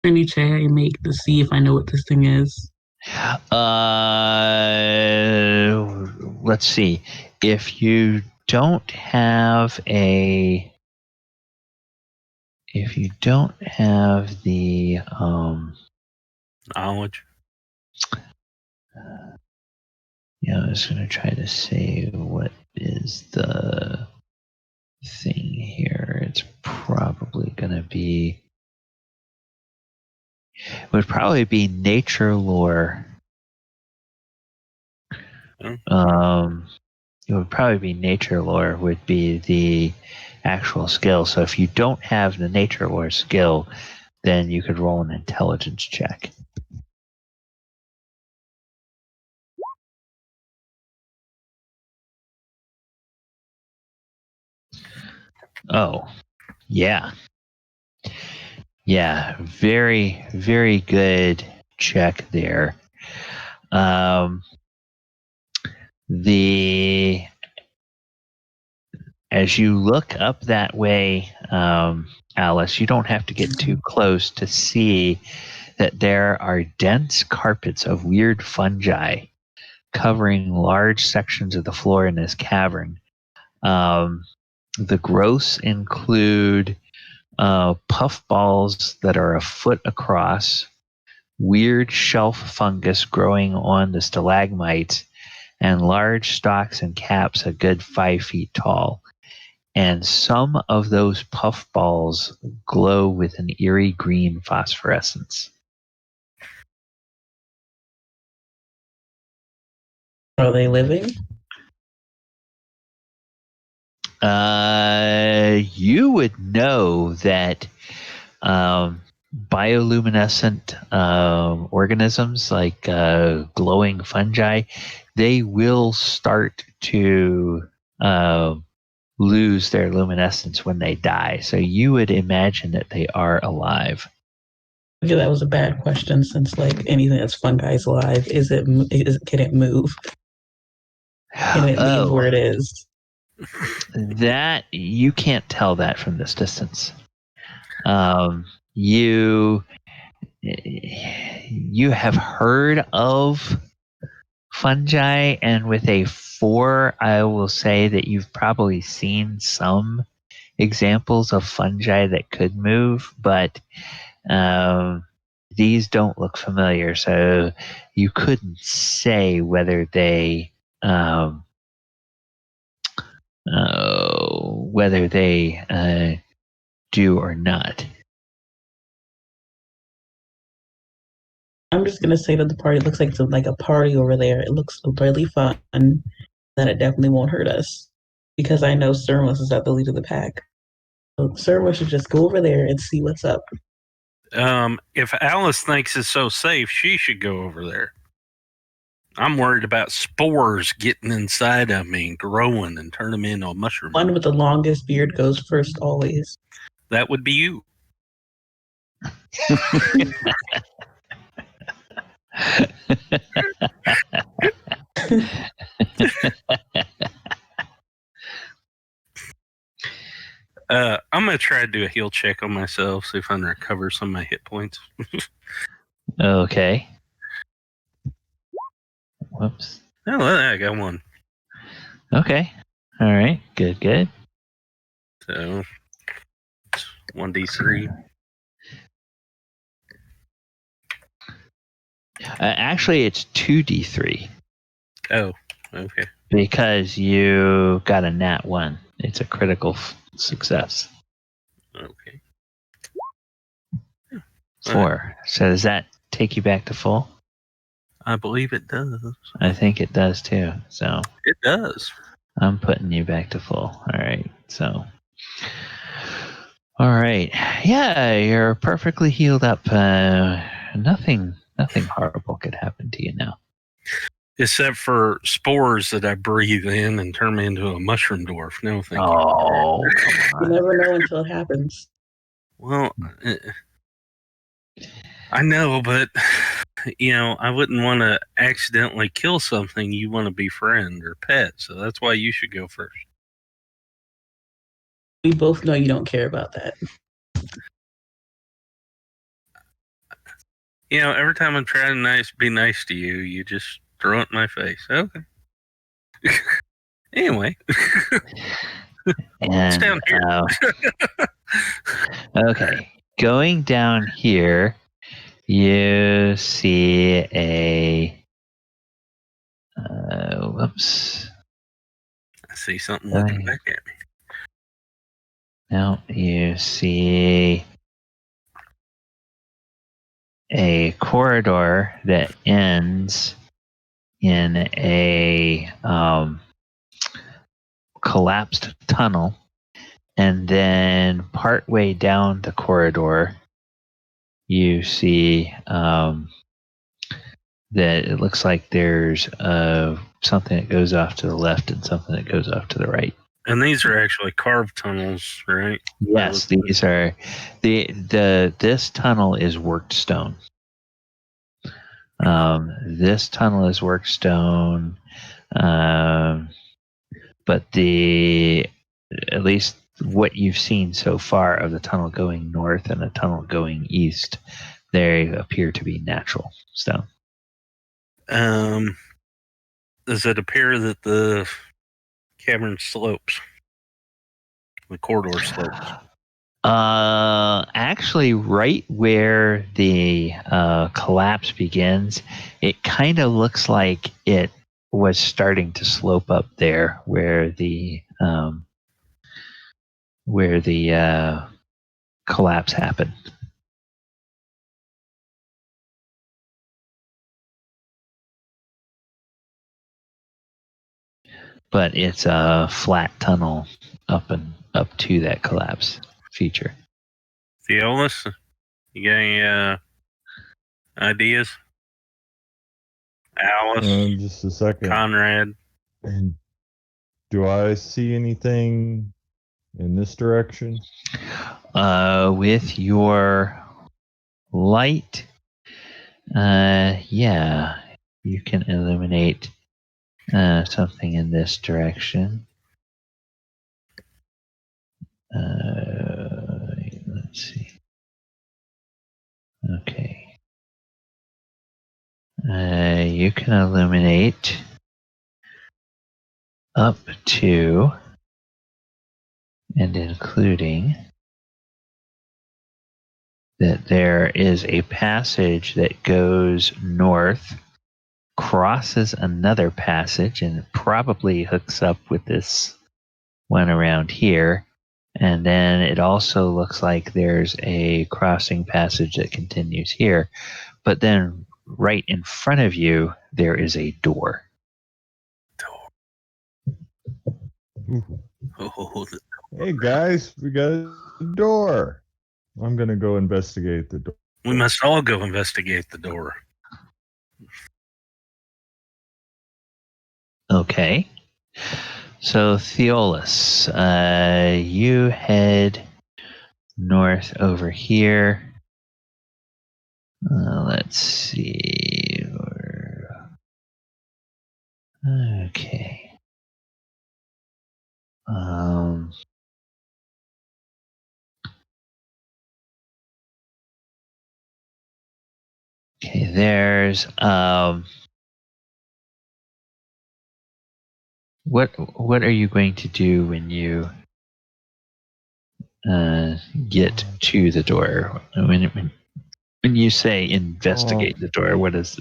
Any check I make to see if I know what this thing is? Let's see. If you don't have the Knowledge. I was going to try to say what is the thing here. It's probably going to be. It would probably be nature lore. It would probably be nature lore would be the actual skill. So if you don't have the nature lore skill, then you could roll an intelligence check. Oh, yeah. Yeah, very, very good check there. As you look up that way, Alice, you don't have to get too close to see that there are dense carpets of weird fungi covering large sections of the floor in this cavern. The growths include puffballs that are a foot across, weird shelf fungus growing on the stalagmites, and large stalks and caps a good 5 feet tall. And some of those puffballs glow with an eerie green phosphorescence. Are they living? You would know that bioluminescent organisms like glowing fungi, they will start to lose their luminescence when they die. So you would imagine that they are alive. Okay, that was a bad question since anything that's fungi is alive. Can it move? Can it leave where it is? That you can't tell that from this distance. You have heard of fungi, and with a 4, I will say that you've probably seen some examples of fungi that could move, but these don't look familiar, so you couldn't say whether they do or not. I'm just gonna say to the party, it looks like a party over there. It looks really fun. That it definitely won't hurt us because I know Sermos is at the lead of the pack. So Sermos should just go over there and see what's up. If Alice thinks it's so safe, she should go over there. I'm worried about spores getting inside of me and growing and turn them into a mushroom. One with the longest beard goes first always. That would be you. I'm going to try to do a heal check on myself, see if I can recover some of my hit points. Okay. Whoops. Oh, I got one. Okay. All right. Good. So, it's 1d3. Actually, it's 2d3 Oh, okay. because you got a nat 1. It's a critical success. Okay. 4. So does that take you back to full? I believe it does. I think it does too. So It does. I'm putting you back to full. All right. So. All right. Yeah, you're perfectly healed up. Nothing horrible could happen to you now. Except for spores that I breathe in and turn me into a mushroom dwarf. No, thank you. Oh, come You on. never know until it happens. Well, I know, but I wouldn't want to accidentally kill something you want to befriend or pet. So that's why you should go first. We both know you don't care about that. Every time I'm trying to be nice to you, you just throw it in my face. Okay. Anyway. It's And down here. okay, going down here, you see a. Whoops. I see something looking back at me. Now you see a corridor that ends in a collapsed tunnel, and then partway down the corridor, you see that it looks like there's something that goes off to the left and something that goes off to the right. And these are actually carved tunnels, right? Yes, these are this tunnel is worked stone. This tunnel is worked stone, but at least what you've seen so far of the tunnel going north and the tunnel going east, they appear to be natural stone. Does it appear that the cavern slopes? The corridor slopes? Actually, right where the collapse begins, it kind of looks like it was starting to slope up there where the collapse happened. But it's a flat tunnel up to that collapse feature. Theolis, you got any ideas? Alice, Just a second. Conrad. And do I see anything in this direction? With your light, yeah, you can illuminate something in this direction. Let's see. Okay. You can illuminate up to and including that there is a passage that goes north, crosses another passage, and it probably hooks up with this one around here. And then it also looks like there's a crossing passage that continues here. But then right in front of you, there is a door. Oh, Hey guys, we got a door. I'm gonna go investigate the door. we must all go investigate the door. Okay. So, Theolis, you head north over here. Let's see. Okay. Okay, there's what are you going to do when you get to the door? When you say investigate the door, what does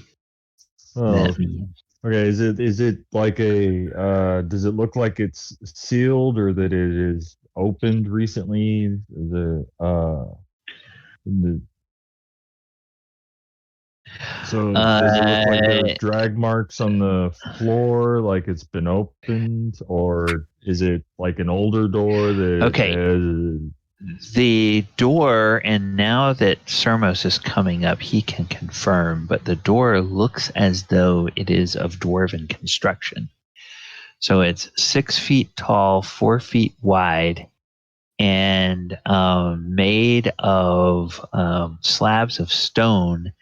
that mean? Okay, is it like a does it look like it's sealed or that it is opened recently? So does it look like there's drag marks on the floor, like it's been opened, or is it like an older door that Okay. The door, and now that Sermos is coming up, he can confirm, but the door looks as though it is of dwarven construction. So it's 6 feet tall, 4 feet wide, and made of slabs of stone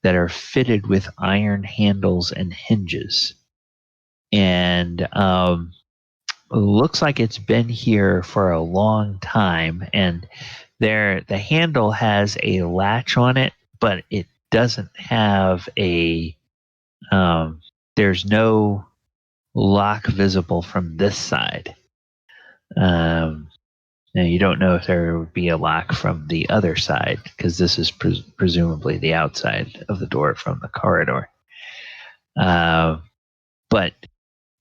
that are fitted with iron handles and hinges. And looks like it's been here for a long time, and the handle has a latch on it, but it doesn't have a there's no lock visible from this side. Now you don't know if there would be a lock from the other side, because this is presumably the outside of the door from the corridor. But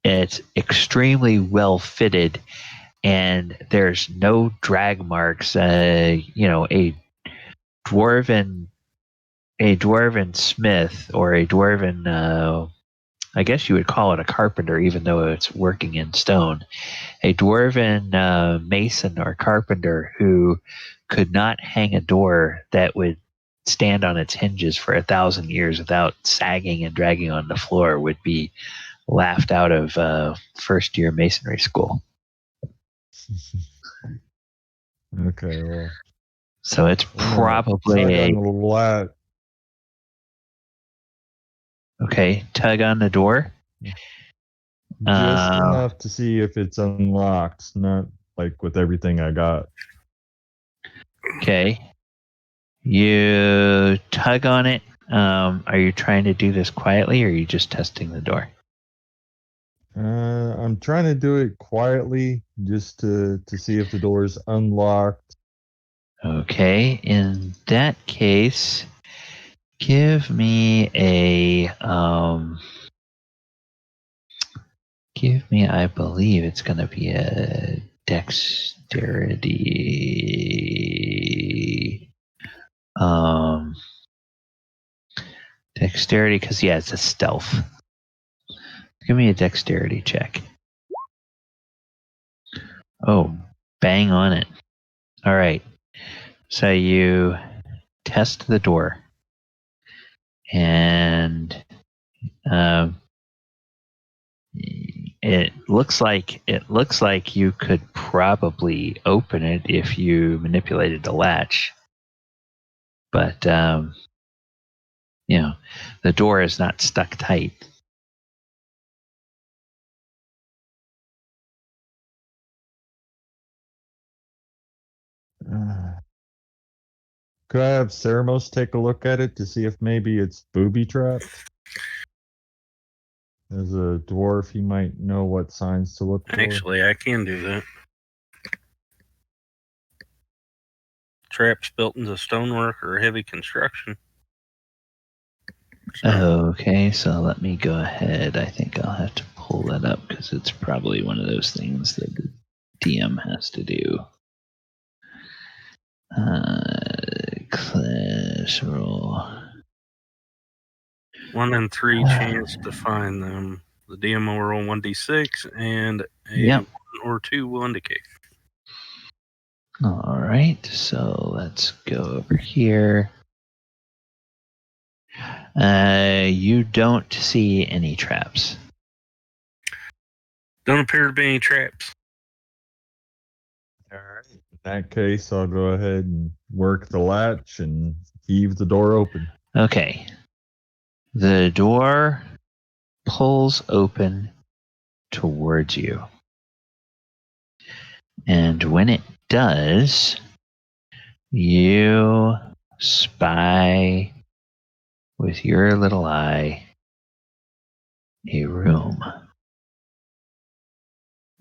it's extremely well fitted, and there's no drag marks. A dwarven smith, or a dwarven, I guess you would call it a carpenter, even though it's working in stone. A dwarven mason or carpenter who could not hang a door that would stand on its hinges for 1,000 years without sagging and dragging on the floor would be laughed out of first-year masonry school. Okay, well. So it's probably Okay, tug on the door. Just enough to see if it's unlocked, not like with everything I got. Okay. You tug on it. Are you trying to do this quietly, or are you just testing the door? I'm trying to do it quietly, just to see if the door is unlocked. Okay, in that case, give me I believe it's going to be a dexterity. Dexterity, because it's a stealth. Give me a dexterity check. Oh, bang on it. All right. So you test the door, and it looks like you could probably open it if you manipulated the latch, but the door is not stuck tight. Could I have Sermos take a look at it to see if maybe it's booby trapped? As a dwarf, he might know what signs to look for. Actually, I can do that. Traps built into stonework or heavy construction. Okay, so let me go ahead. I think I'll have to pull that up, because it's probably one of those things that the DM has to do. Class roll. 1 in 3 chance to find them. The DM will roll 1d6, and a 1 or 2 will indicate. All right, so let's go over here. You don't see any traps. Don't appear to be any traps. All right. In that case, I'll go ahead and work the latch and heave the door open. Okay. The door pulls open towards you. And when it does, you spy with your little eye a room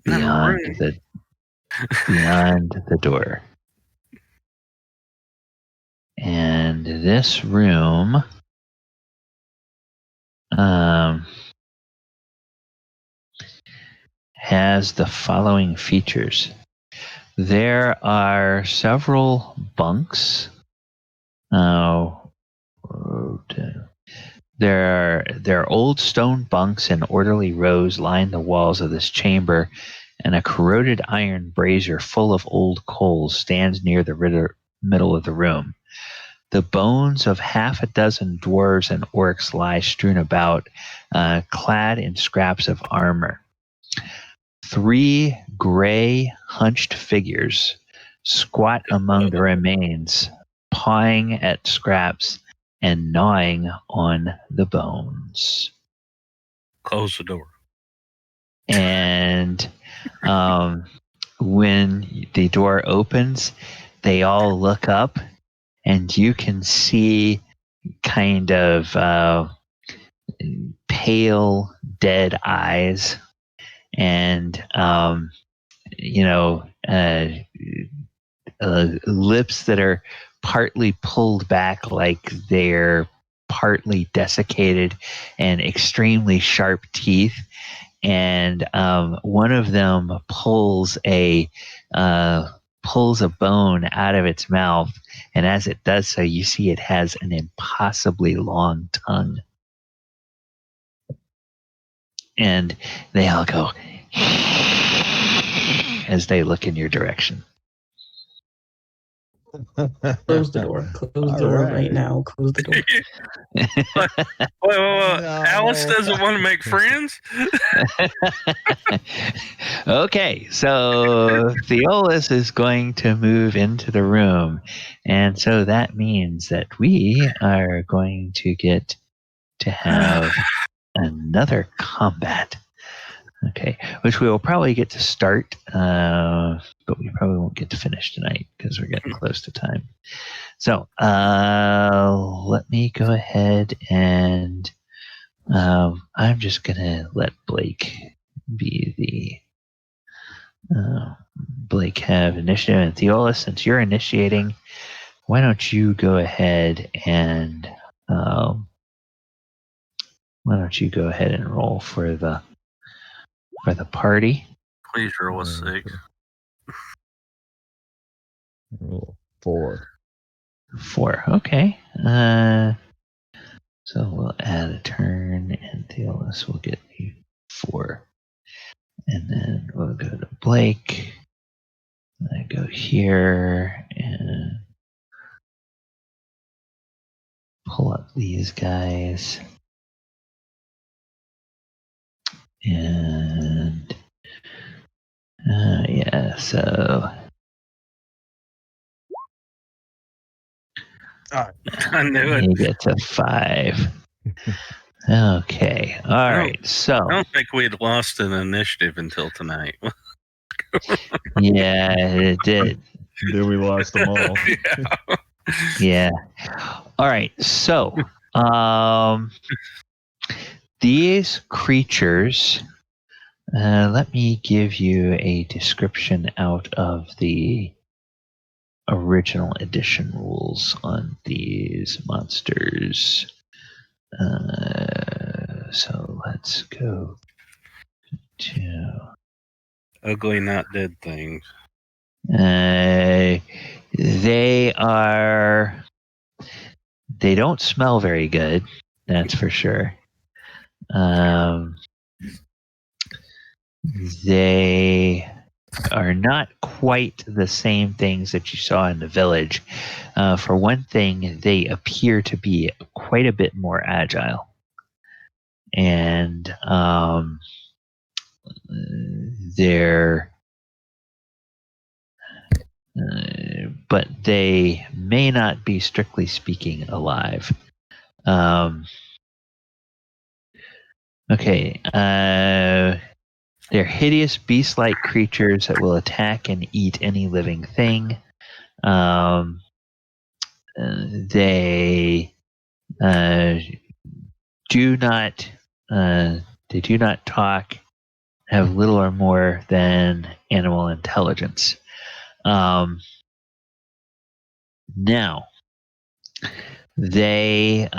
beyond the door. And this room has the following features. There are several bunks. There are old stone bunks in orderly rows line the walls of this chamber, and a corroded iron brazier full of old coals stands near the middle of the room. The bones of half a dozen dwarves and orcs lie strewn about, clad in scraps of armor. 3 gray, hunched figures squat among the remains, pawing at scraps and gnawing on the bones. Close the door. And when the door opens, they all look up, and you can see kind of pale, dead eyes, and lips that are partly pulled back, like they're partly desiccated, and extremely sharp teeth. And one of them pulls a bone out of its mouth, and as it does so, you see it has an impossibly long tongue. And they all go as they look in your direction. Close the door. Close the door right now. Close the door. Well, Alice doesn't want to make friends? Okay, so Theolis is going to move into the room, and so that means that we are going to get to have another combat. Okay, which we will probably get to start, but we probably won't get to finish tonight because we're getting close to time. So let me go ahead and I'm just going to let Blake be the Blake have initiative, and Theolis, since you're initiating, why don't you go ahead and roll for the party. Please roll a 6. Roll 4. 4. Okay. So we'll add a turn, and Theolis will get you 4. And then we'll go to Blake. I go here and pull up these guys. And so I knew it. you get to 5. Okay. All right. So I don't think we'd lost an initiative until tonight. yeah, it did. Then we lost them all. Yeah. All right. So these creatures, let me give you a description out of the original edition rules on these monsters. So let's go to Ugly, not dead things. they don't smell very good, that's for sure. They are not quite the same things that you saw in the village. For one thing, they appear to be quite a bit more agile. And but they may not be, strictly speaking, alive. Okay. They're hideous beast-like creatures that will attack and eat any living thing. They do not talk, have little or more than animal intelligence. Now, They,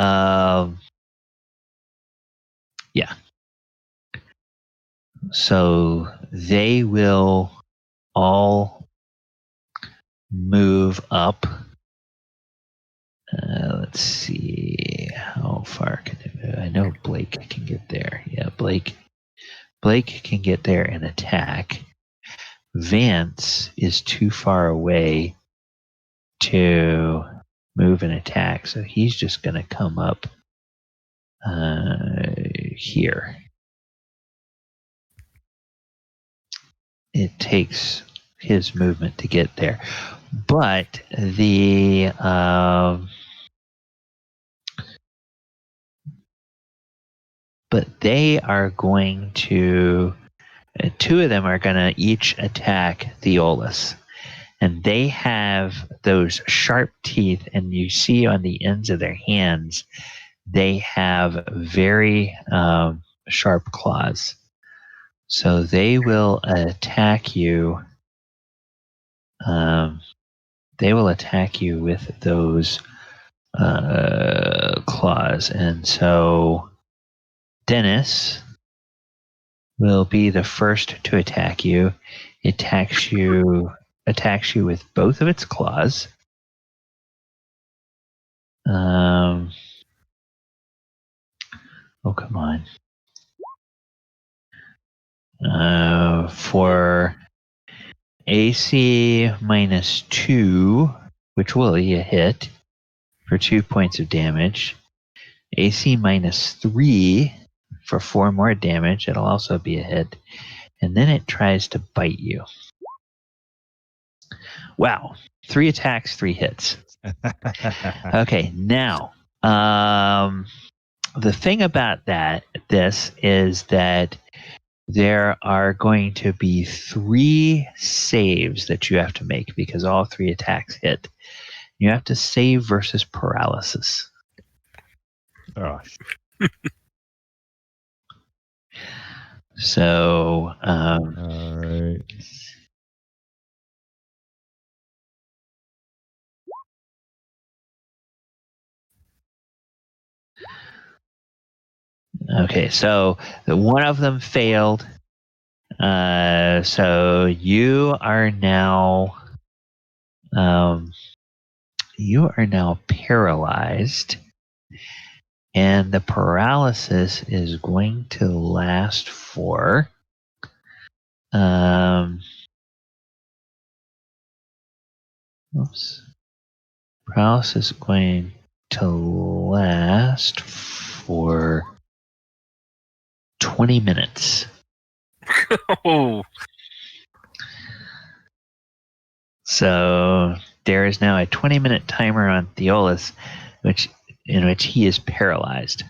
yeah. So they will all move up. Let's see, how far can they move? I know Blake can get there. Yeah, Blake can get there and attack. Vance is too far away to move and attack, so he's just going to come up here. It takes his movement to get there, but they are going to. Two of them are going to each attack Theolis. And they have those sharp teeth, and you see on the ends of their hands, they have very sharp claws. So they will attack you. They will attack you with those claws. And so Dennis will be the first to attack you. It attacks you with both of its claws. Oh, come on. For AC -2, which will be a hit for 2 points of damage. AC -3 for 4 more damage. It'll also be a hit. And then it tries to bite you. Wow. 3 attacks, 3 hits. Okay, now, the thing about this is that there are going to be 3 saves that you have to make because all 3 attacks hit. You have to save versus paralysis. Gosh. So, all right. Okay, so one of them failed. So you are now paralyzed, and the paralysis is going to last for paralysis is going to last for 20 minutes. Oh, So there is now a 20-minute timer on Theolis, in which he is paralyzed,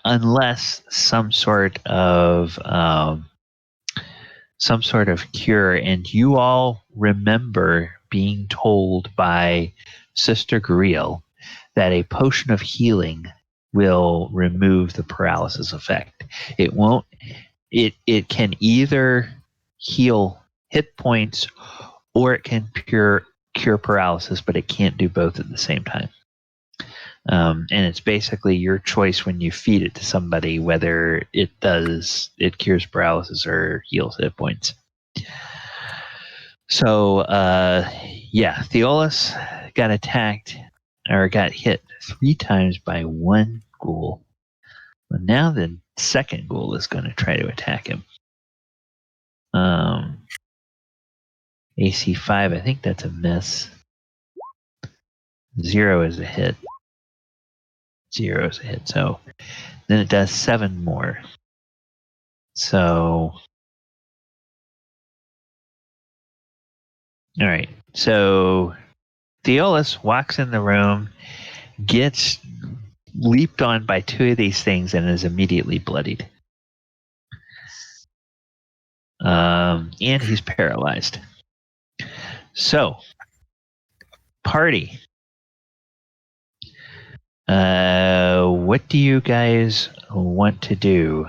unless some sort of cure. And you all remember being told by Sister Griel that a potion of healing will remove the paralysis effect. It won't. It can either heal hit points or it can cure paralysis, but it can't do both at the same time. And it's basically your choice when you feed it to somebody whether it cures paralysis or heals hit points. So, Theolis got attacked or got hit 3 times by 1 ghoul. But now the second ghoul is going to try to attack him. AC 5, I think that's a miss. 0 is a hit. 0 is a hit. So then it does 7 more. So, all right. So Theolis walks in the room, gets leaped on by 2 of these things, and is immediately bloodied. And he's paralyzed. So, party. What do you guys want to do?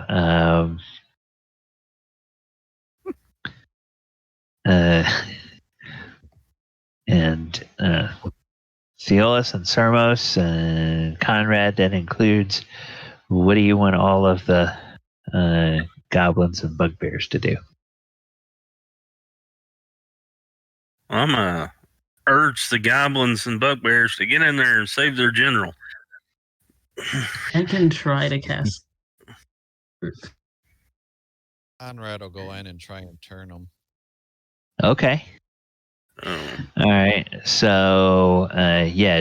Theolis and Sermos and Conrad. That includes, what do you want all of the goblins and bugbears to do? I'm going to urge the goblins and bugbears to get in there and save their general. I can try to cast. Conrad will go in and try and turn them. Okay. Oh. All right. So,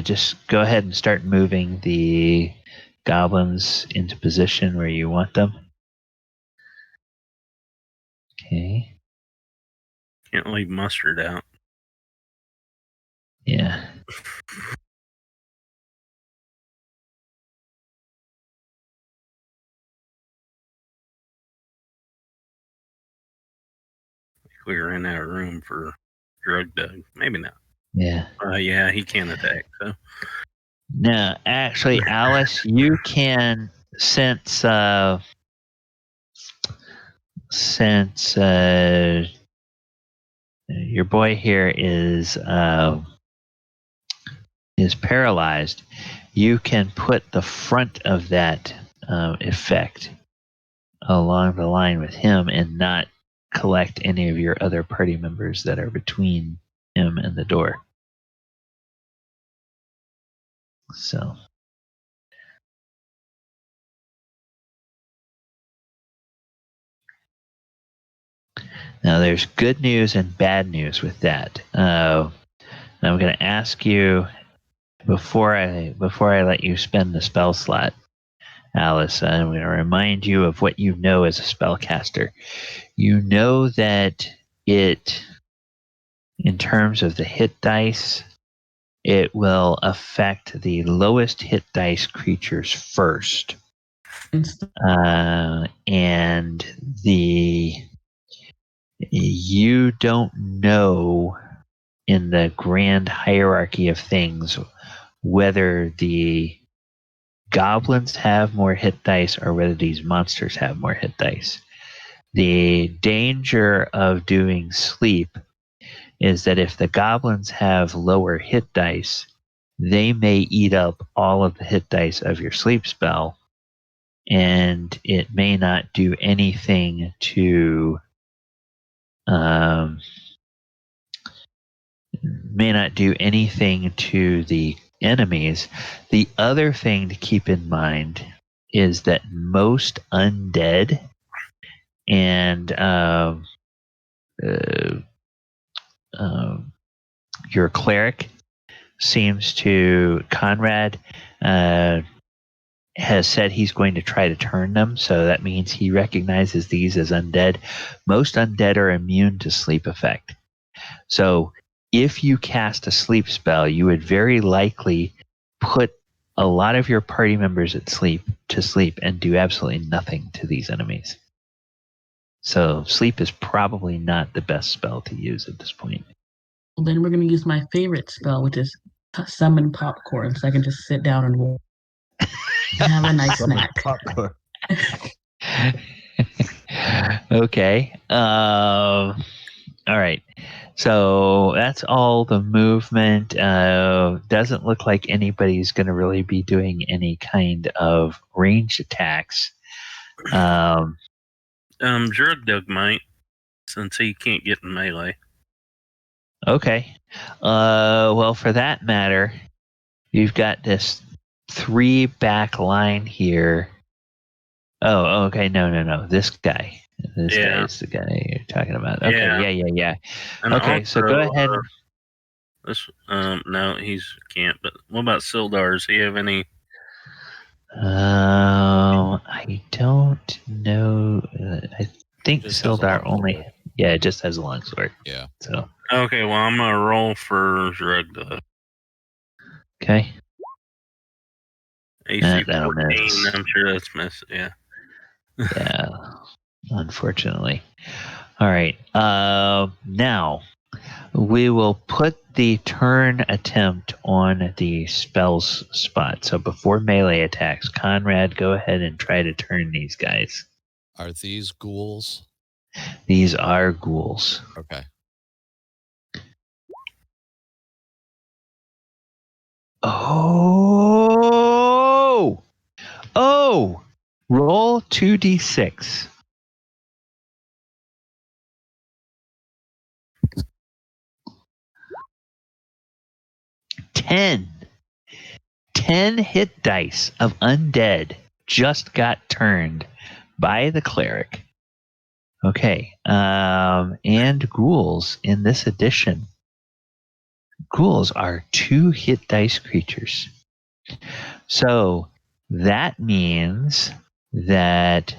just go ahead and start moving the goblins into position where you want them. Okay. Can't leave mustard out. Yeah. We ran out of room for Drug Dug. Maybe not. Yeah. Yeah, he can attack. So. No, actually, Alice, you can since your boy here is paralyzed, you can put the front of that effect along the line with him and not collect any of your other party members that are between him and the door. So. Now, there's good news and bad news with that. I'm going to ask you before I let you spend the spell slot, Alice. I'm going to remind you of what you know as a spellcaster. You know that it, in terms of the hit dice, it will affect the lowest hit dice creatures first, and you don't know in the grand hierarchy of things whether the goblins have more hit dice or whether these monsters have more hit dice. The danger of doing sleep is that if the goblins have lower hit dice, they may eat up all of the hit dice of your sleep spell, and it may not do anything to the enemies. The other thing to keep in mind is that most undead and your cleric seems to, Conrad has said he's going to try to turn them, so that means he recognizes these as undead. Most undead are immune to sleep effect. So if you cast a sleep spell, you would very likely put a lot of your party members to sleep and do absolutely nothing to these enemies. So sleep is probably not the best spell to use at this point. Well, then we're going to use my favorite spell, which is summon popcorn, so I can just sit down and have a nice snack. Popcorn. Okay. All right. So that's all the movement. Doesn't look like anybody's going to really be doing any kind of ranged attacks. Drug Dug might, since he can't get in melee. Okay. Well, for that matter, you've got this 3 back line here. Oh, okay. No. This guy. This guy is the guy you're talking about. Okay. Yeah. And okay, also, so go ahead. No, he can't. But what about Sildar? Does he have any? I don't know. I think Just has a Sildar long only. sword. Yeah, it just has a long sword. Yeah. So. Okay, well, I'm gonna roll for Drug Dug. Okay. AC That'll 14. miss. I'm sure that's miss. Yeah. Yeah. Unfortunately. All right. Now we will put the turn attempt on the spells spot. So before melee attacks, Conrad, go ahead and try to turn these guys. Are these ghouls? These are ghouls. Okay. Oh! Roll 2d6. 10 hit dice of undead just got turned by the cleric. Okay, and ghouls in this edition. Ghouls are 2 hit dice creatures. So that means that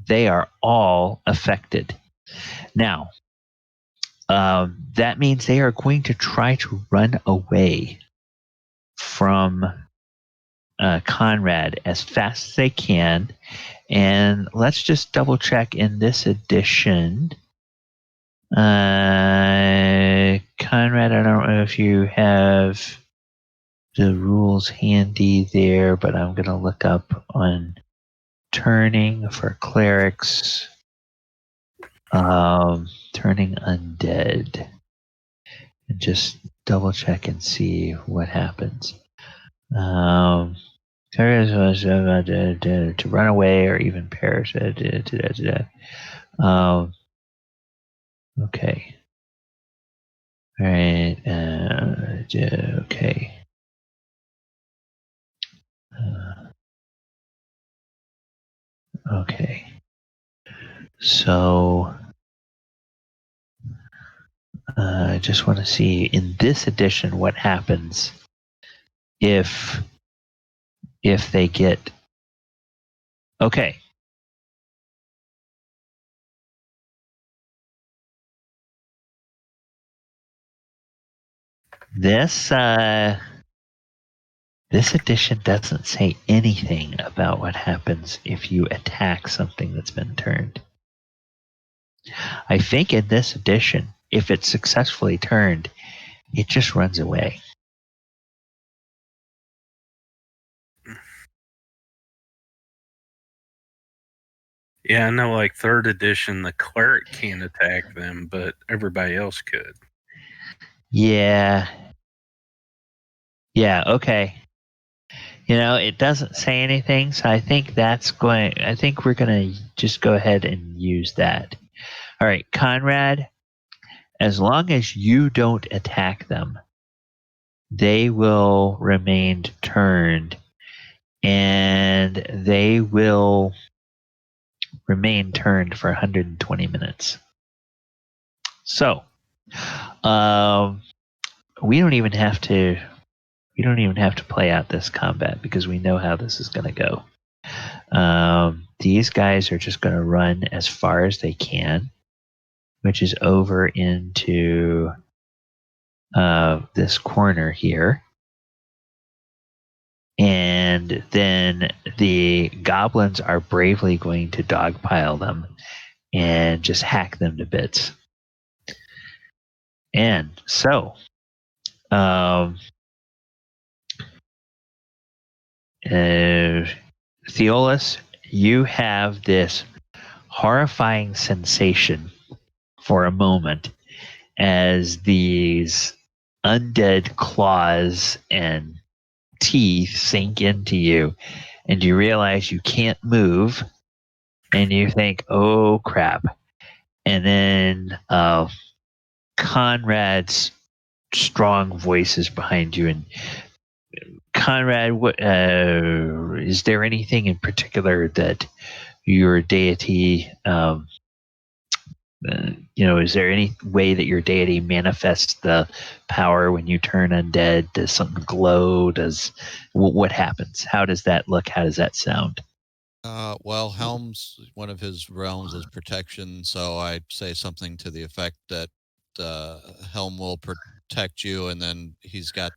they are all affected. Now, that means they are going to try to run away from Conrad as fast as they can. And let's just double check in this edition. Conrad, I don't know if you have the rules handy there, but I'm going to look up on turning for clerics. Turning undead. And just double check and see what happens. To run away or even perish. Okay. All right. Okay. Okay. So I just want to see in this edition what happens if they get. Okay. This edition doesn't say anything about what happens if you attack something that's been turned. I think in this edition, if it's successfully turned, it just runs away. Yeah, I know, like 3rd edition, the cleric can't attack them, but everybody else could. Yeah. Yeah, okay. It doesn't say anything, so I think we're going to just go ahead and use that. All right, Conrad, as long as you don't attack them, they will remain turned, and they will remain turned for 120 minutes. So, we don't even have to play out this combat because we know how this is going to go. These guys are just going to run as far as they can, which is over into this corner here. And then the goblins are bravely going to dogpile them and just hack them to bits. And so, Theolis, you have this horrifying sensation for a moment as these undead claws and teeth sink into you, and you realize you can't move, and you think, oh crap. And then Conrad's strong voice is behind you, and Conrad, what is there anything in particular that your deity is there any way that your deity manifests the power when you turn undead? Does something glow? What happens? How does that look? How does that sound? Well, Helm's one of his realms is protection, so I'd say something to the effect that Helm will protect you, and then he's got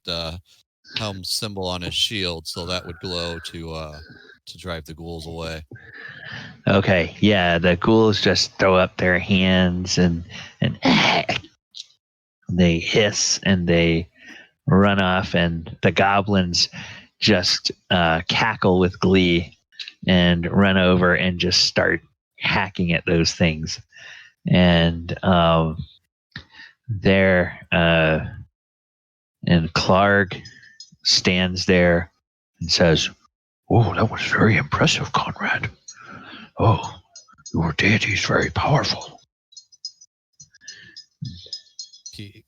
Helm's symbol on his shield, so that would glow to drive the ghouls away. Okay, yeah, the ghouls just throw up their hands and they hiss and they run off, and the goblins just cackle with glee and run over and just start hacking at those things. And they're And Clark stands there and says, "Oh, that was very impressive, Conrad. Oh, your deity is very powerful."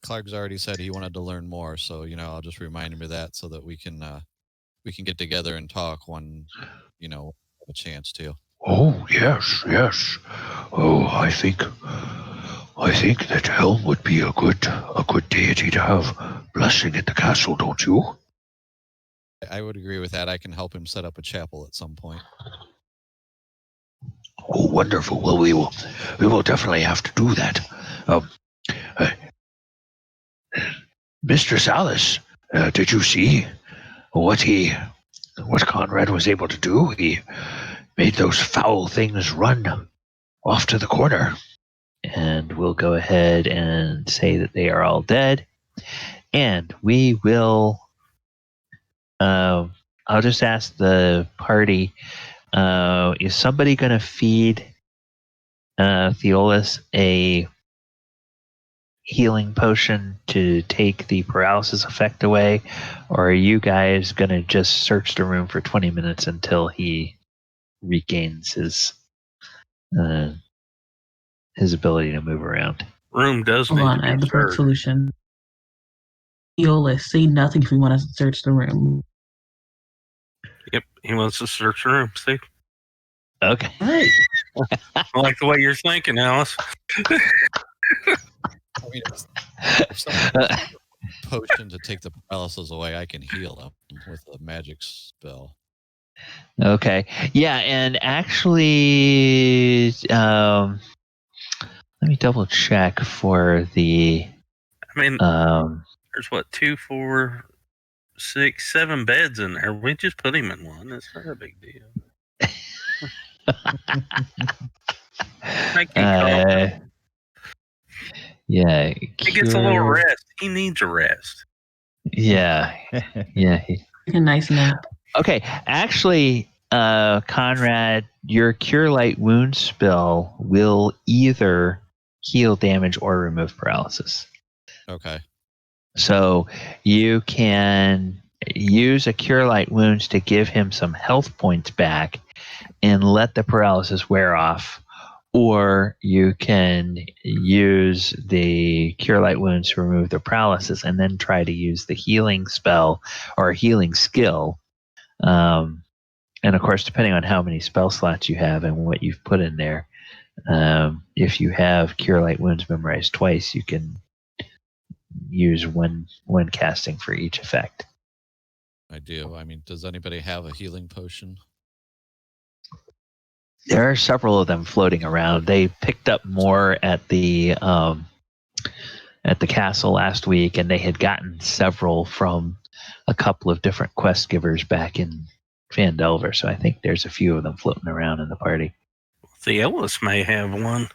Clark's already said he wanted to learn more, so I'll just remind him of that so that we can get together and talk when have a chance to. Oh, yes. Oh, I think that Helm would be a good deity to have blessing at the castle, don't you? I would agree with that. I can help him set up a chapel at some point. Oh, wonderful. Well, we will definitely have to do that. Mistress Alice, did you see what Conrad was able to do? He made those foul things run off to the corner. And we'll go ahead and say that they are all dead. And we will... I'll just ask the party, is somebody going to feed Theolis a healing potion to take the paralysis effect away? Or are you guys going to just search the room for 20 minutes until he regains his ability to move around? Room does Hold need on, to I have be the perfect searched. solution. Theolis, say nothing if we want to search the room. Yep, he wants to search the room. See? Okay. All right. I like the way you're thinking, Alice. I mean, if someone has a potion to take the paralysis away, I can heal him with a magic spell. Okay. Yeah, and actually, let me double check for the... I mean, there's 2, 4, 6, 7 beds in there. We just put him in one. It's not a big deal. Thank you, Carl. Yeah. He gets a little rest. He needs a rest. Yeah. Yeah. A nice nap. Okay. Actually, Conrad, your Cure Light Wound spell will either heal damage or remove paralysis. Okay. So you can use a Cure Light Wounds to give him some health points back and let the paralysis wear off. Or you can use the Cure Light Wounds to remove the paralysis and then try to use the healing spell or healing skill. And of course, depending on how many spell slots you have and what you've put in there, if you have Cure Light Wounds memorized twice, you can use one casting for each effect. I do. I mean, does anybody have a healing potion? There are several of them floating around. They picked up more at the castle last week, and they had gotten several from a couple of different quest givers back in Phandelver. So I think there's a few of them floating around in the party. Theolis may have one.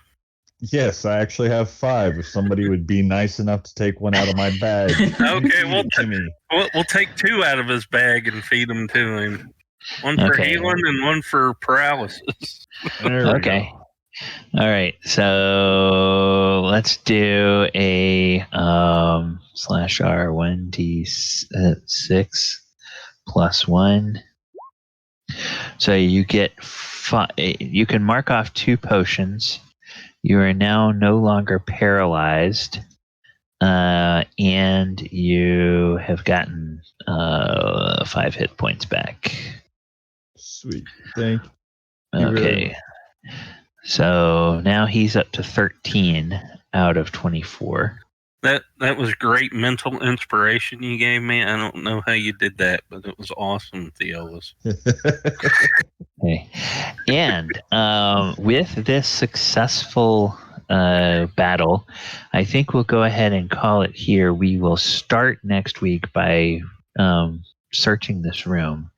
Yes, I actually have 5. If somebody would be nice enough to take one out of my bag. Okay, to me. We'll take 2 out of his bag and feed them to him. One for healing and one for paralysis. Okay. All right. So let's do a /R 1d6 plus 1. So you get you can mark off 2 potions. You are now no longer paralyzed, and you have gotten 5 hit points back. Sweet. Thank you. Okay. So now he's up to 13 out of 24. That was great mental inspiration you gave me. I don't know how you did that, but it was awesome, Theolis. Okay. And with this successful battle, I think we'll go ahead and call it here. We will start next week by searching this room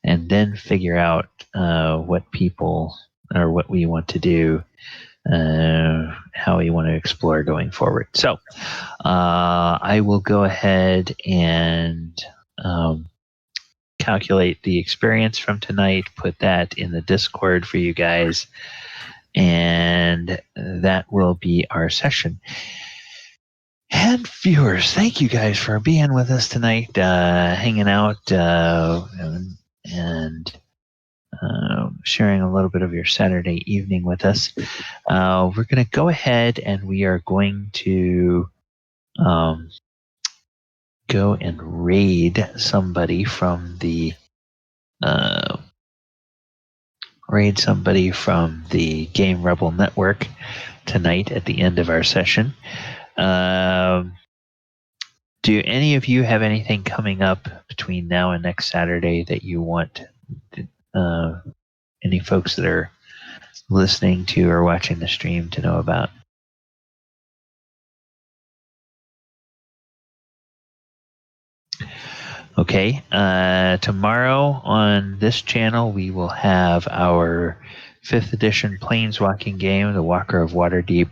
and then figure out what people or what we want to do, how we want to explore going forward. So I will go ahead and calculate the experience from tonight, put that in the Discord for you guys, and that will be our session. And viewers, thank you guys for being with us tonight, hanging out and sharing a little bit of your Saturday evening with us. We're going to go ahead and we are going to go and raid somebody from the Game Rebel Network tonight at the end of our session. Do any of you have anything coming up between now and next Saturday that you want any folks that are listening to or watching the stream to know about? Okay, tomorrow on this channel we will have our 5th edition Planeswalking game, The Walker of Waterdeep.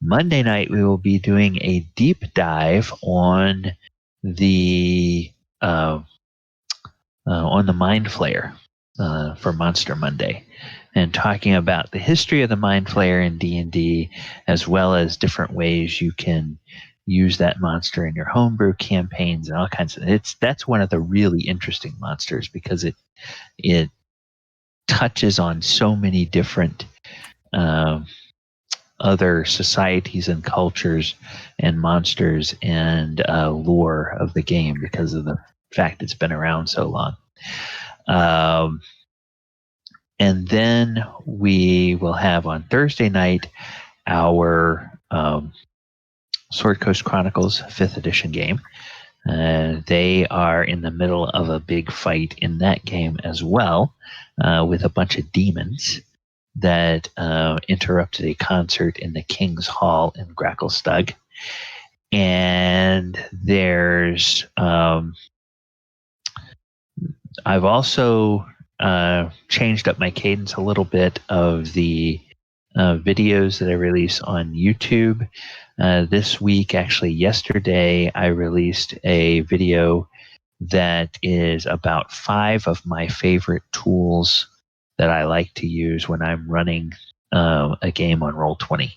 Monday night we will be doing a deep dive on the Mind Flayer for Monster Monday, and talking about the history of the Mind Flayer in D&D, as well as different ways you can use that monster in your homebrew campaigns and all kinds of. That's one of the really interesting monsters because it touches on so many different other societies and cultures and monsters and lore of the game because of the fact it's been around so long. And then we will have on Thursday night our Sword Coast Chronicles 5th edition game. They are in the middle of a big fight in that game as well, with a bunch of demons that interrupted a concert in the King's Hall in Gracklestug. And there's I've also changed up my cadence a little bit of the videos that I release on YouTube. This week, actually yesterday, I released a video that is about 5 of my favorite tools that I like to use when I'm running a game on Roll20.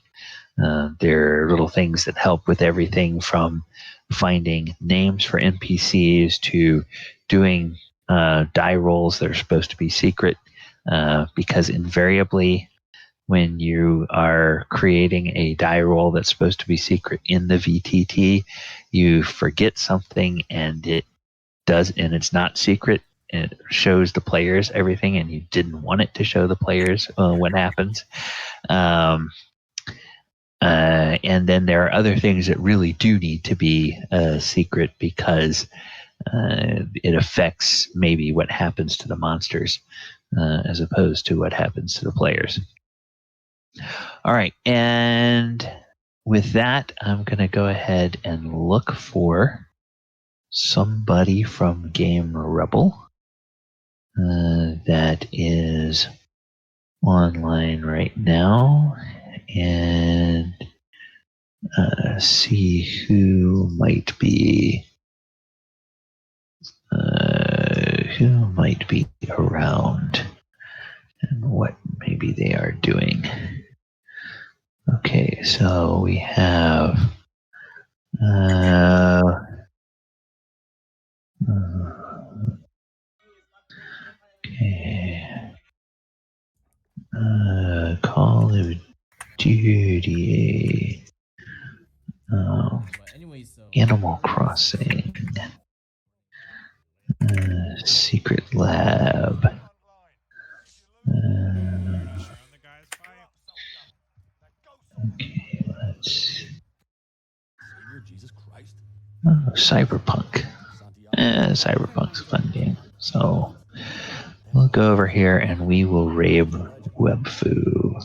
There are little things that help with everything from finding names for NPCs to doing die rolls that are supposed to be secret, because invariably when you are creating a die roll that's supposed to be secret in the VTT, you forget something and it's not secret. And it shows the players everything, and you didn't want it to show the players what happens. And then there are other things that really do need to be secret because it affects maybe what happens to the monsters as opposed to what happens to the players. All right, and with that, I'm going to go ahead and look for somebody from Game Rebel that is online right now, and see who might be around and what maybe they are doing. Okay, so we have Call of Duty, Animal Crossing, Secret Lab. Okay, let's. Cyberpunk. Cyberpunk's a fun game. So we'll go over here and we will raid Webfu.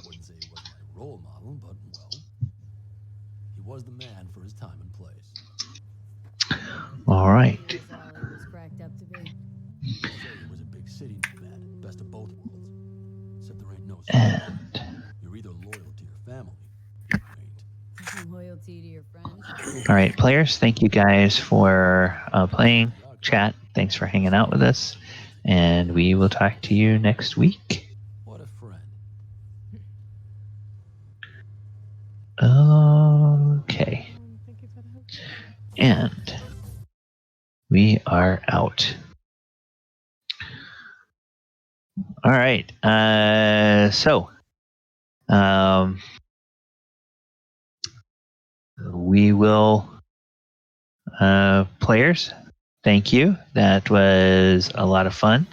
All right. And all right, players, thank you guys for playing. Chat, thanks for hanging out with us. And we will talk to you next week. What a friend. Okay. And we are out. All right. We will, players, thank you. That was a lot of fun.